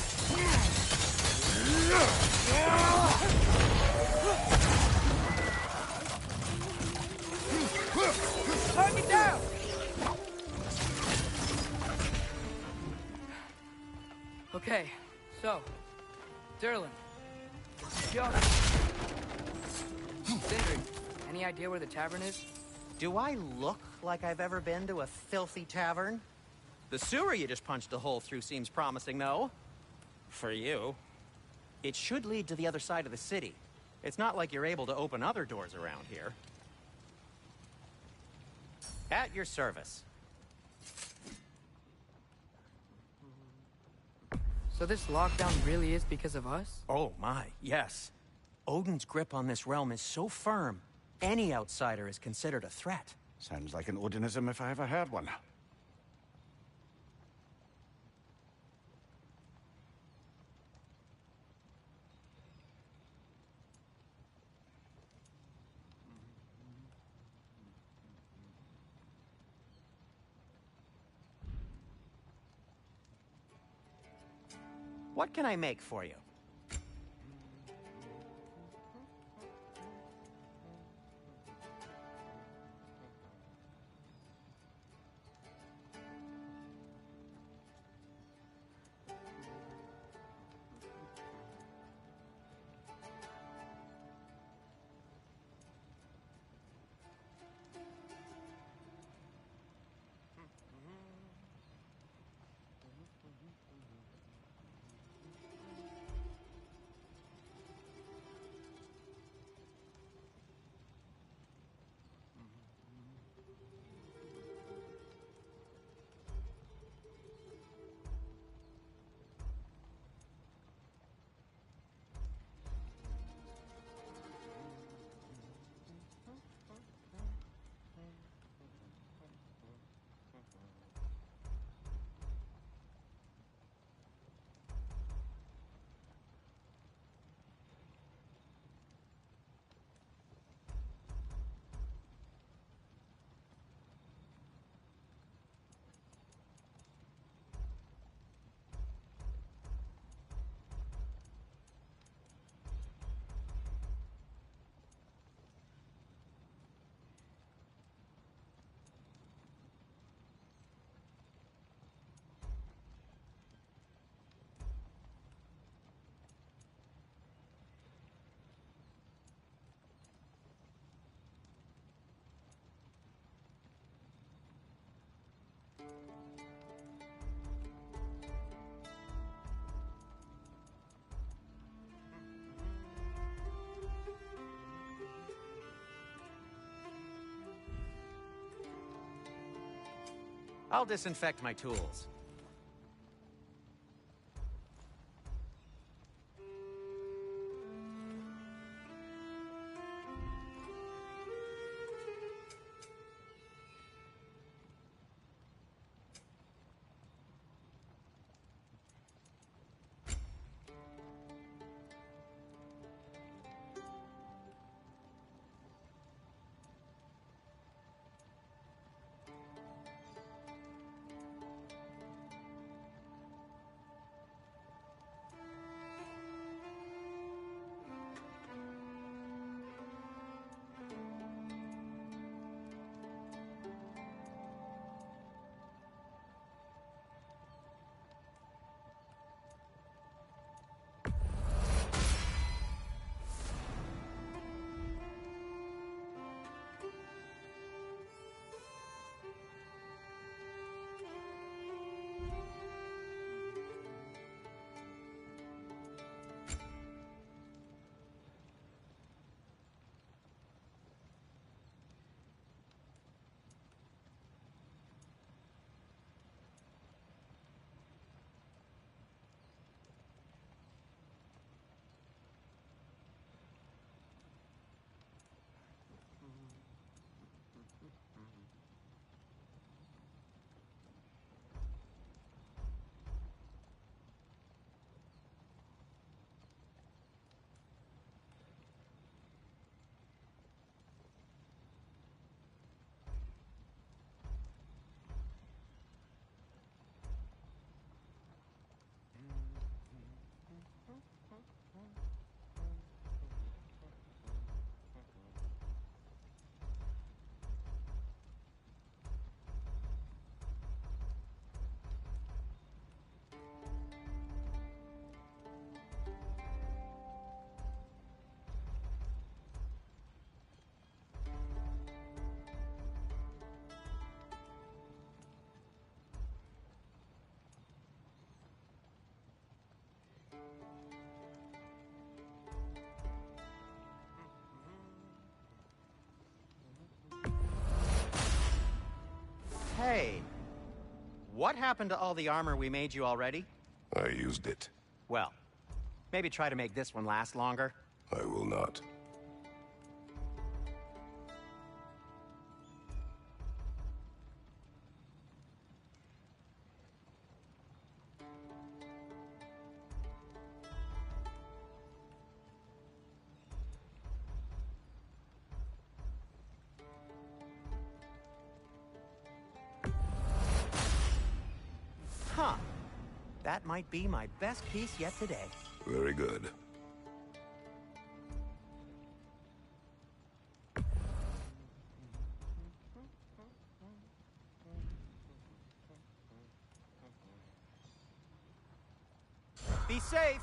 Target down! Okay, so, Durlin, Sindri, any idea where the tavern is? Do I look like I've ever been to a filthy tavern? The sewer you just punched a hole through seems promising, though. For you. It should lead to the other side of the city. It's not like you're able to open other doors around here. At your service. So this lockdown really is because of us? Oh my, yes. Odin's grip on this realm is so firm, any outsider is considered a threat. Sounds like an Odinism if I ever heard one. What can I make for you? I'll disinfect my tools. Hey, what happened to all the armor we made you already? I used it. Well, maybe try to make this one last longer. I will not. Huh. That might be my best piece yet today. Very good. Be safe!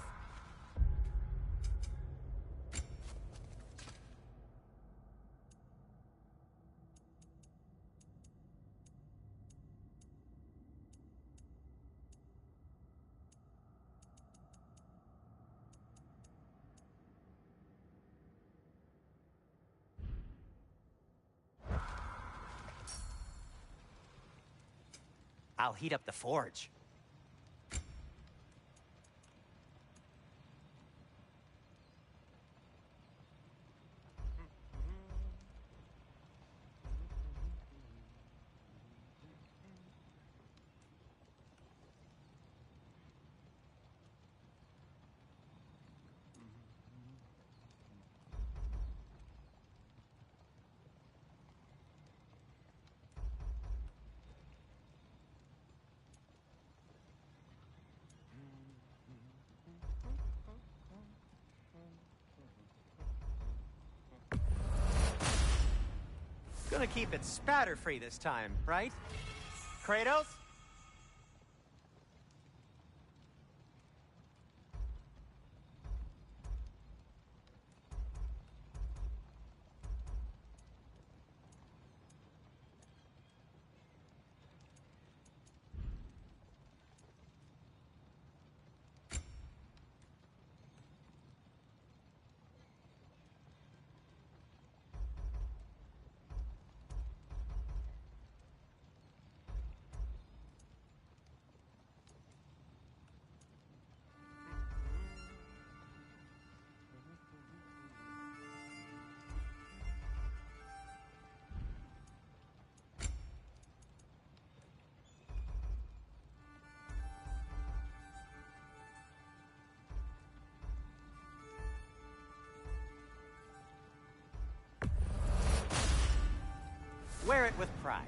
I'll heat up the forge. Gonna keep it spatter-free this time, right? Kratos? Wear it with pride.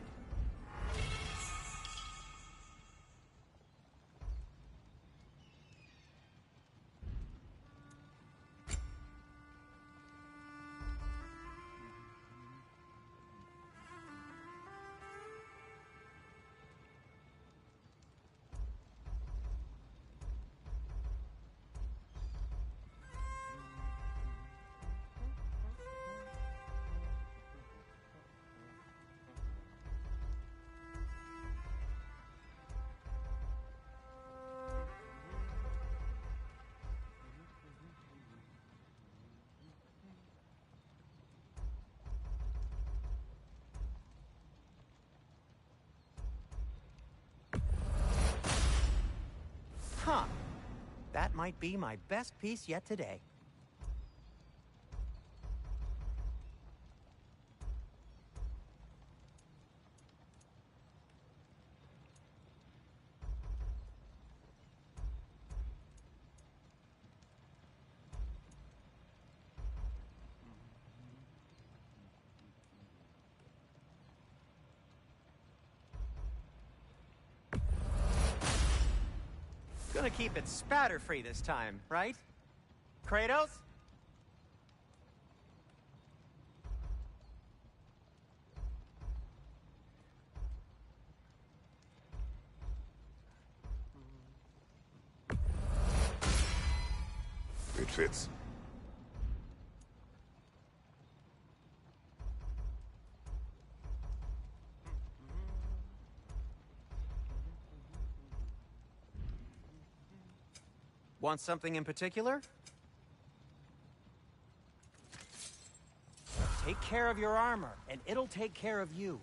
Huh. That might be my best piece yet today. Gonna keep it spatter-free this time, right? Kratos? It fits. Want something in particular? Take care of your armor, and it'll take care of you.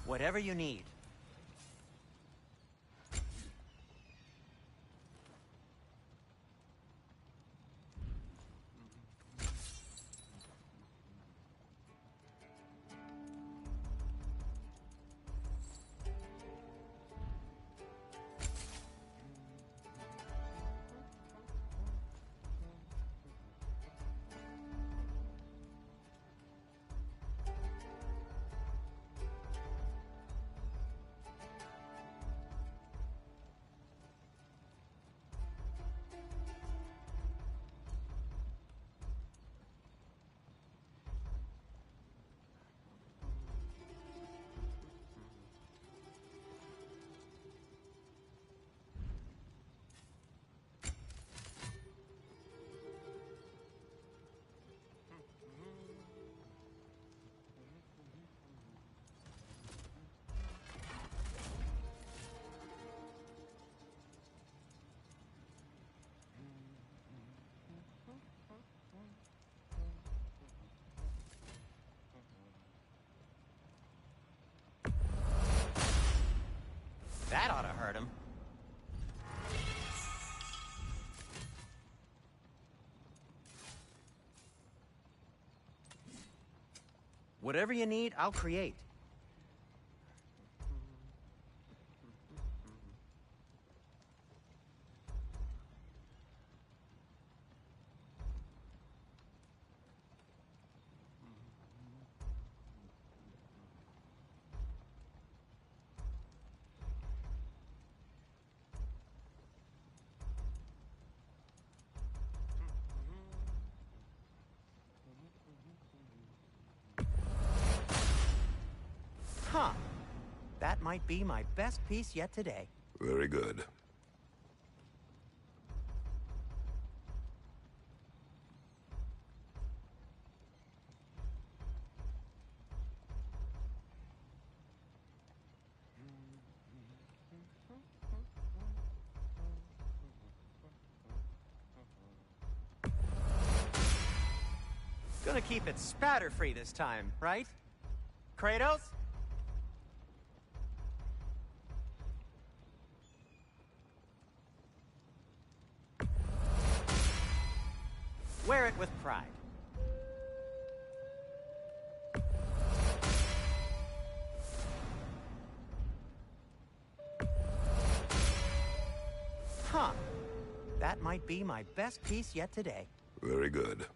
Whatever you need. That ought to hurt him. Whatever you need, I'll create. Huh. That might be my best piece yet today. Very good. Gonna keep it spatter-free this time, right? Kratos? Wear it with pride. Huh. That might be my best piece yet today. Very good.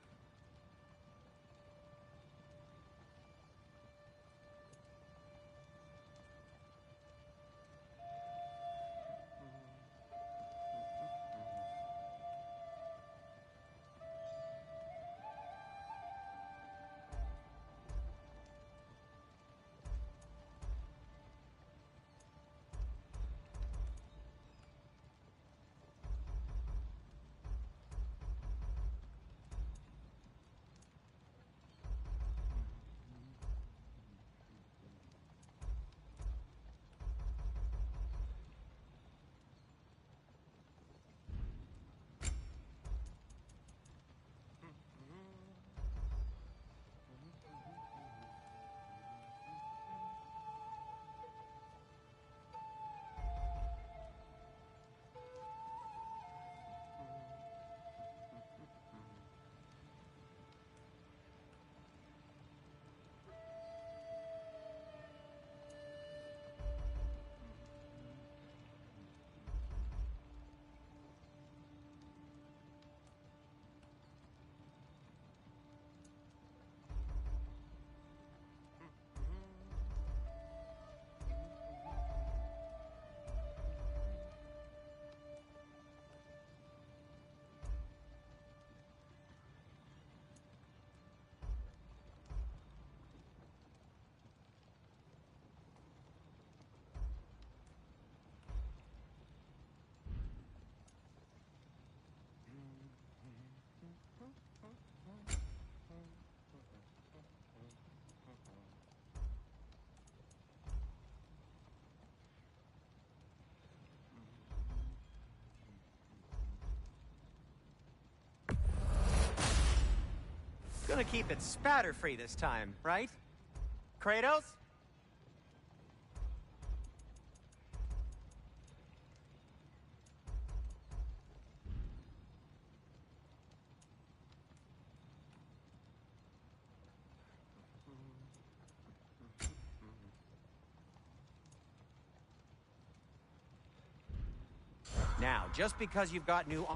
Gonna keep it spatter-free this time, right? Kratos? Now, just because you've got new...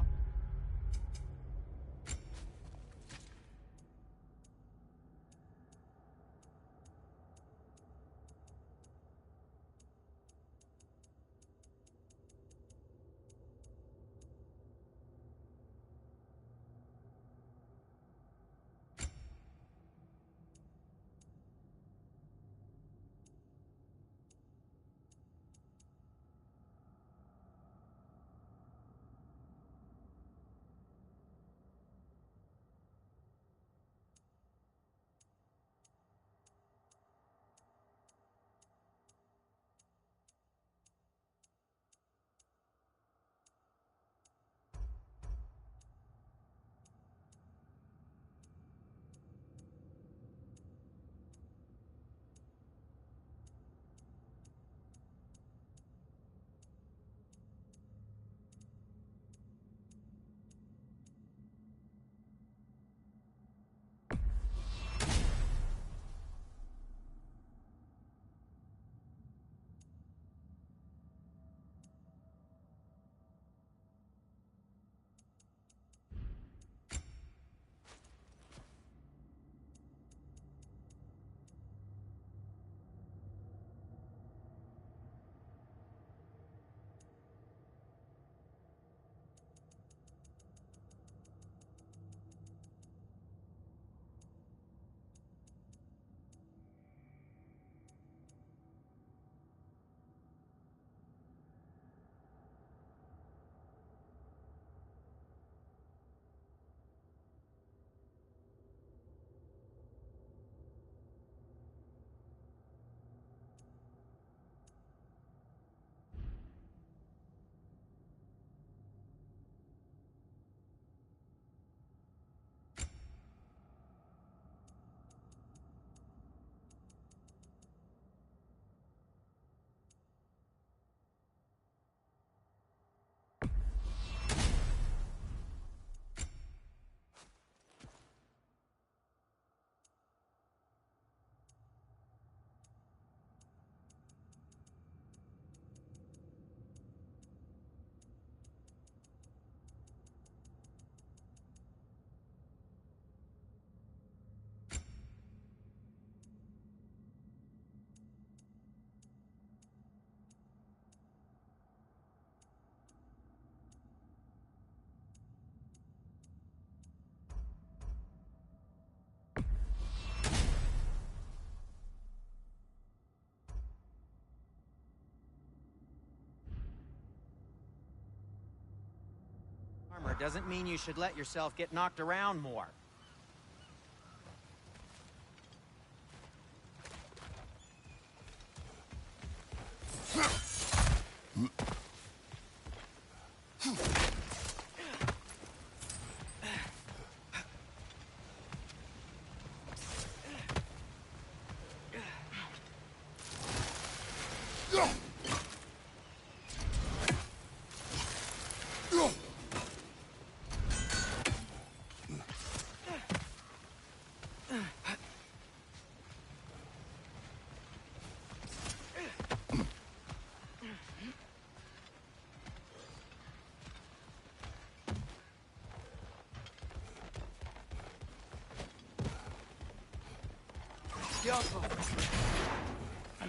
Armor doesn't mean you should let yourself get knocked around more.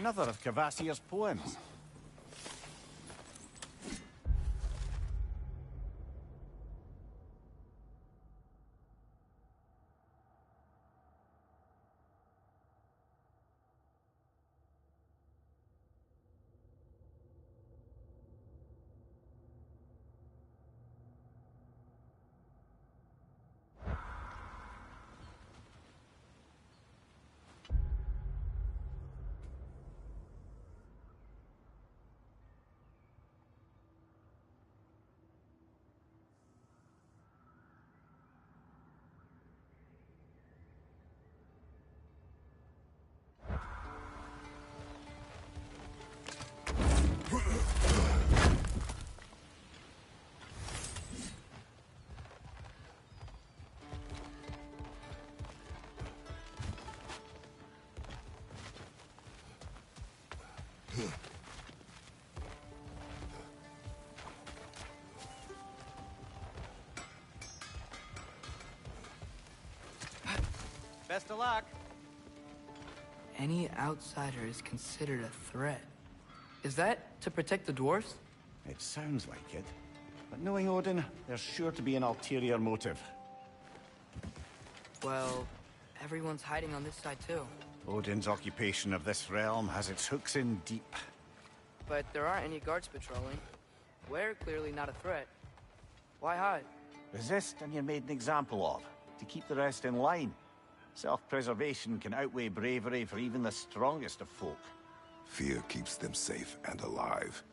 Another of Cavassier's poems. Best of luck. Any outsider is considered a threat. Is that to protect the dwarves? It sounds like it. But knowing Odin, there's sure to be an ulterior motive. Well, everyone's hiding on this side too. Odin's occupation of this realm has its hooks in deep. But there aren't any guards patrolling. We're clearly not a threat. Why hide? Resist and you're made an example of, to keep the rest in line. Self-preservation can outweigh bravery for even the strongest of folk. Fear keeps them safe and alive.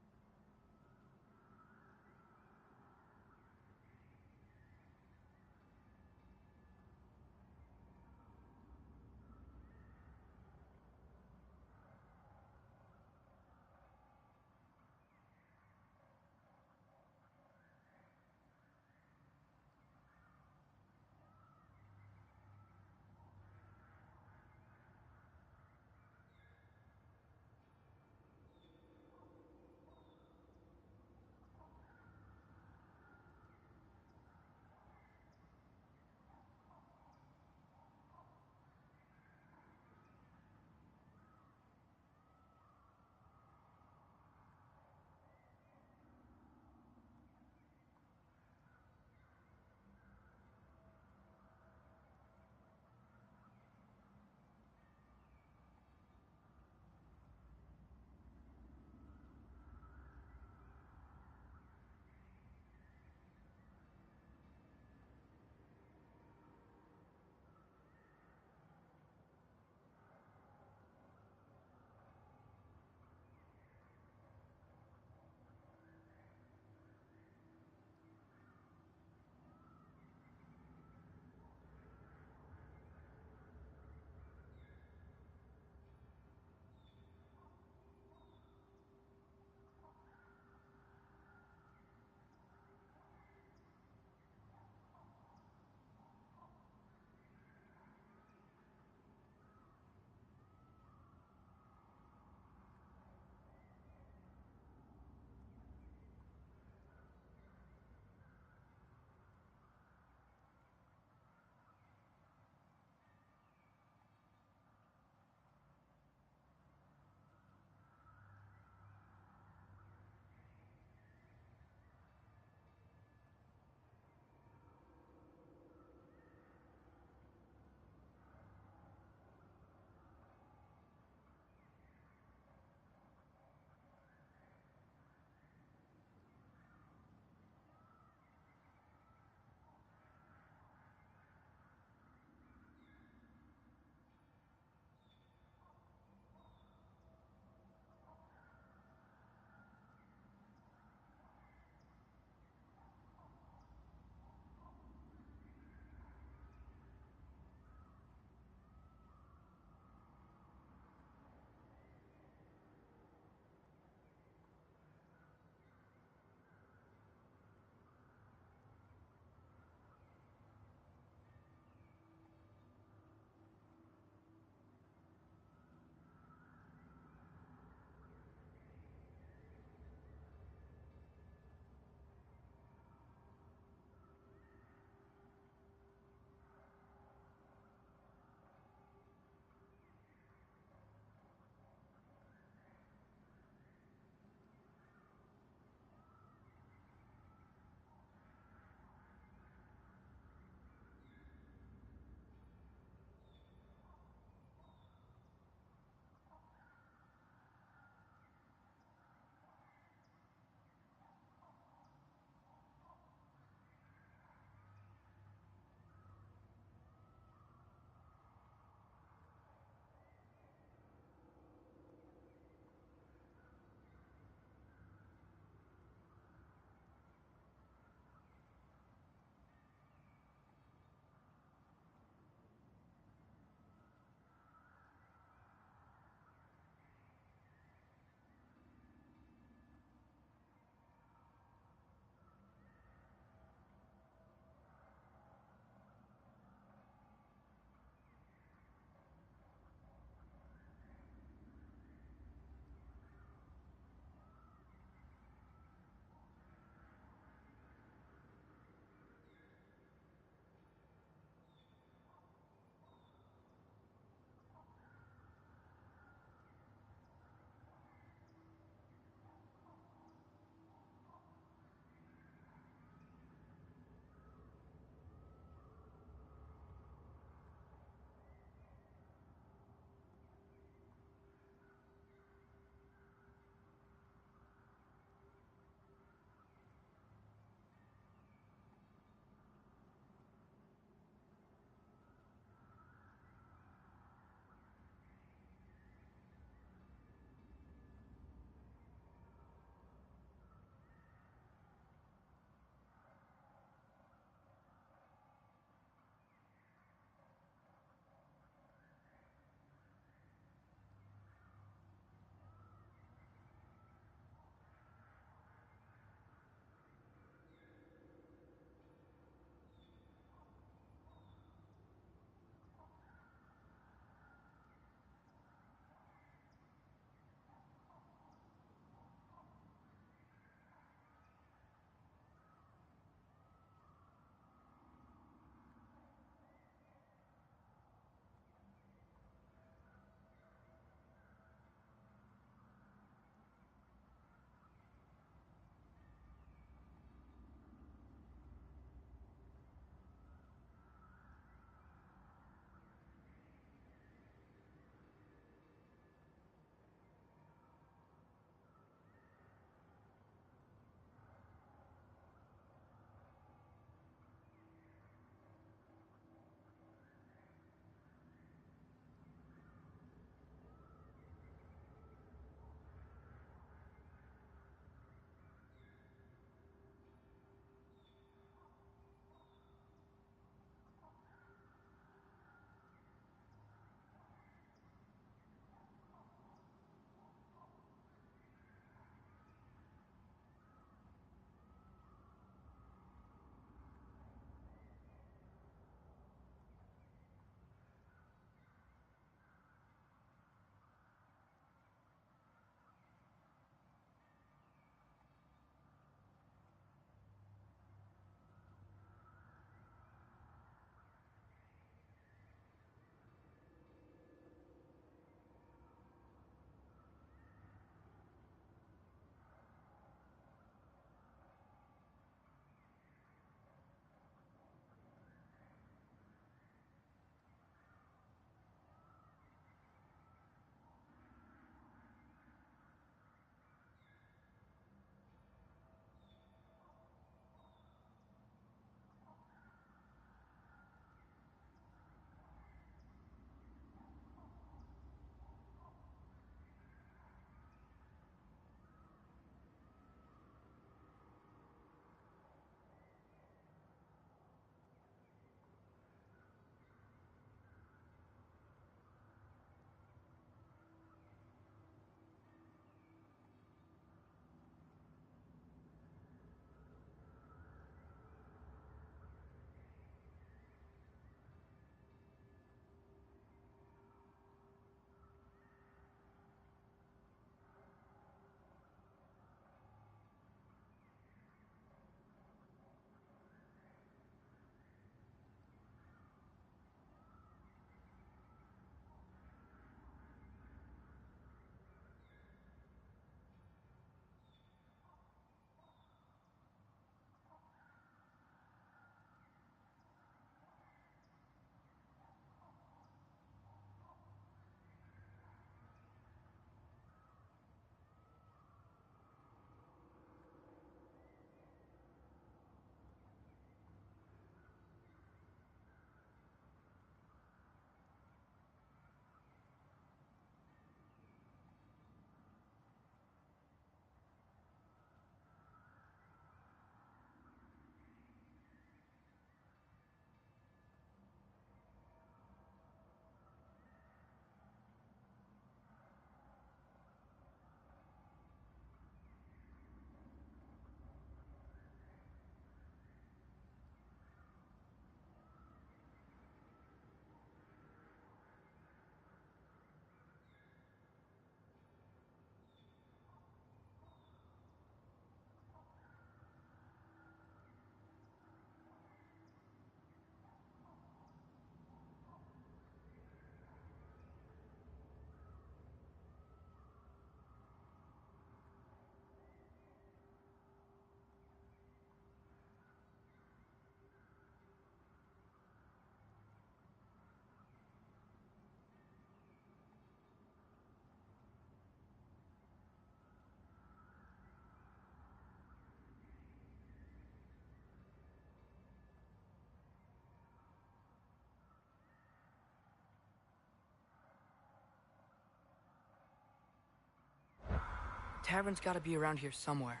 tavern's gotta be around here somewhere.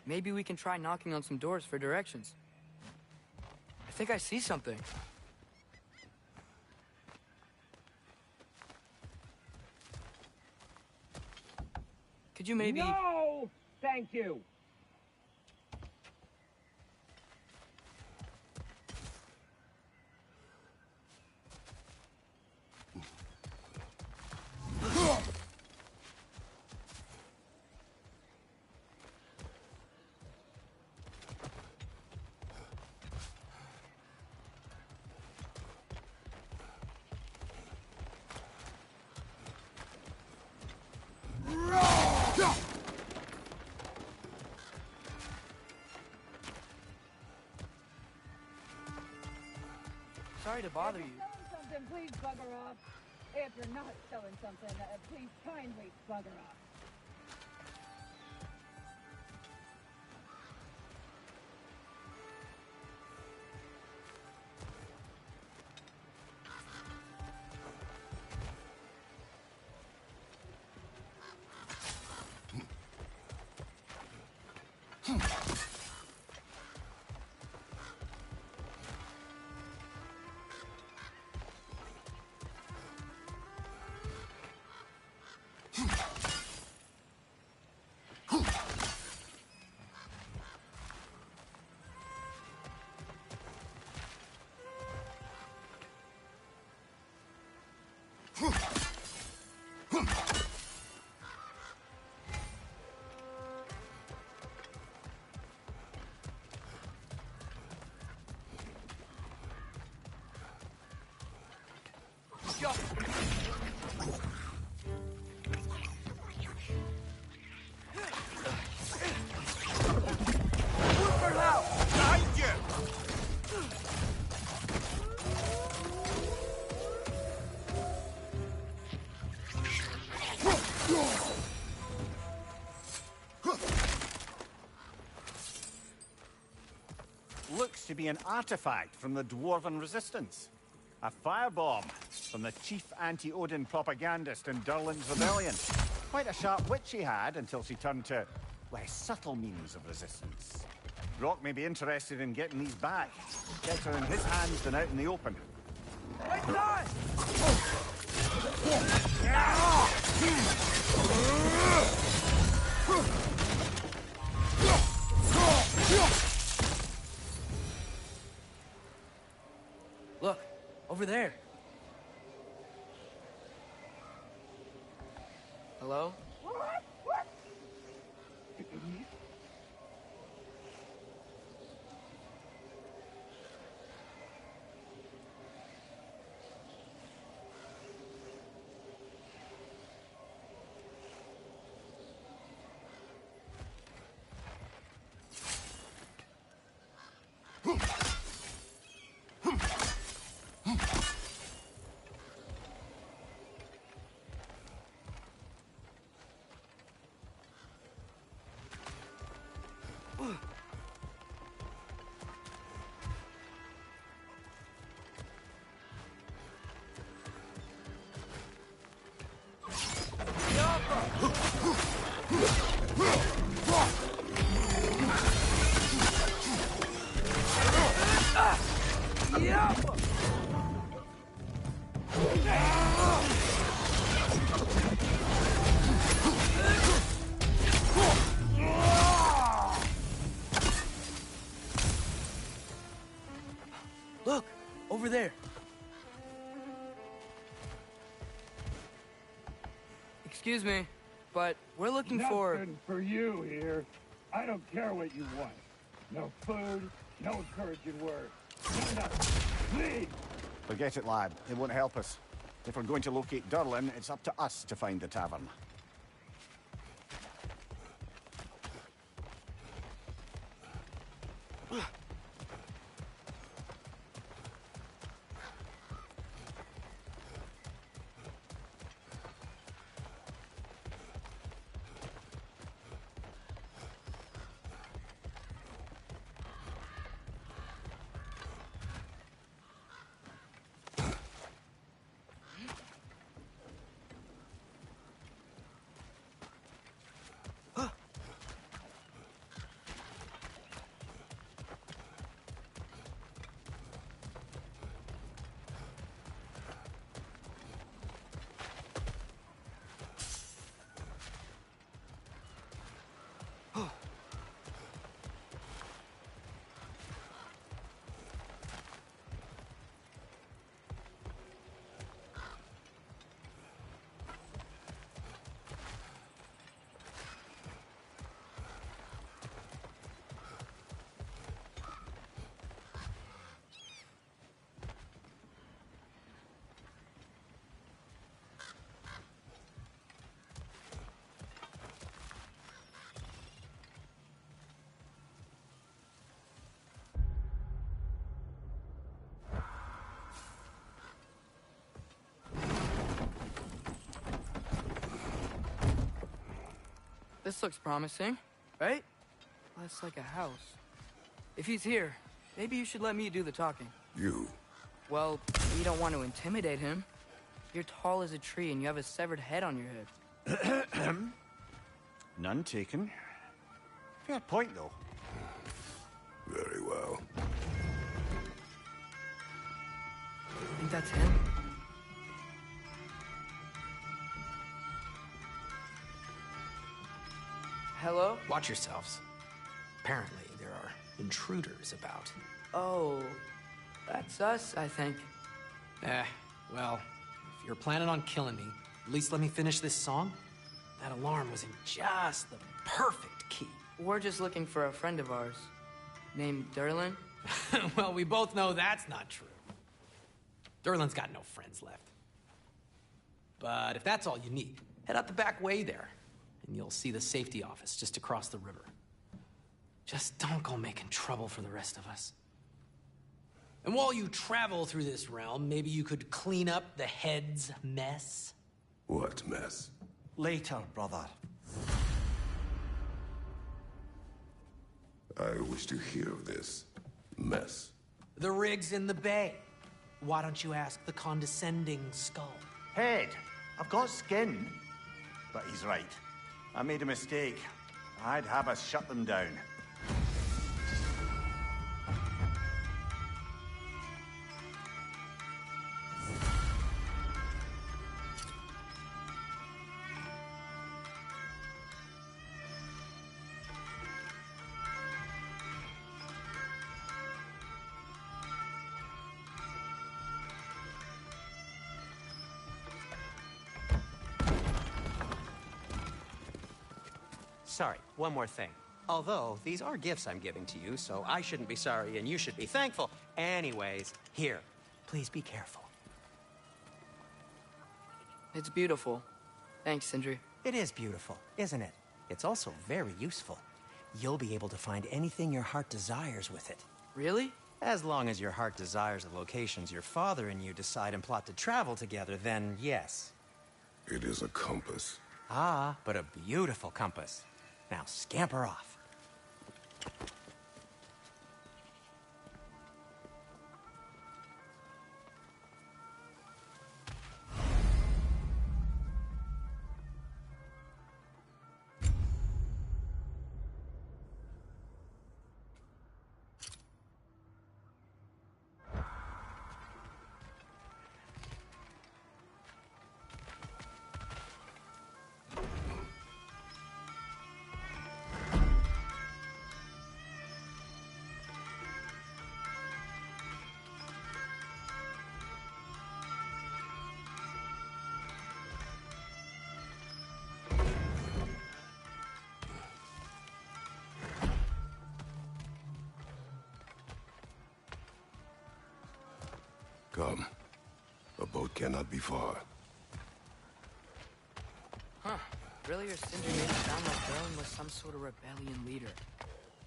Maybe we can try knocking on some doors for directions. I think I see something. Could you maybe... No! Thank you! Sorry to bother you. If you're selling something, please bugger off. If you're not selling something, please kindly bugger off. Go! Looks to be an artifact from the Dwarven Resistance. A firebomb from the chief anti-Odin propagandist in Durlin's rebellion. Quite a sharp wit she had until she turned to less subtle means of resistance. Rock may be interested in getting these back. Better in his hands than out in the open. Wait, die! Look, over there. Hello? Look, over there. Excuse me, but we're looking for... Nothing for you here. I don't care what you want. No food, no encouraging words. No nothing. Leave! Forget it, lad. It won't help us. If we're going to locate Durlin, it's up to us to find the tavern. This looks promising, right? That's like a house. If he's here, maybe you should let me do the talking. You? Well, you don't want to intimidate him. You're tall as a tree and you have a severed head on your head. None taken. Fair point, though. Very well. Think that's him? Hello? Watch yourselves. Apparently, there are intruders about. Oh, that's us, I think. Well, if you're planning on killing me, at least let me finish this song. That alarm was in just the perfect key. We're just looking for a friend of ours, named Derlin. Well, we both know that's not true. Derlin's got no friends left. But if that's all you need, head out the back way there, and you'll see the safety office just across the river. Just don't go making trouble for the rest of us. And while you travel through this realm, maybe you could clean up the head's mess? What mess? Later, brother. I wish to hear of this mess. The rig's in the bay. Why don't you ask the condescending skull? Head, I've got skin. But he's right. I made a mistake. I'd have us shut them down. Sorry, one more thing. Although, these are gifts I'm giving to you, so I shouldn't be sorry and you should be thankful. Anyways, here, please be careful. It's beautiful. Thanks, Sindri. It is beautiful, isn't it? It's also very useful. You'll be able to find anything your heart desires with it. Really? As long as your heart desires the locations your father and you decide and plot to travel together, then yes. It is a compass. Ah, but a beautiful compass. Now scamper off. Come. A boat cannot be far. Huh. Earlier, Sindri made it sound like Derlin was some sort of rebellion leader.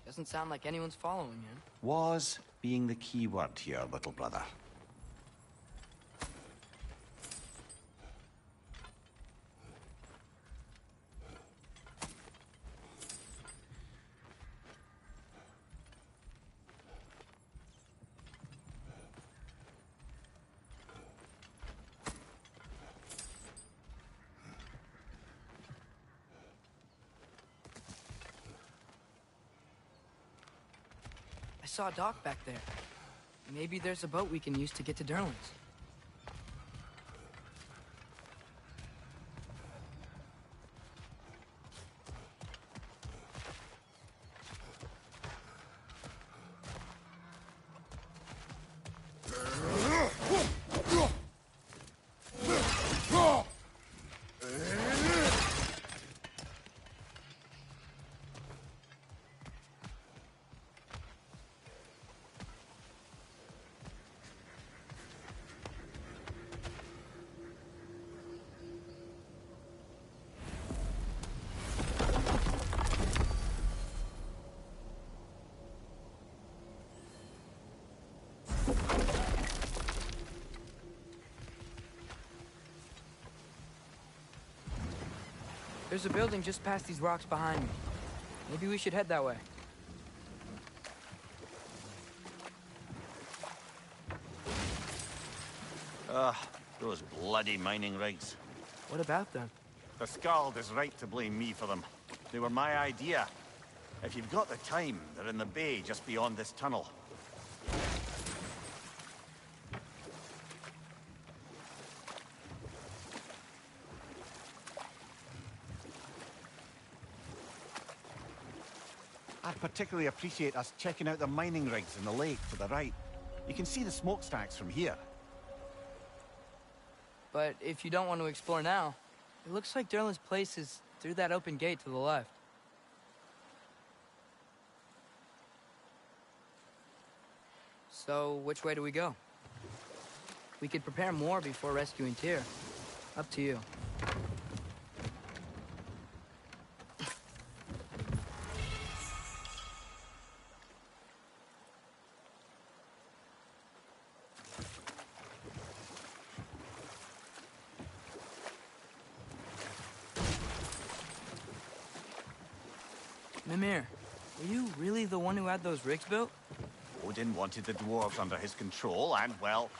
Doesn't sound like anyone's following him. Was being the key word here, little brother. I saw a dock back there. Maybe there's a boat we can use to get to Derlin's. There's a building just past these rocks behind me. Maybe we should head that way. Ugh, those bloody mining rigs. What about them? The Skald is right to blame me for them. They were my idea. If you've got the time, they're in the bay just beyond this tunnel. I'd particularly appreciate us checking out the mining rigs in the lake to the right. You can see the smokestacks from here. But if you don't want to explore now, it looks like Derlin's place is through that open gate to the left. So, which way do we go? We could prepare more before rescuing Tyr. Up to you. Mimir, were you really the one who had those rigs built? Odin wanted the dwarves under his control, and, well,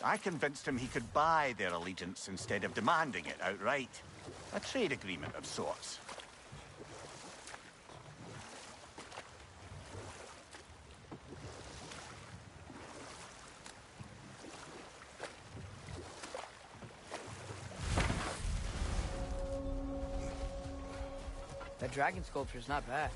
I convinced him he could buy their allegiance instead of demanding it outright. A trade agreement of sorts. That dragon sculpture's not bad.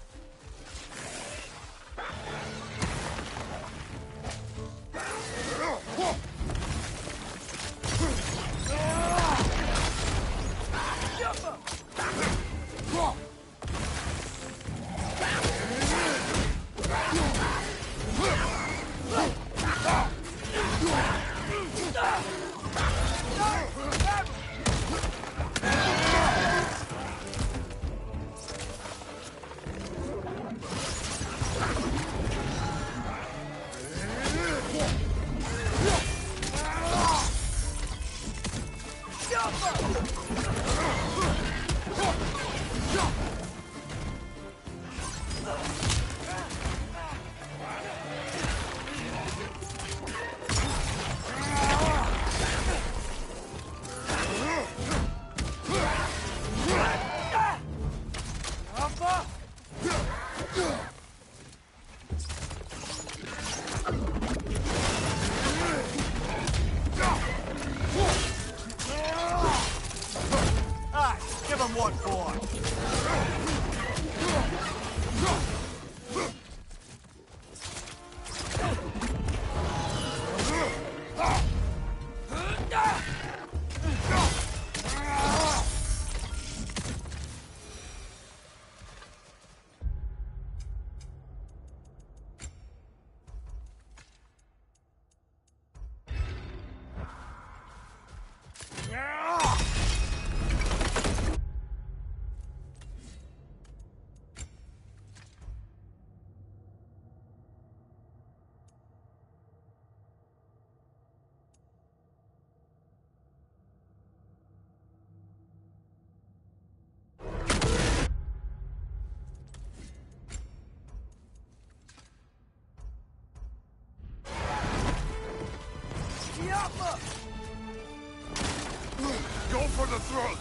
Go for the throat!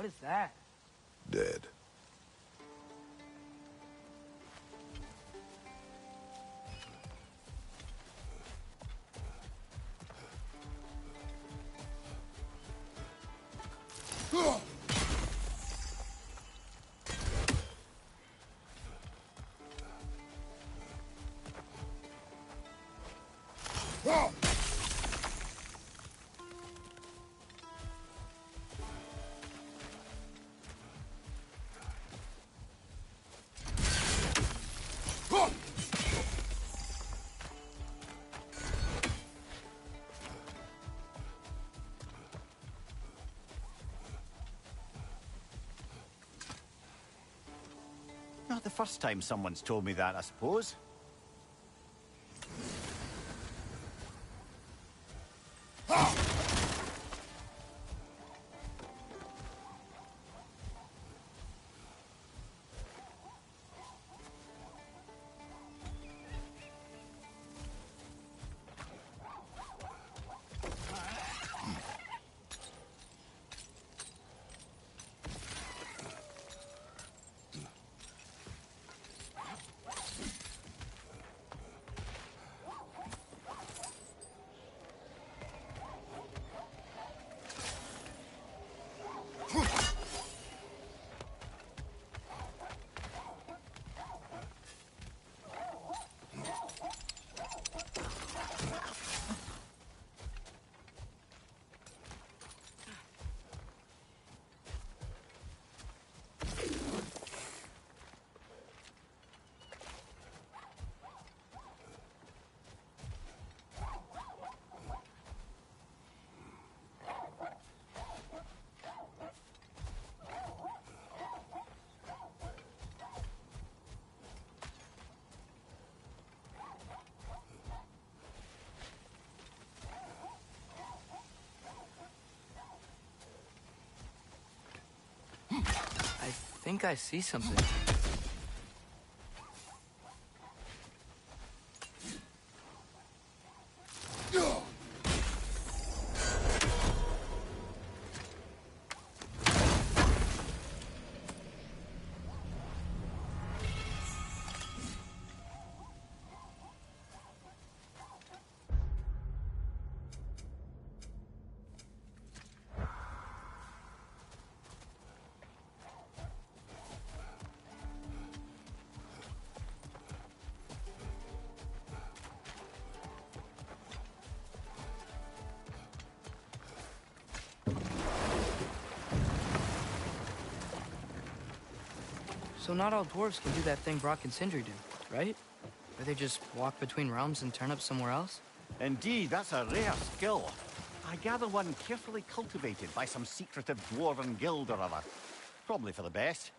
What is that? Dead. Not the first time someone's told me that, I suppose. I think I see something. So not all dwarves can do that thing Brock and Sindri do, right? Where they just walk between realms and turn up somewhere else? Indeed, that's a rare skill. I gather one carefully cultivated by some secretive dwarven guild or other. Probably for the best.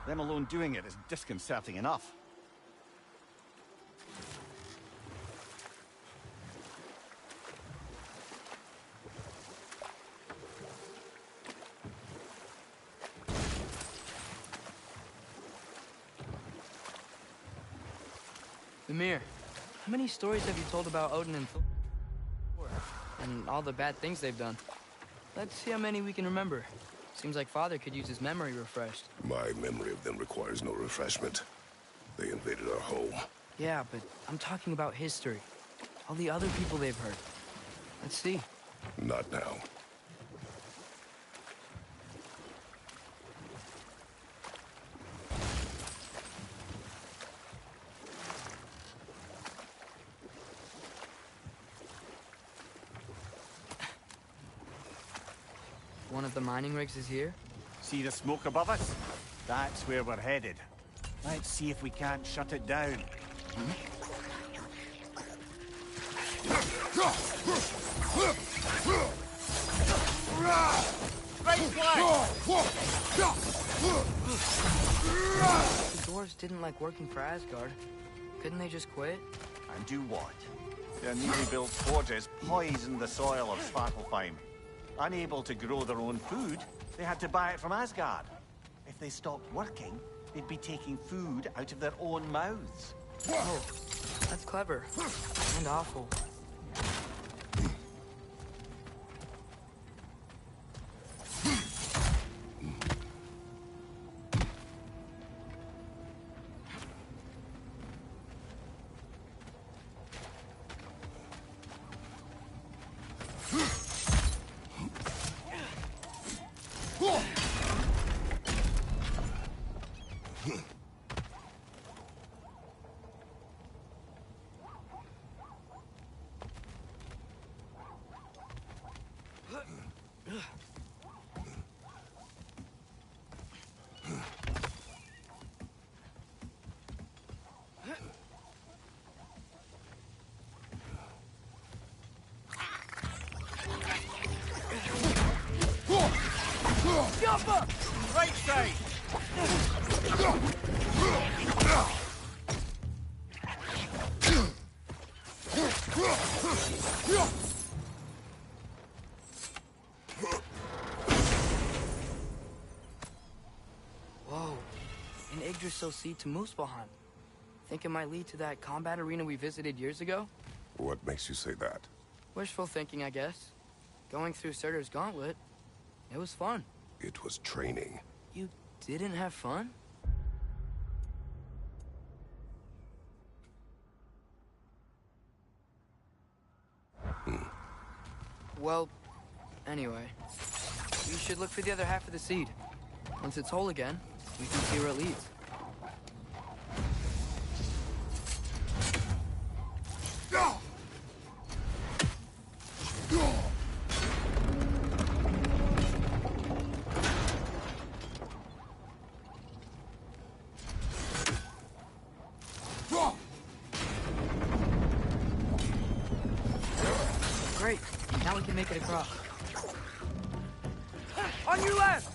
Them alone doing it is disconcerting enough. Mimir, how many stories have you told about Odin and Thor? And all the bad things they've done? Let's see how many we can remember. Seems like Father could use his memory refreshed. My memory of them requires no refreshment. They invaded our home. Yeah, but I'm talking about history. All the other people they've hurt. Let's see. Not now. One of the mining rigs is here? See the smoke above us? That's where we're headed. Let's see if we can't shut it down. Right flag! The dwarves didn't like working for Asgard. Couldn't they just quit? And do what? Their newly built forges poisoned the soil of Svartalfheim. Unable to grow their own food, they had to buy it from Asgard. If they stopped working, they'd be taking food out of their own mouths. Oh, that's clever. And awful. Chopper! Right side! Whoa. An Yggdrasil seed to Muspelheim. Think it might lead to that combat arena we visited years ago? What makes you say that? Wishful thinking, I guess. Going through Surtur's gauntlet, it was fun. It was training. You didn't have fun? Well, anyway, we should look for the other half of the seed. Once it's whole again, we can see where it leads. Great. Now we can make it across. On your left!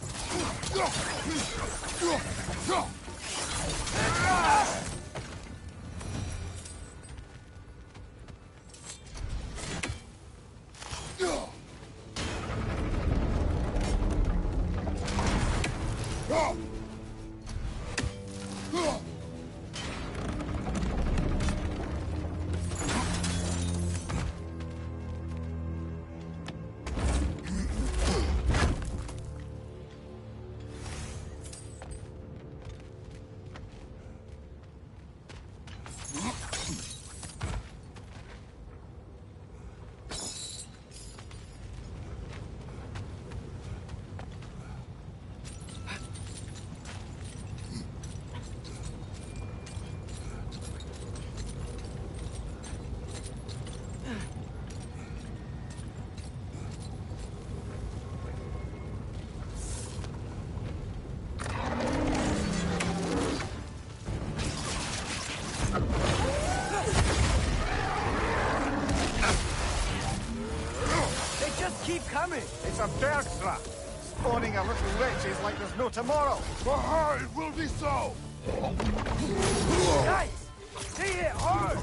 Keep coming! It's a bergstrap, spawning a little witches like there's no tomorrow. For her, it will be so! Nice! They hit hard!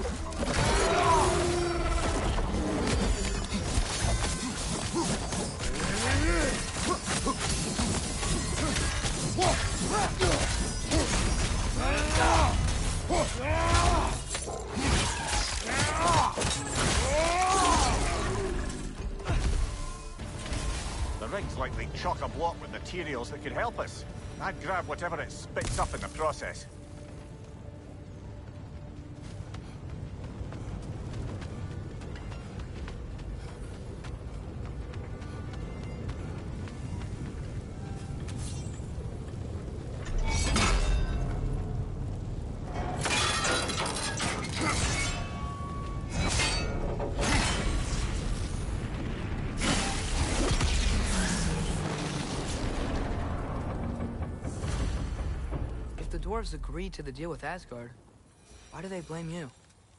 The rig's likely chock-a-block with materials that could help us. I'd grab whatever it spits up in the process. Dwarves agreed to the deal with Asgard. Why do they blame you?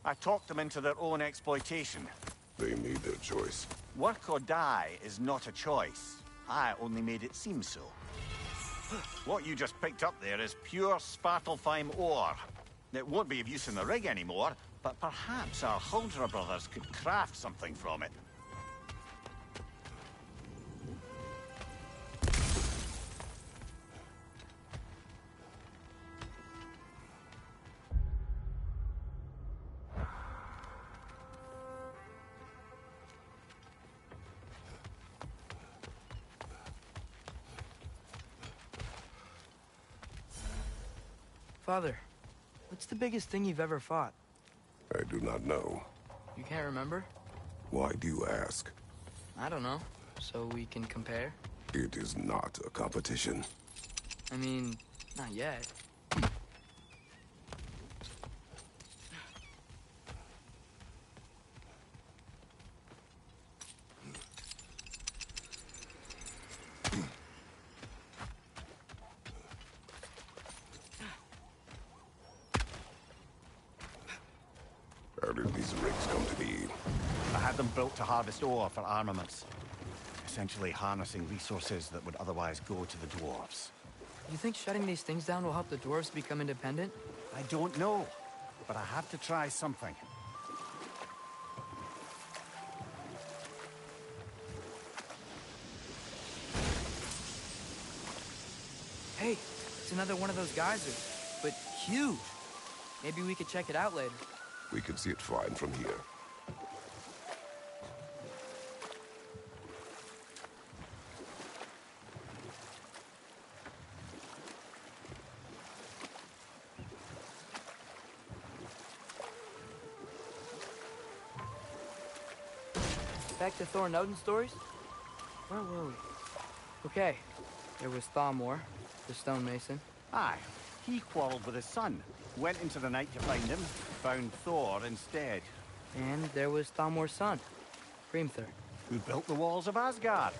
I talked them into their own exploitation. They made their choice. Work or die is not a choice. I only made it seem so. What you just picked up there is pure Svartalfheim ore. It won't be of use in the rig anymore, but perhaps our Huldra brothers could craft something from it. Father, what's the biggest thing you've ever fought? I do not know. You can't remember? Why do you ask? I don't know. So we can compare? It is not a competition. I mean, not yet. How did these rigs come to be? I had them built to harvest ore for armaments. essentially harnessing resources that would otherwise go to the dwarves. You think shutting these things down will help the dwarves become independent? I don't know, but I have to try something. Hey, it's another one of those geysers, but huge. Maybe we could check it out later. We can see it fine from here. Back to Thor and Odin stories? Where were we? Okay, there was Thamor, the stonemason. Aye, he quarreled with his son, went into the night to find him, found Thor instead. And there was Thamor's son, Hrimthur. Who built the walls of Asgard,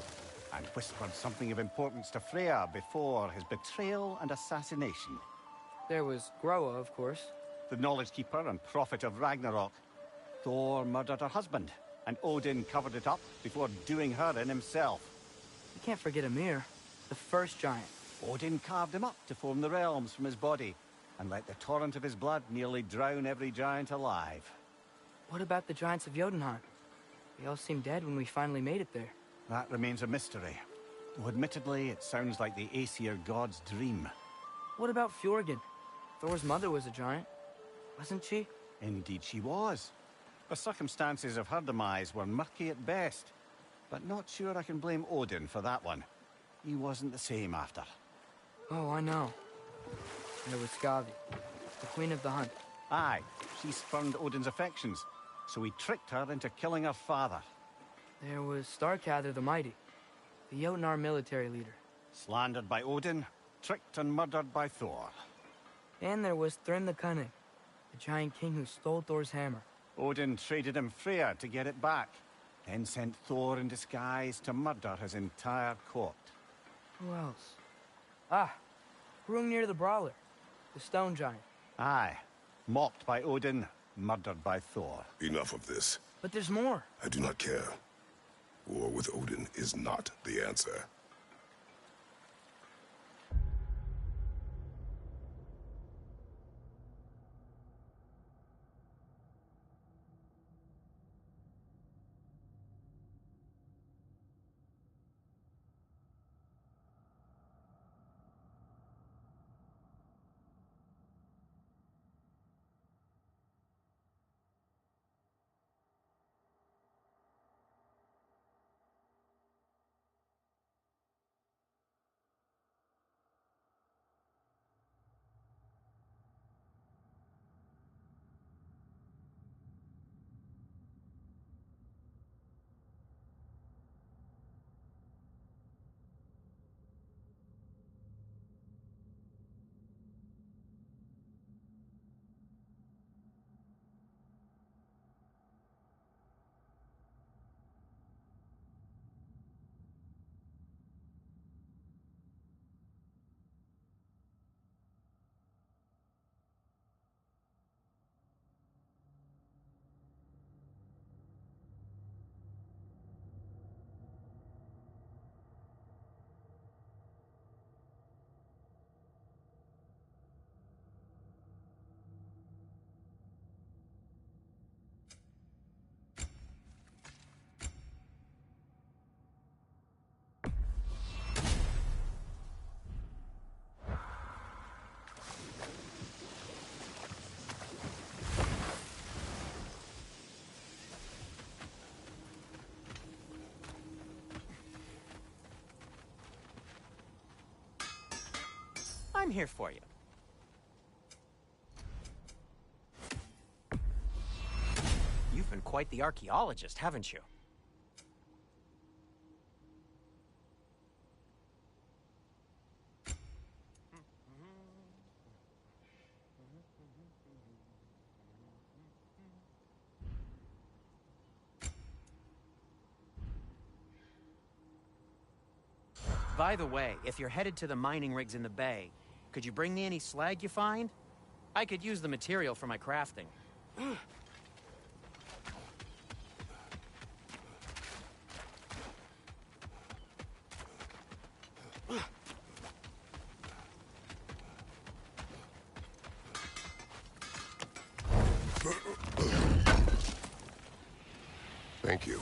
and whispered something of importance to Freya before his betrayal and assassination. There was Groa, of course. The knowledge keeper and prophet of Ragnorok. Thor murdered her husband, and Odin covered it up before doing her in himself. You can't forget Ymir, the first giant. Odin carved him up to form the realms from his body, and let the torrent of his blood nearly drown every giant alive. What about the giants of Jotunheim? They all seemed dead when we finally made it there. That remains a mystery. Though admittedly, it sounds like the Aesir god's dream. What about Fjorgyn? Thor's mother was a giant, wasn't she? Indeed she was. The circumstances of her demise were murky at best, but not sure I can blame Odin for that one. He wasn't the same after. Oh, I know. There was Skavi, the queen of the hunt. Aye, she spurned Odin's affections, so he tricked her into killing her father. There was Starkather the Mighty, the Jotnar military leader. Slandered by Odin, tricked and murdered by Thor. And there was Thrym the Cunning, the giant king who stole Thor's hammer. Odin traded him Freya to get it back, then sent Thor in disguise to murder his entire court. Who else? Ah, Hrungnir the Brawler, the stone giant. Aye, mocked by Odin, murdered by Thor. Enough of this. But there's more. I do not care. War with Odin is not the answer. I'm here for you. You've been quite the archaeologist, haven't you? By the way, if you're headed to the mining rigs in the bay, could you bring me any slag you find? I could use the material for my crafting. Thank you.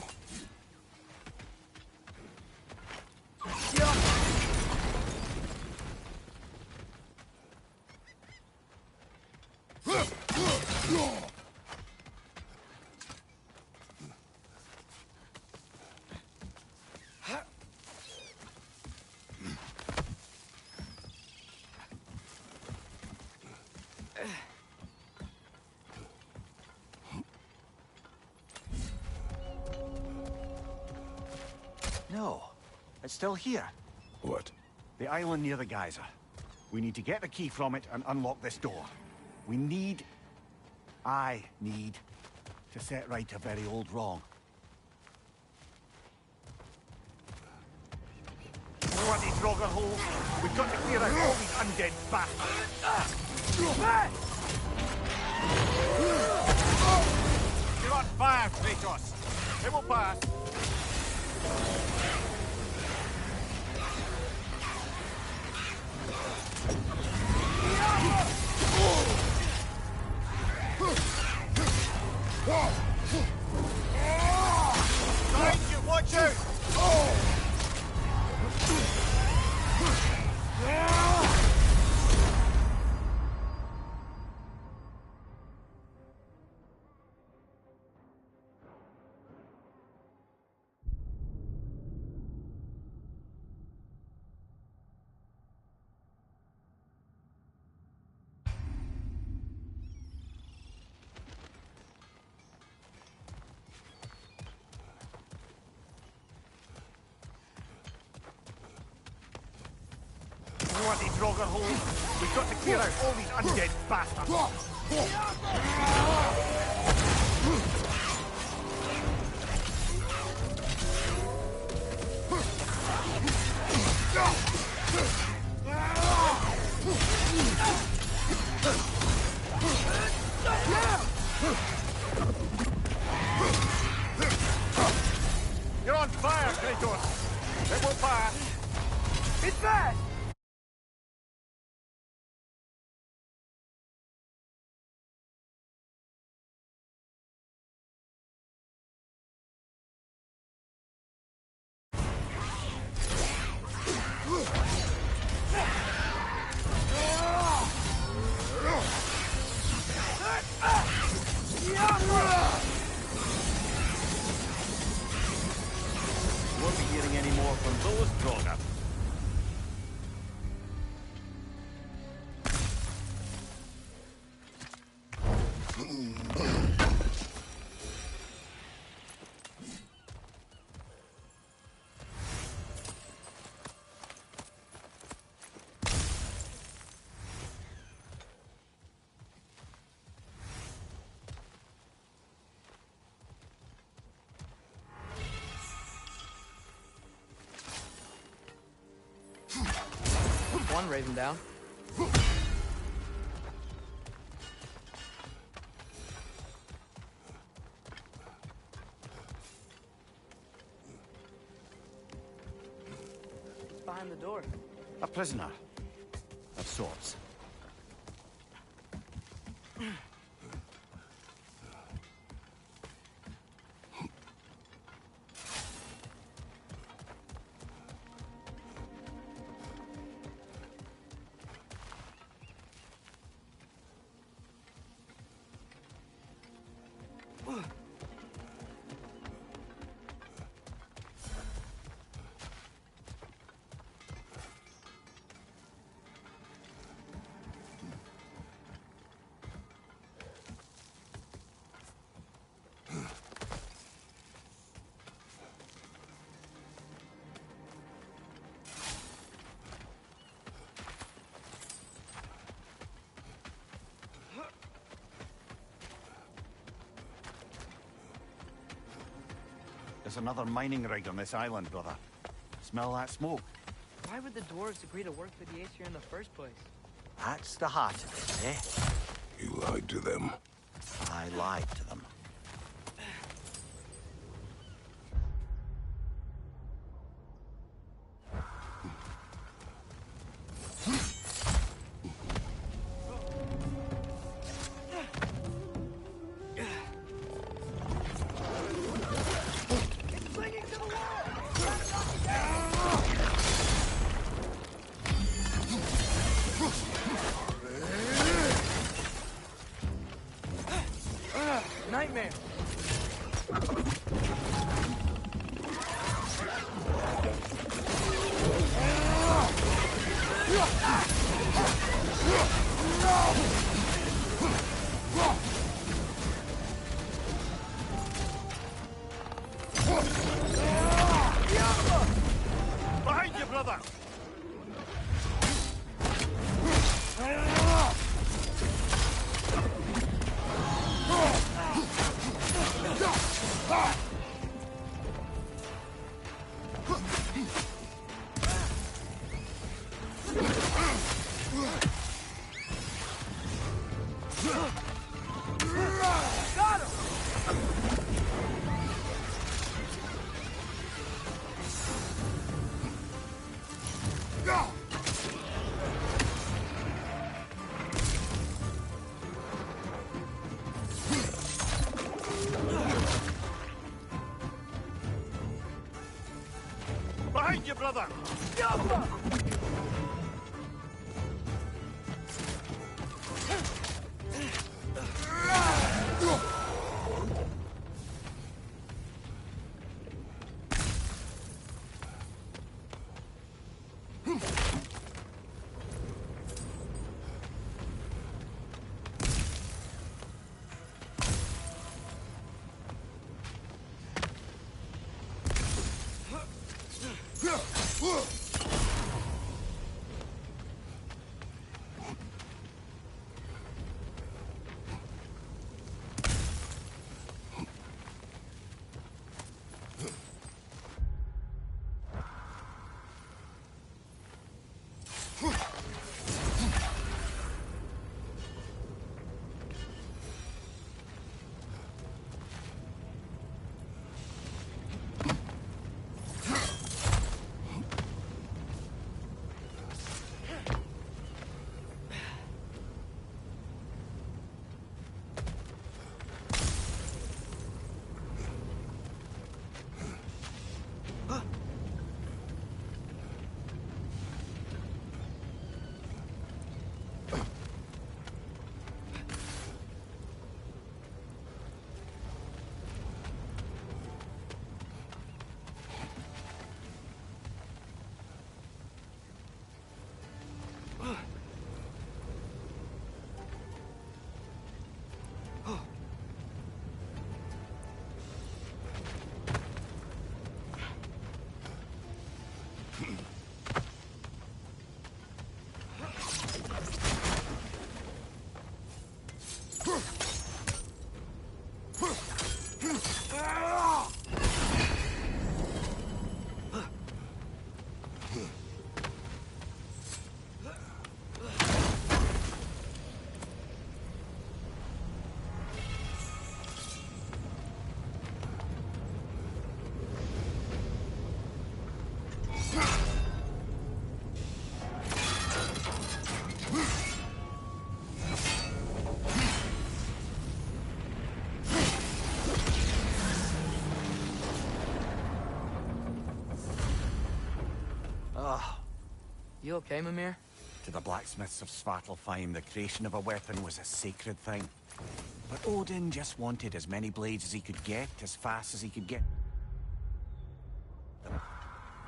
No, it's still here. What? The island near the geyser. We need to get the key from it and unlock this door. I need to set right a very old wrong. Bloody Draugr hole! We've got to clear out all these undead bastards! You're on fire, Kratos! It will pass! Behind you, watch out! Bloody Draugr hole! We've got to clear out all these undead bastards! You're on fire, Kratos! It will pass! It's bad! Won't be hearing any more from those Draugr. One Raven down. What's behind the door? A prisoner. Of sorts. There's another mining rig on this island, brother. Smell that smoke? Why would the dwarves agree to work for the Aesir in the first place? That's the heart of it, eh? You lied to them. I lied to them. Behind you, brother! You okay, Mimir? To the blacksmiths of Svartalfheim, the creation of a weapon was a sacred thing. But Odin just wanted as many blades as he could get, as fast as he could get them.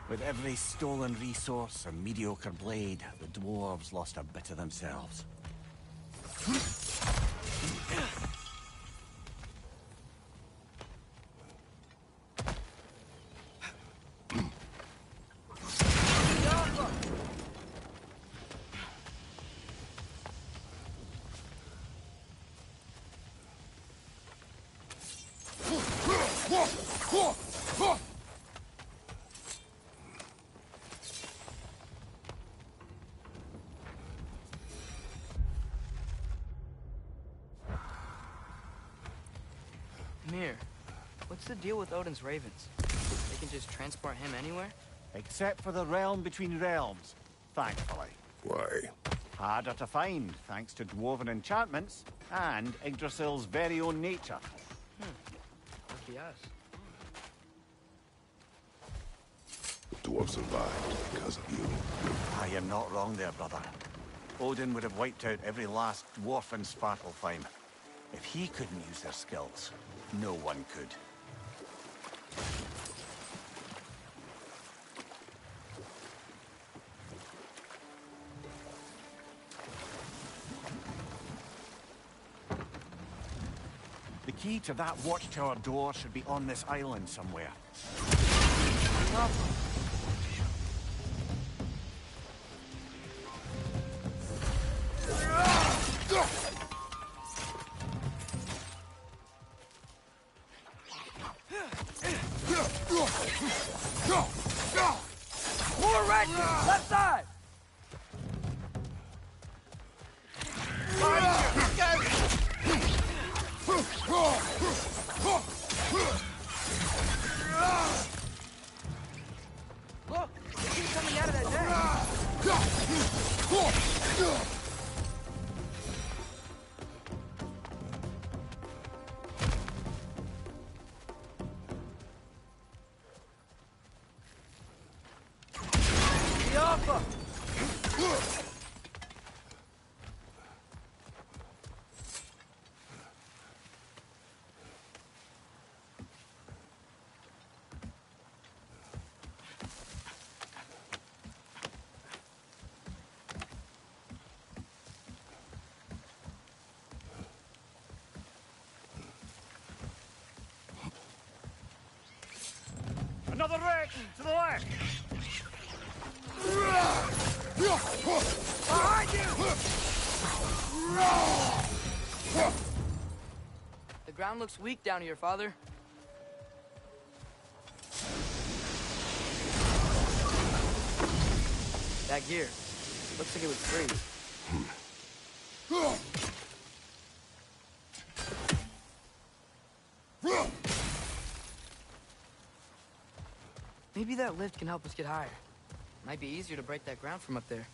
With every stolen resource and mediocre blade, the dwarves lost a bit of themselves. Mimir, what's the deal with Odin's ravens? They can just transport him anywhere? Except for the realm between realms, thankfully. Why? Harder to find, thanks to dwarven enchantments and Yggdrasil's very own nature. Lucky us. The dwarves survived because of you. I am not wrong there, brother. Odin would have wiped out every last dwarf in Svartalfheim. If he couldn't use their skills, no one could. The key to that watchtower door should be on this island somewhere. More Ragnar! Left side! Look! They keep coming out of that den! another wreck! To the left! Behind you! The ground looks weak down here, Father. That gear. Looks like it would freeze. Maybe that lift can help us get higher. Might be easier to break that ground from up there.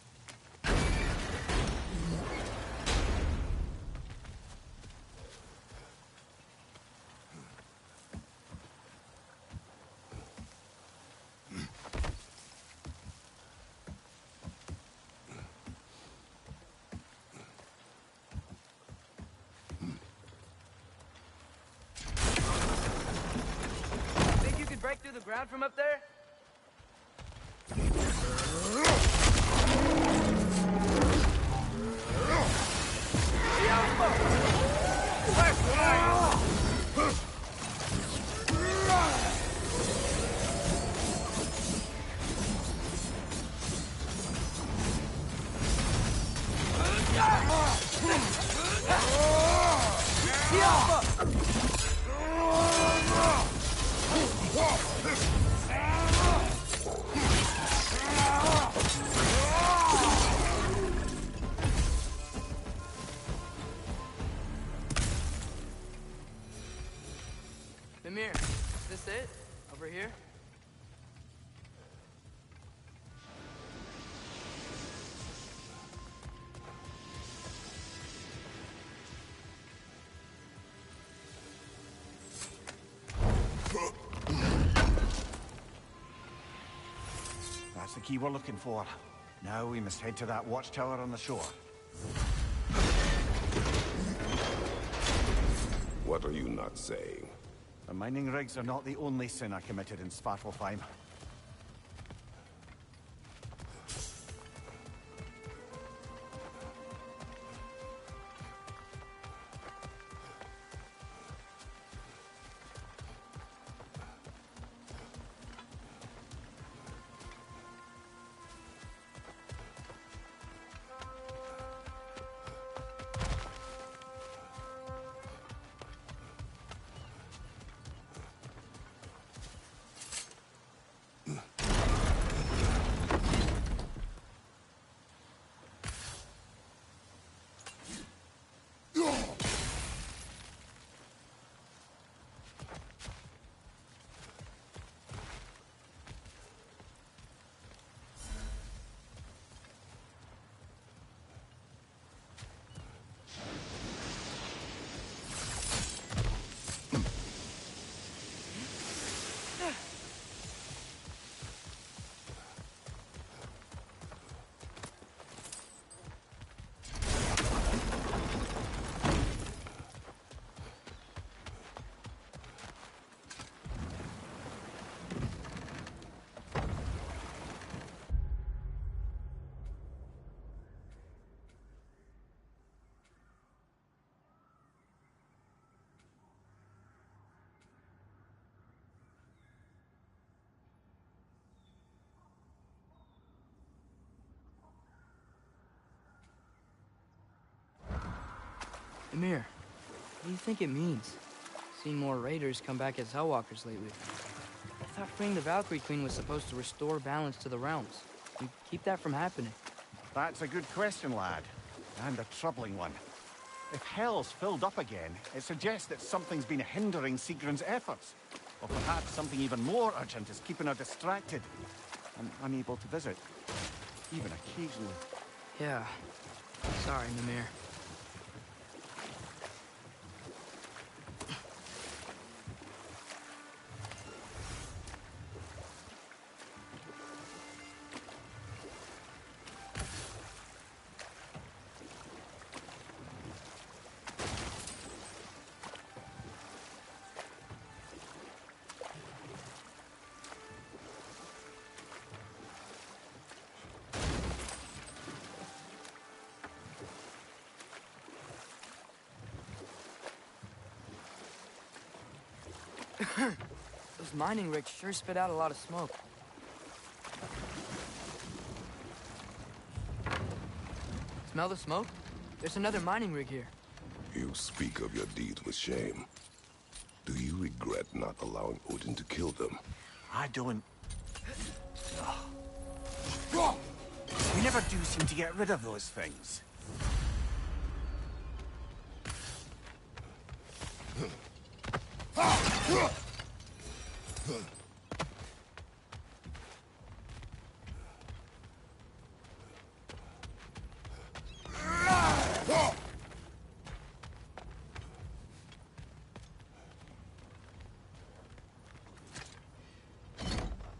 Think you could break through the ground from up there? Mimir, is this it? Over here? That's the key we're looking for. Now we must head to that watchtower on the shore. What are you not saying? The mining rigs are not the only sin I committed in Svartalfheim. Emir, what do you think it means? Seen more raiders come back as Hellwalkers lately. I thought freeing the Valkyrie Queen was supposed to restore balance to the realms and keep that from happening. That's a good question, lad. And a troubling one. If Hell's filled up again, it suggests that something's been hindering Sigrun's efforts. Or perhaps something even more urgent is keeping her distracted and unable to visit. Even occasionally. Yeah. Sorry, Mimir. Those Those mining rigs sure spit out a lot of smoke. Smell the smoke? There's another mining rig here. You speak of your deeds with shame. Do you regret not allowing Odin to kill them? I don't... We never do seem to get rid of those things.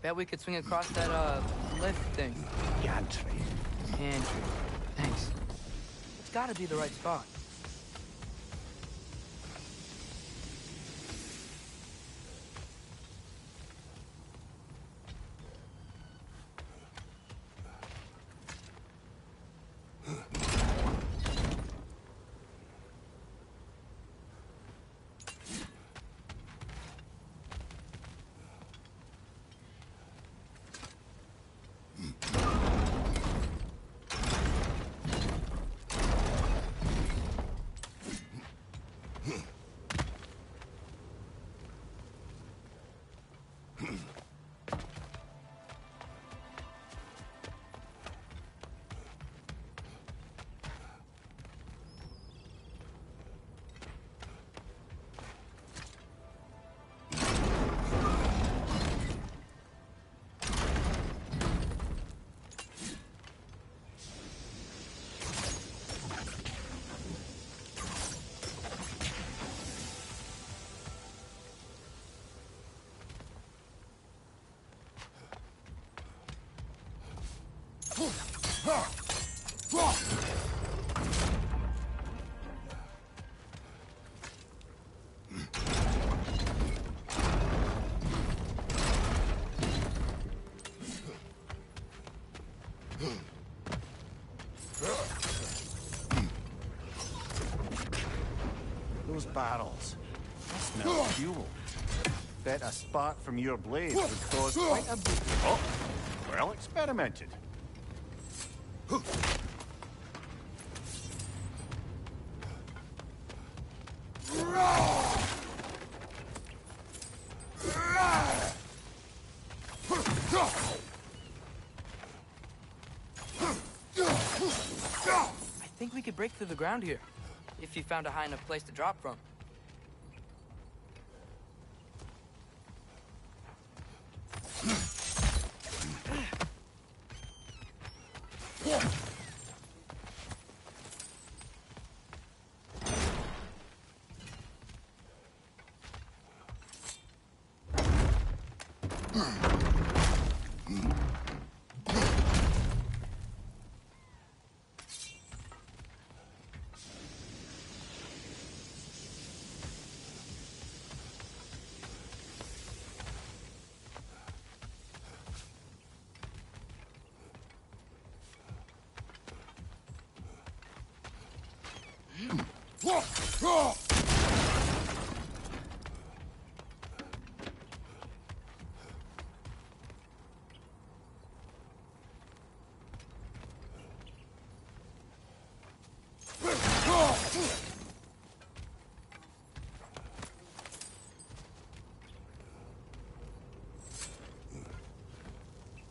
Bet we could swing across that, lift thing. Gantry. Gantry. Thanks. It's gotta be the right spot. Those barrels. They smell fuel. Bet a spark from your blade would cause quite a bit. Oh, well experimented. I think we could break through the ground here, if you found a high enough place to drop from.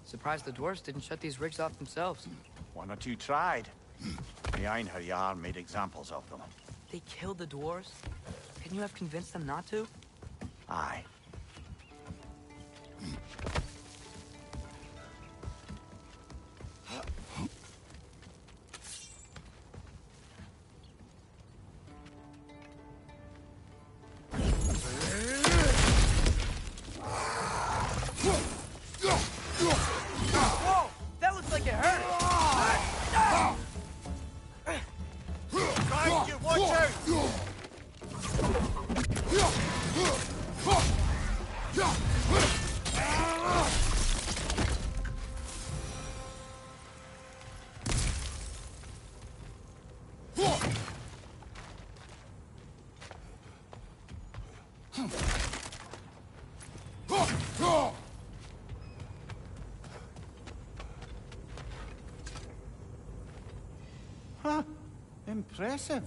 Surprised the dwarves didn't shut these rigs off themselves. One or two tried. The Einherjar made examples of them. They killed the dwarves? Couldn't you have convinced them not to? Aye. Whoa! That looks like it hurt! Guys, you watch out! Impressive.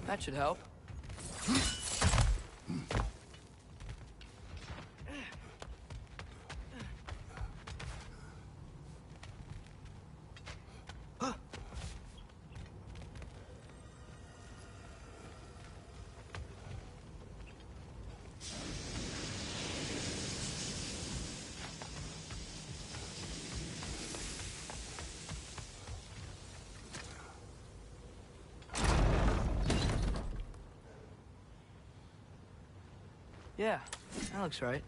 That should help. Yeah, that looks right.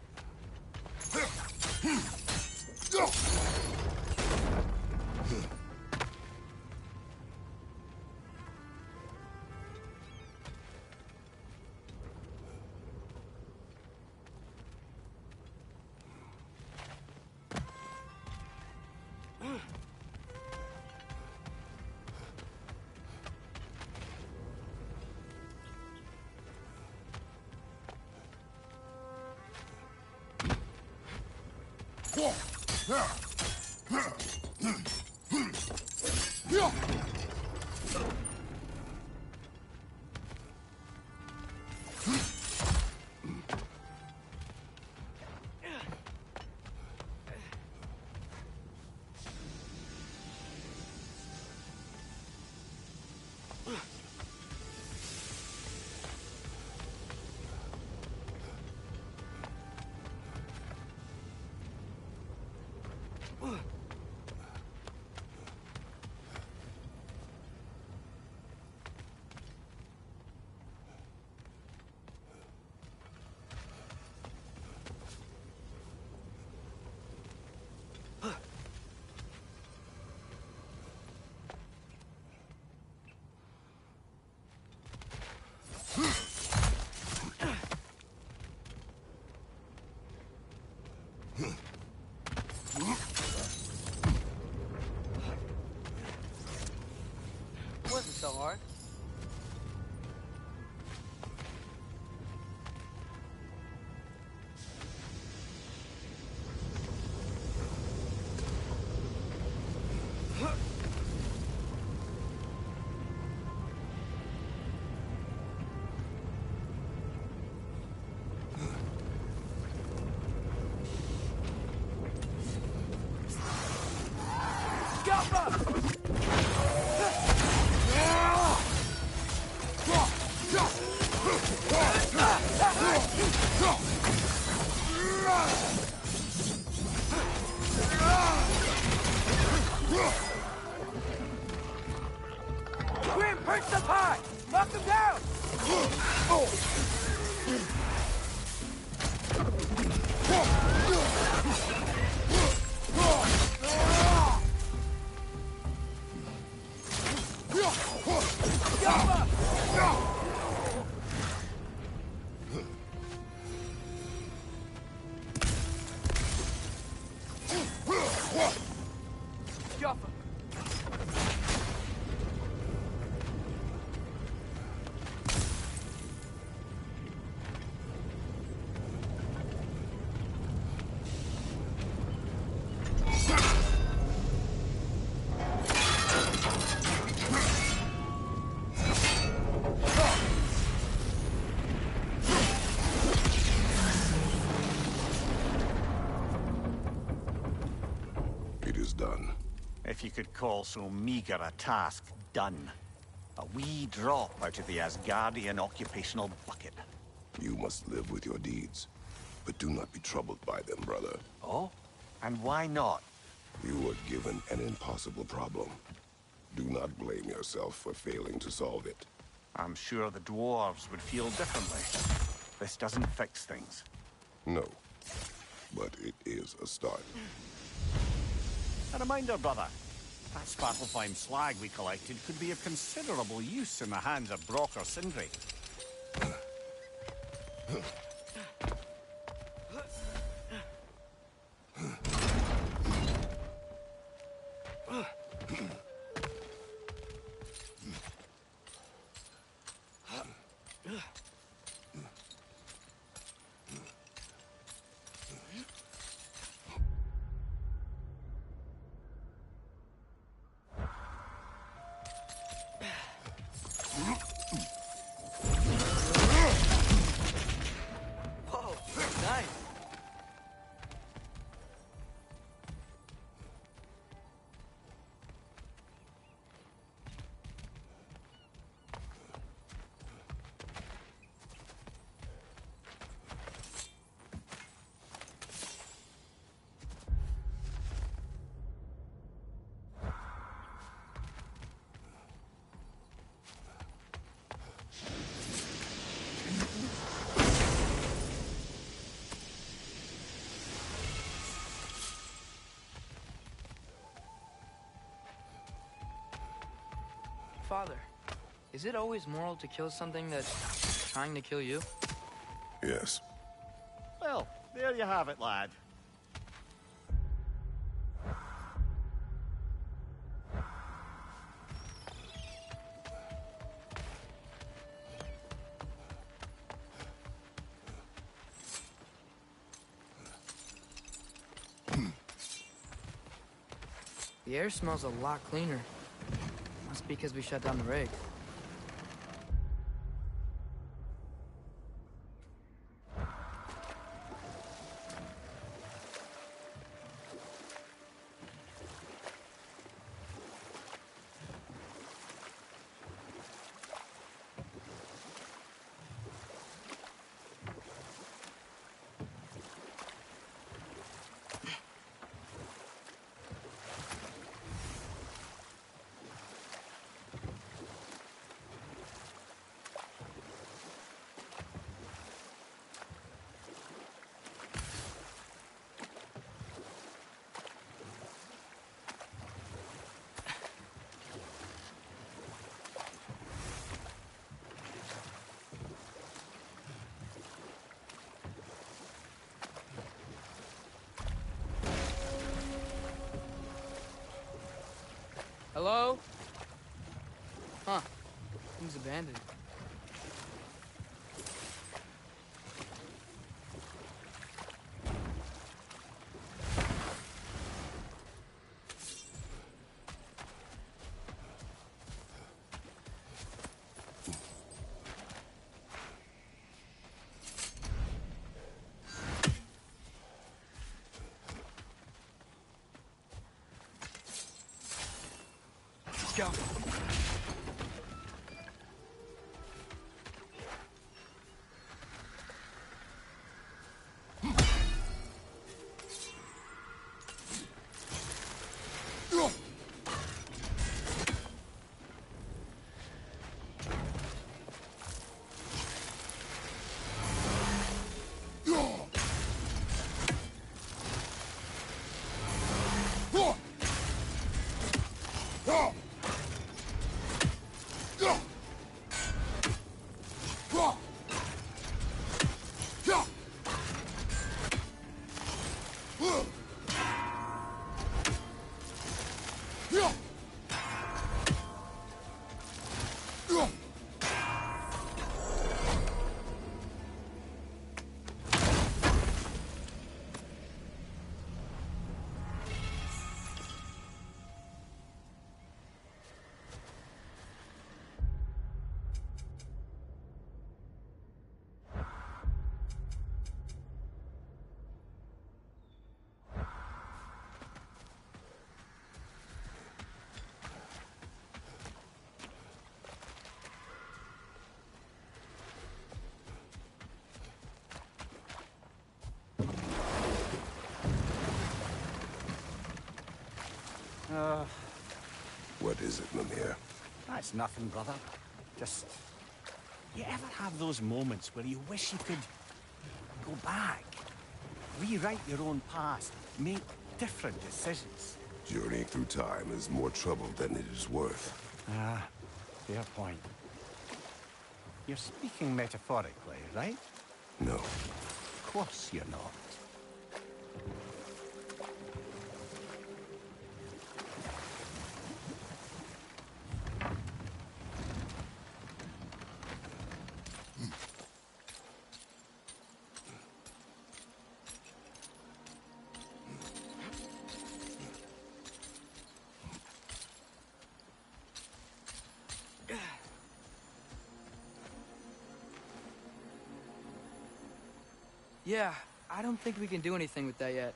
Wasn't so hard. Grim, perch up high! Knock him down! It is done. If you could call so meager a task done. A wee drop out of the Asgardian occupational bucket. You must live with your deeds, but do not be troubled by them, brother. Oh? And why not? You were given an impossible problem. Do not blame yourself for failing to solve it. I'm sure the dwarves would feel differently. This doesn't fix things. No, but it is a start. A reminder, brother. That Svartalfheim slag we collected could be of considerable use in the hands of Brock or Sindri. Father, is it always moral to kill something that's trying to kill you? Yes. Well, there you have it, lad. The air smells a lot cleaner. Must be because we shut down the rig. Hello? Huh. Thing's abandoned. Let's go. What is it, Mimir? That's nothing, brother. Just... You ever have those moments where you wish you could go back? Rewrite your own past, make different decisions? Journeying through time is more trouble than it is worth. Ah, fair point. You're speaking metaphorically, right? No. Of course you're not. Yeah, I don't think we can do anything with that yet.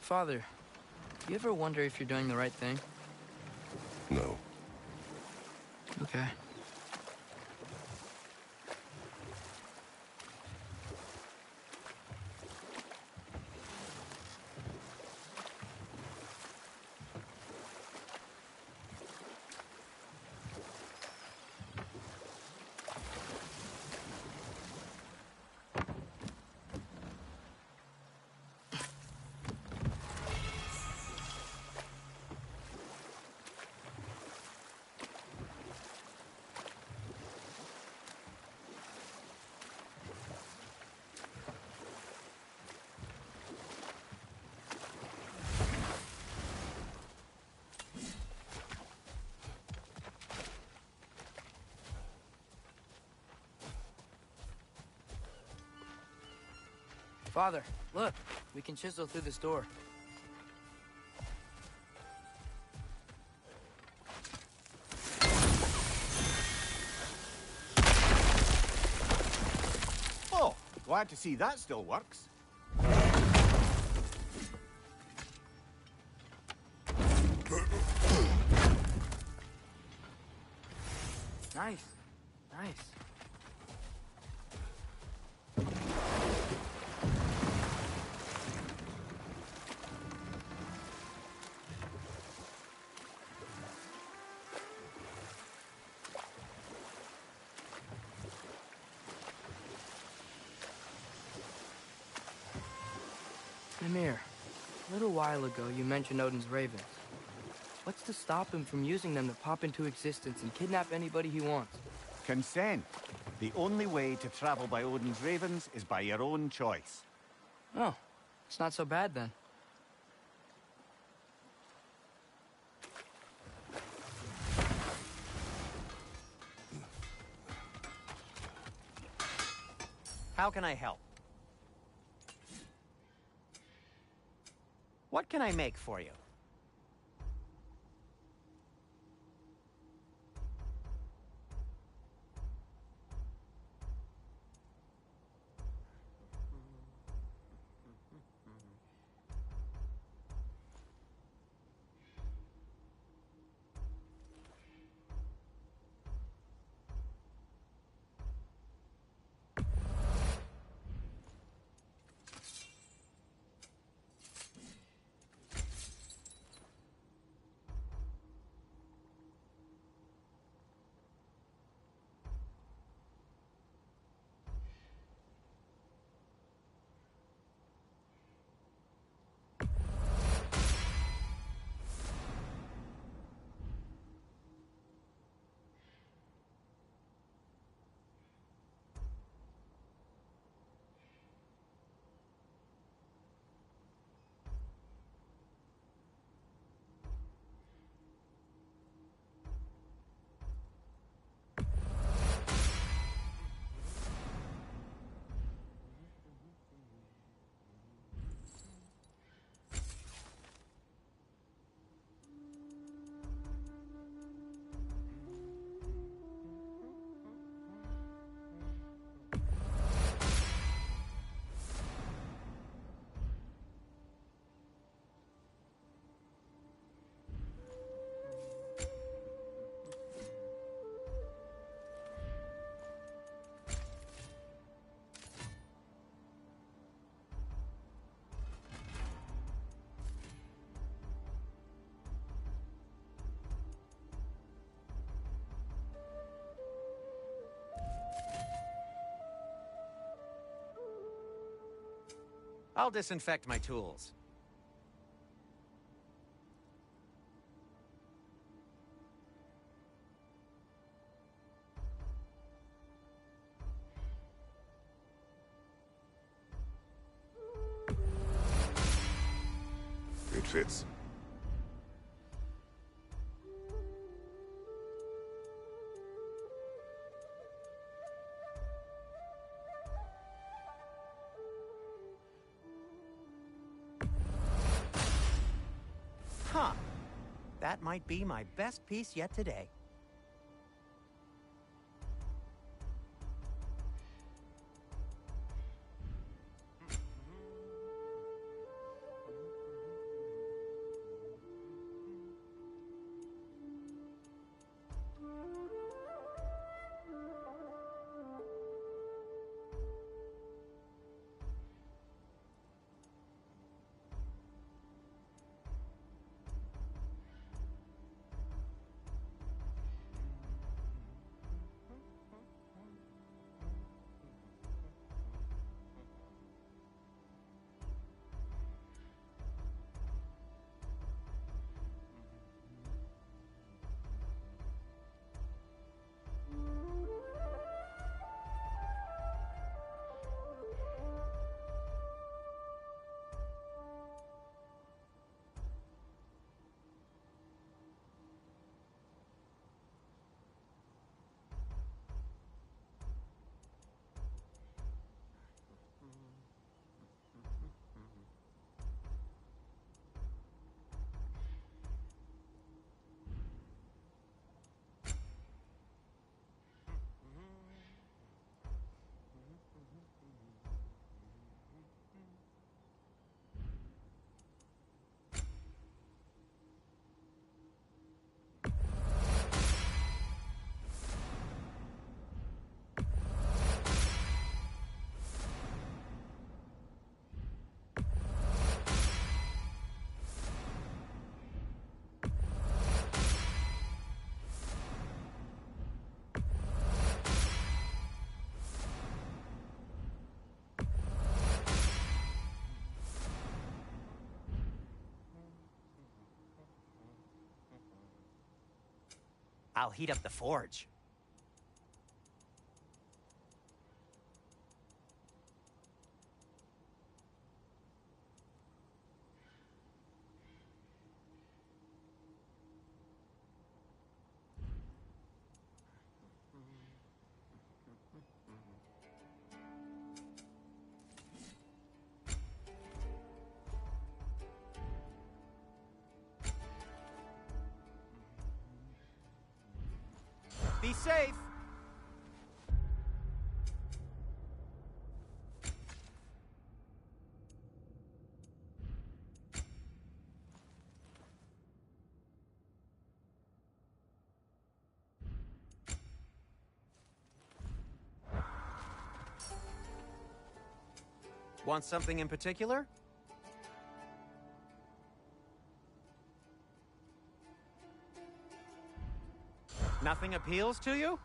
Father, Do you ever wonder if you're doing the right thing? No. Okay. Father, look. We can chisel through this door. Oh, glad to see that still works. Nice. Nice. Mimir, a little while ago you mentioned Odin's ravens. What's to stop him from using them to pop into existence and kidnap anybody he wants? Consent. The only way to travel by Odin's ravens is by your own choice. Oh, it's not so bad then. How can I help? What can I make for you? I'll disinfect my tools. It fits. Huh. That might be my best piece yet today. I'll heat up the forge. Be safe! Want something in particular? Nothing appeals to you?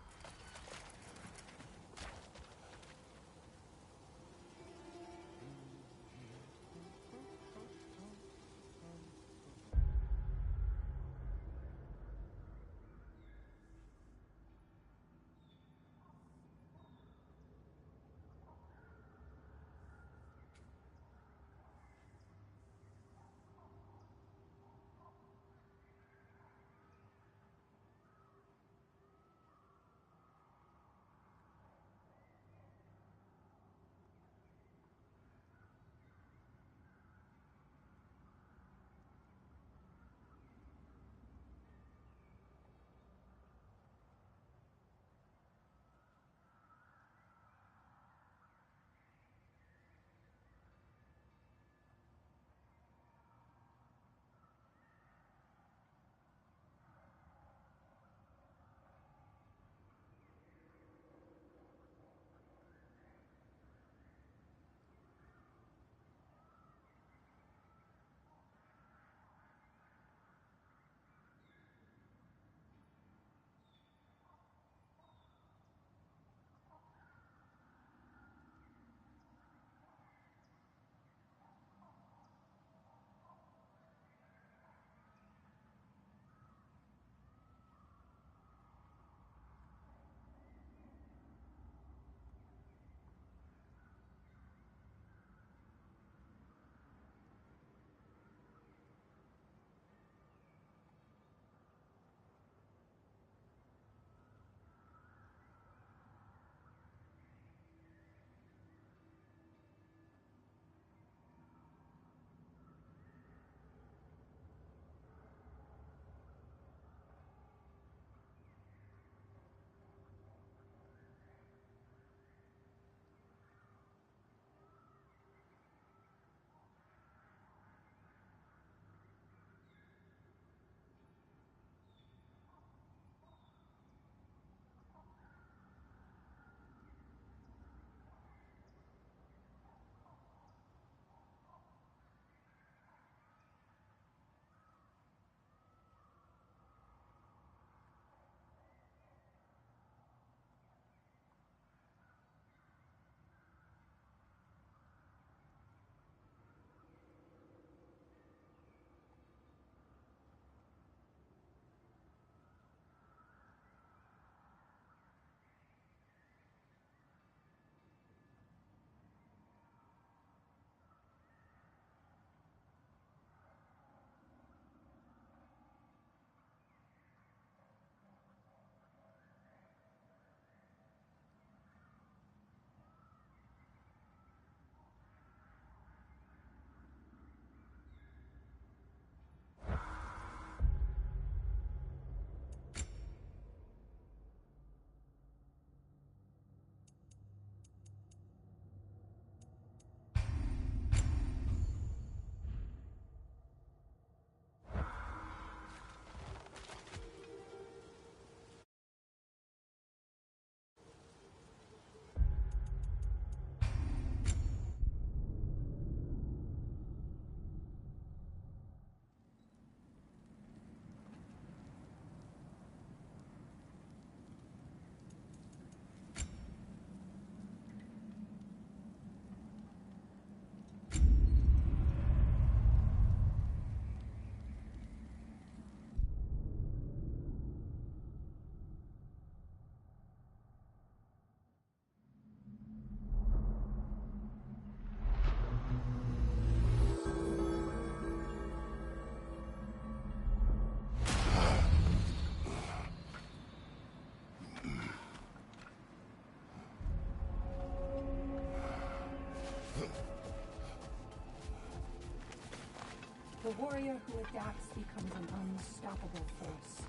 warrior who adapts becomes an unstoppable force.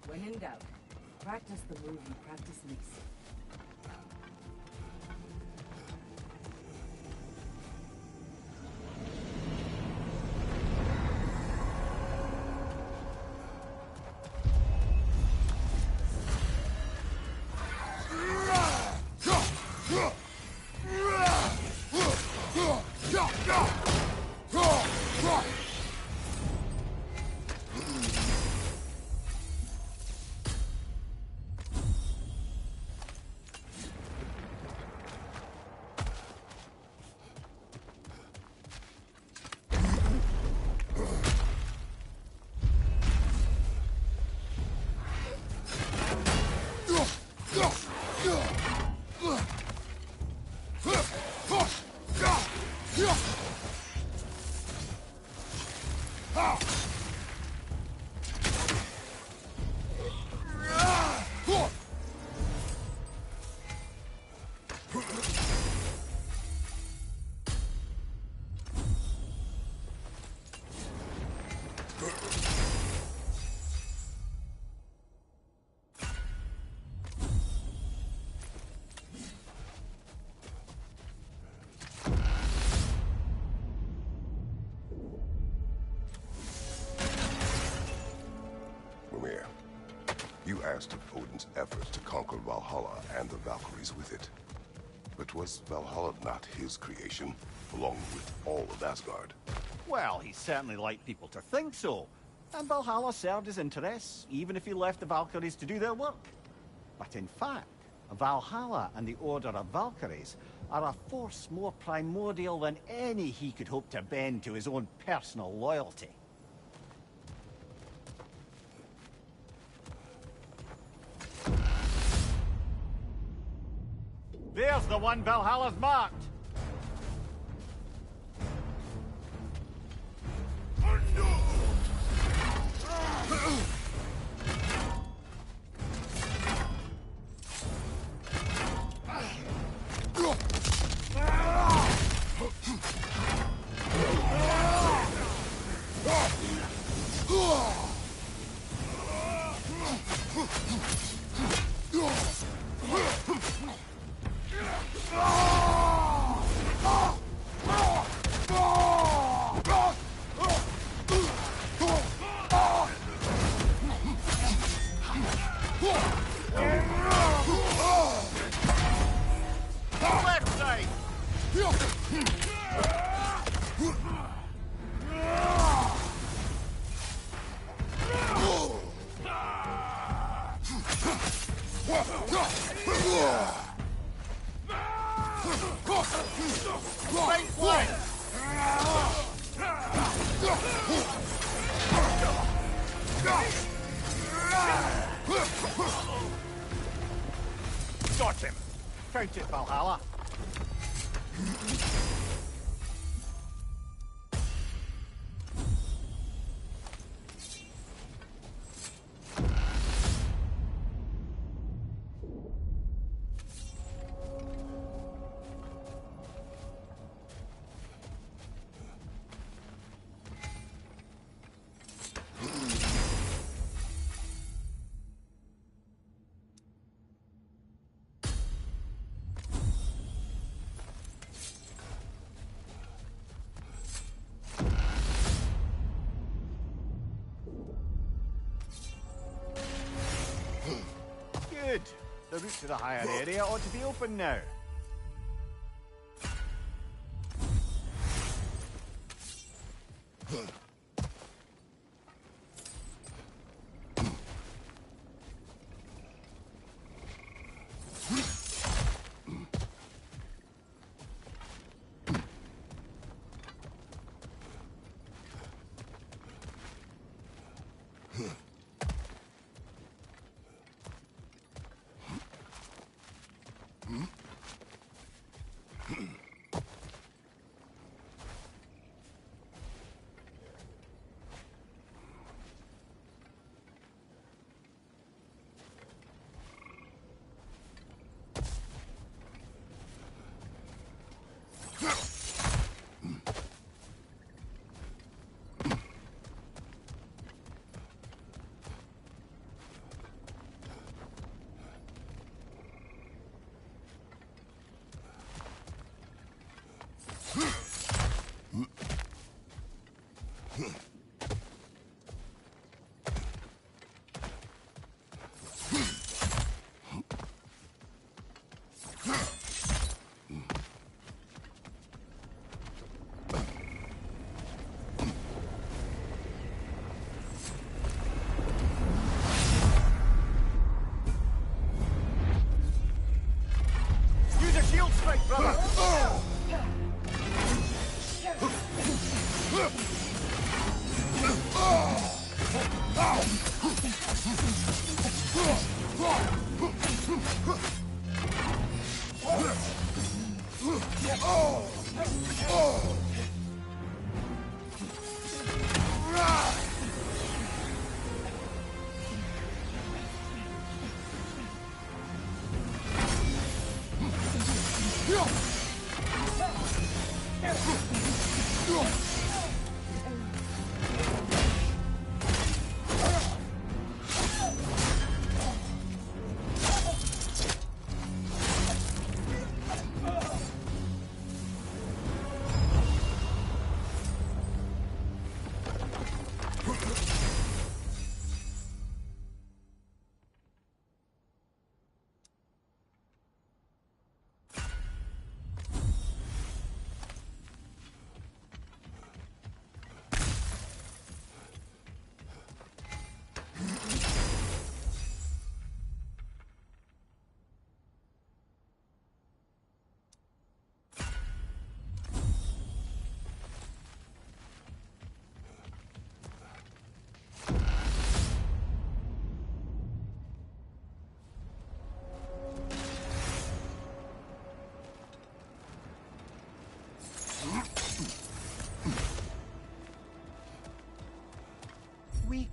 When in doubt, practice the move you practice least. You asked of Odin's efforts to conquer Valhalla and the Valkyries with it. But was Valhalla not his creation, along with all of Asgard? Well, he certainly liked people to think so. And Valhalla served his interests, even if he left the Valkyries to do their work. But in fact, Valhalla and the Order of Valkyries are a force more primordial than any he could hope to bend to his own personal loyalty. There's the one Valhalla's marked! Got him! Count it, Valhalla! Good. The route to the higher area ought to be open now.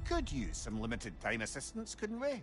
could use some limited time assistance, couldn't we?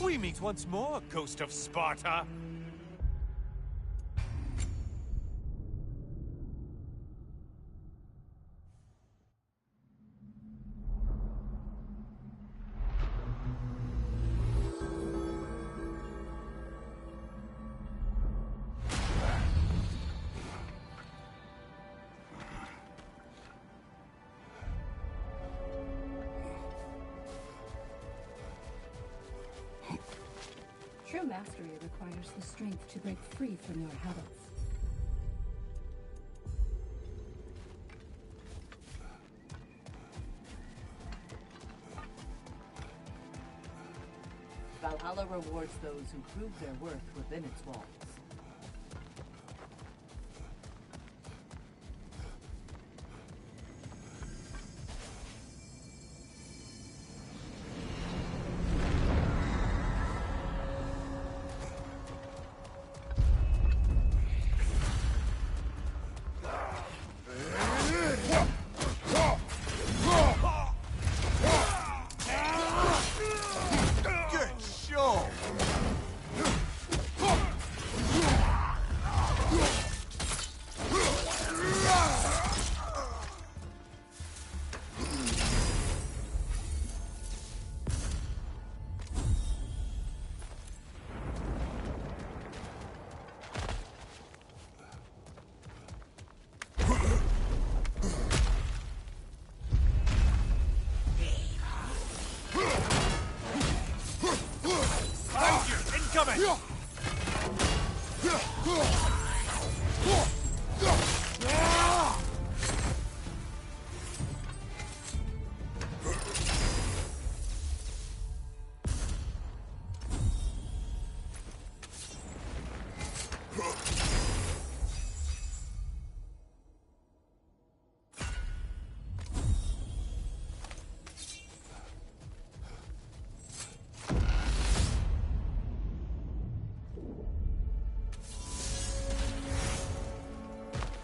We meet once more, Ghost of Sparta. True mastery requires the strength to break free from your habits. Valhalla rewards those who prove their worth within its walls.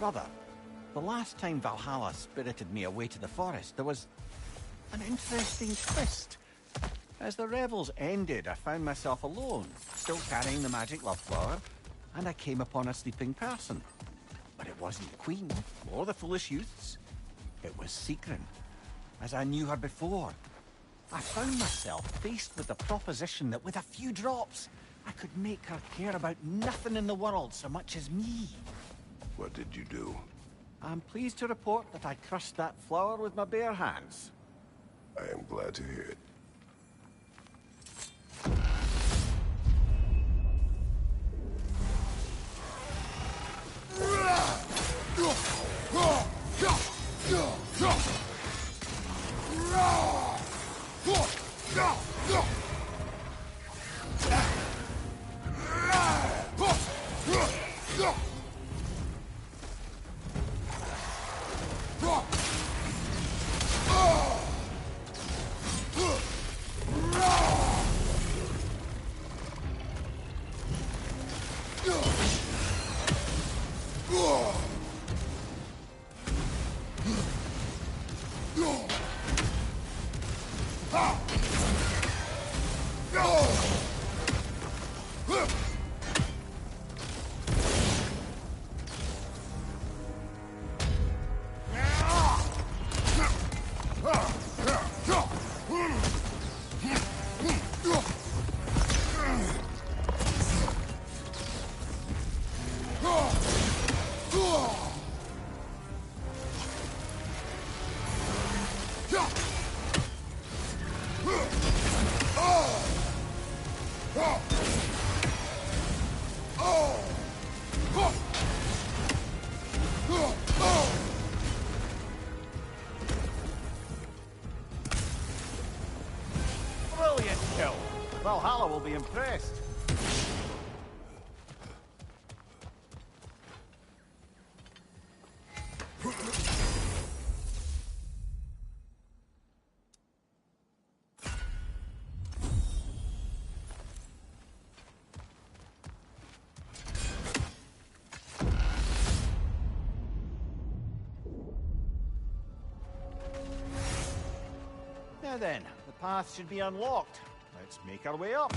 Brother, the last time Valhalla spirited me away to the forest, there was an interesting twist. As the revels ended, I found myself alone, still carrying the magic love flower, and I came upon a sleeping person. But it wasn't the Queen, or the foolish youths. It was Sigrun, as I knew her before. I found myself faced with the proposition that with a few drops, I could make her care about nothing in the world so much as me. What did you do? I'm pleased to report that I crushed that flower with my bare hands. I am glad to hear it. Brilliant kill. Valhalla will be impressed. Now then, the path should be unlocked. Let's make our way up.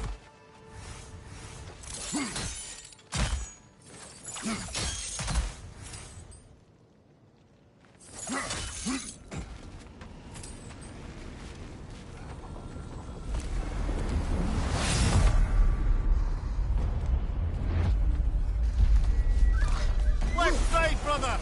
Left side, brother!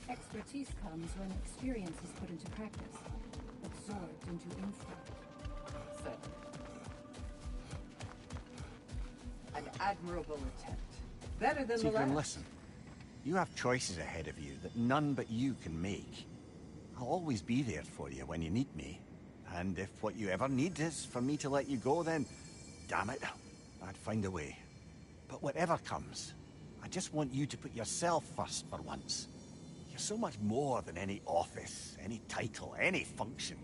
Expertise comes when experience is put into practice, absorbed into instinct. So, an admirable attempt. Better than the Seeker, last. listen. You have choices ahead of you that none but you can make. I'll always be there for you when you need me. And if what you ever need is for me to let you go, then damn it, I'd find a way. But whatever comes, I just want you to put yourself first for once. You're so much more than any office, any title, any function.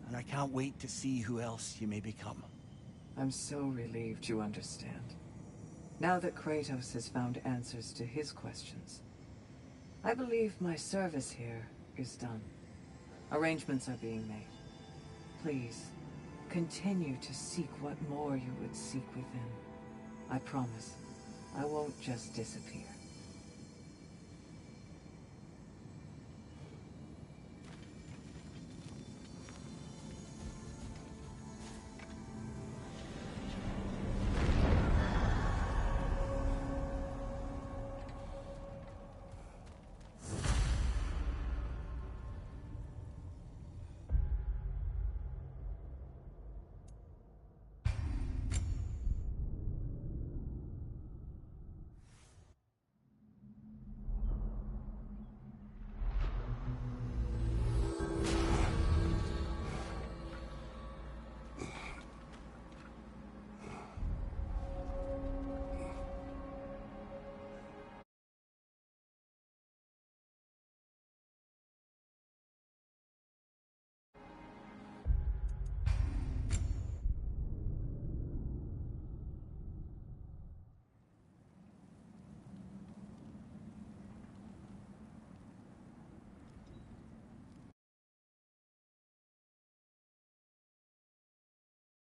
And I can't wait to see who else you may become. I'm so relieved you understand. Now that Kratos has found answers to his questions, I believe my service here is done. Arrangements are being made. Please, continue to seek what more you would seek within. I promise, I won't just disappear.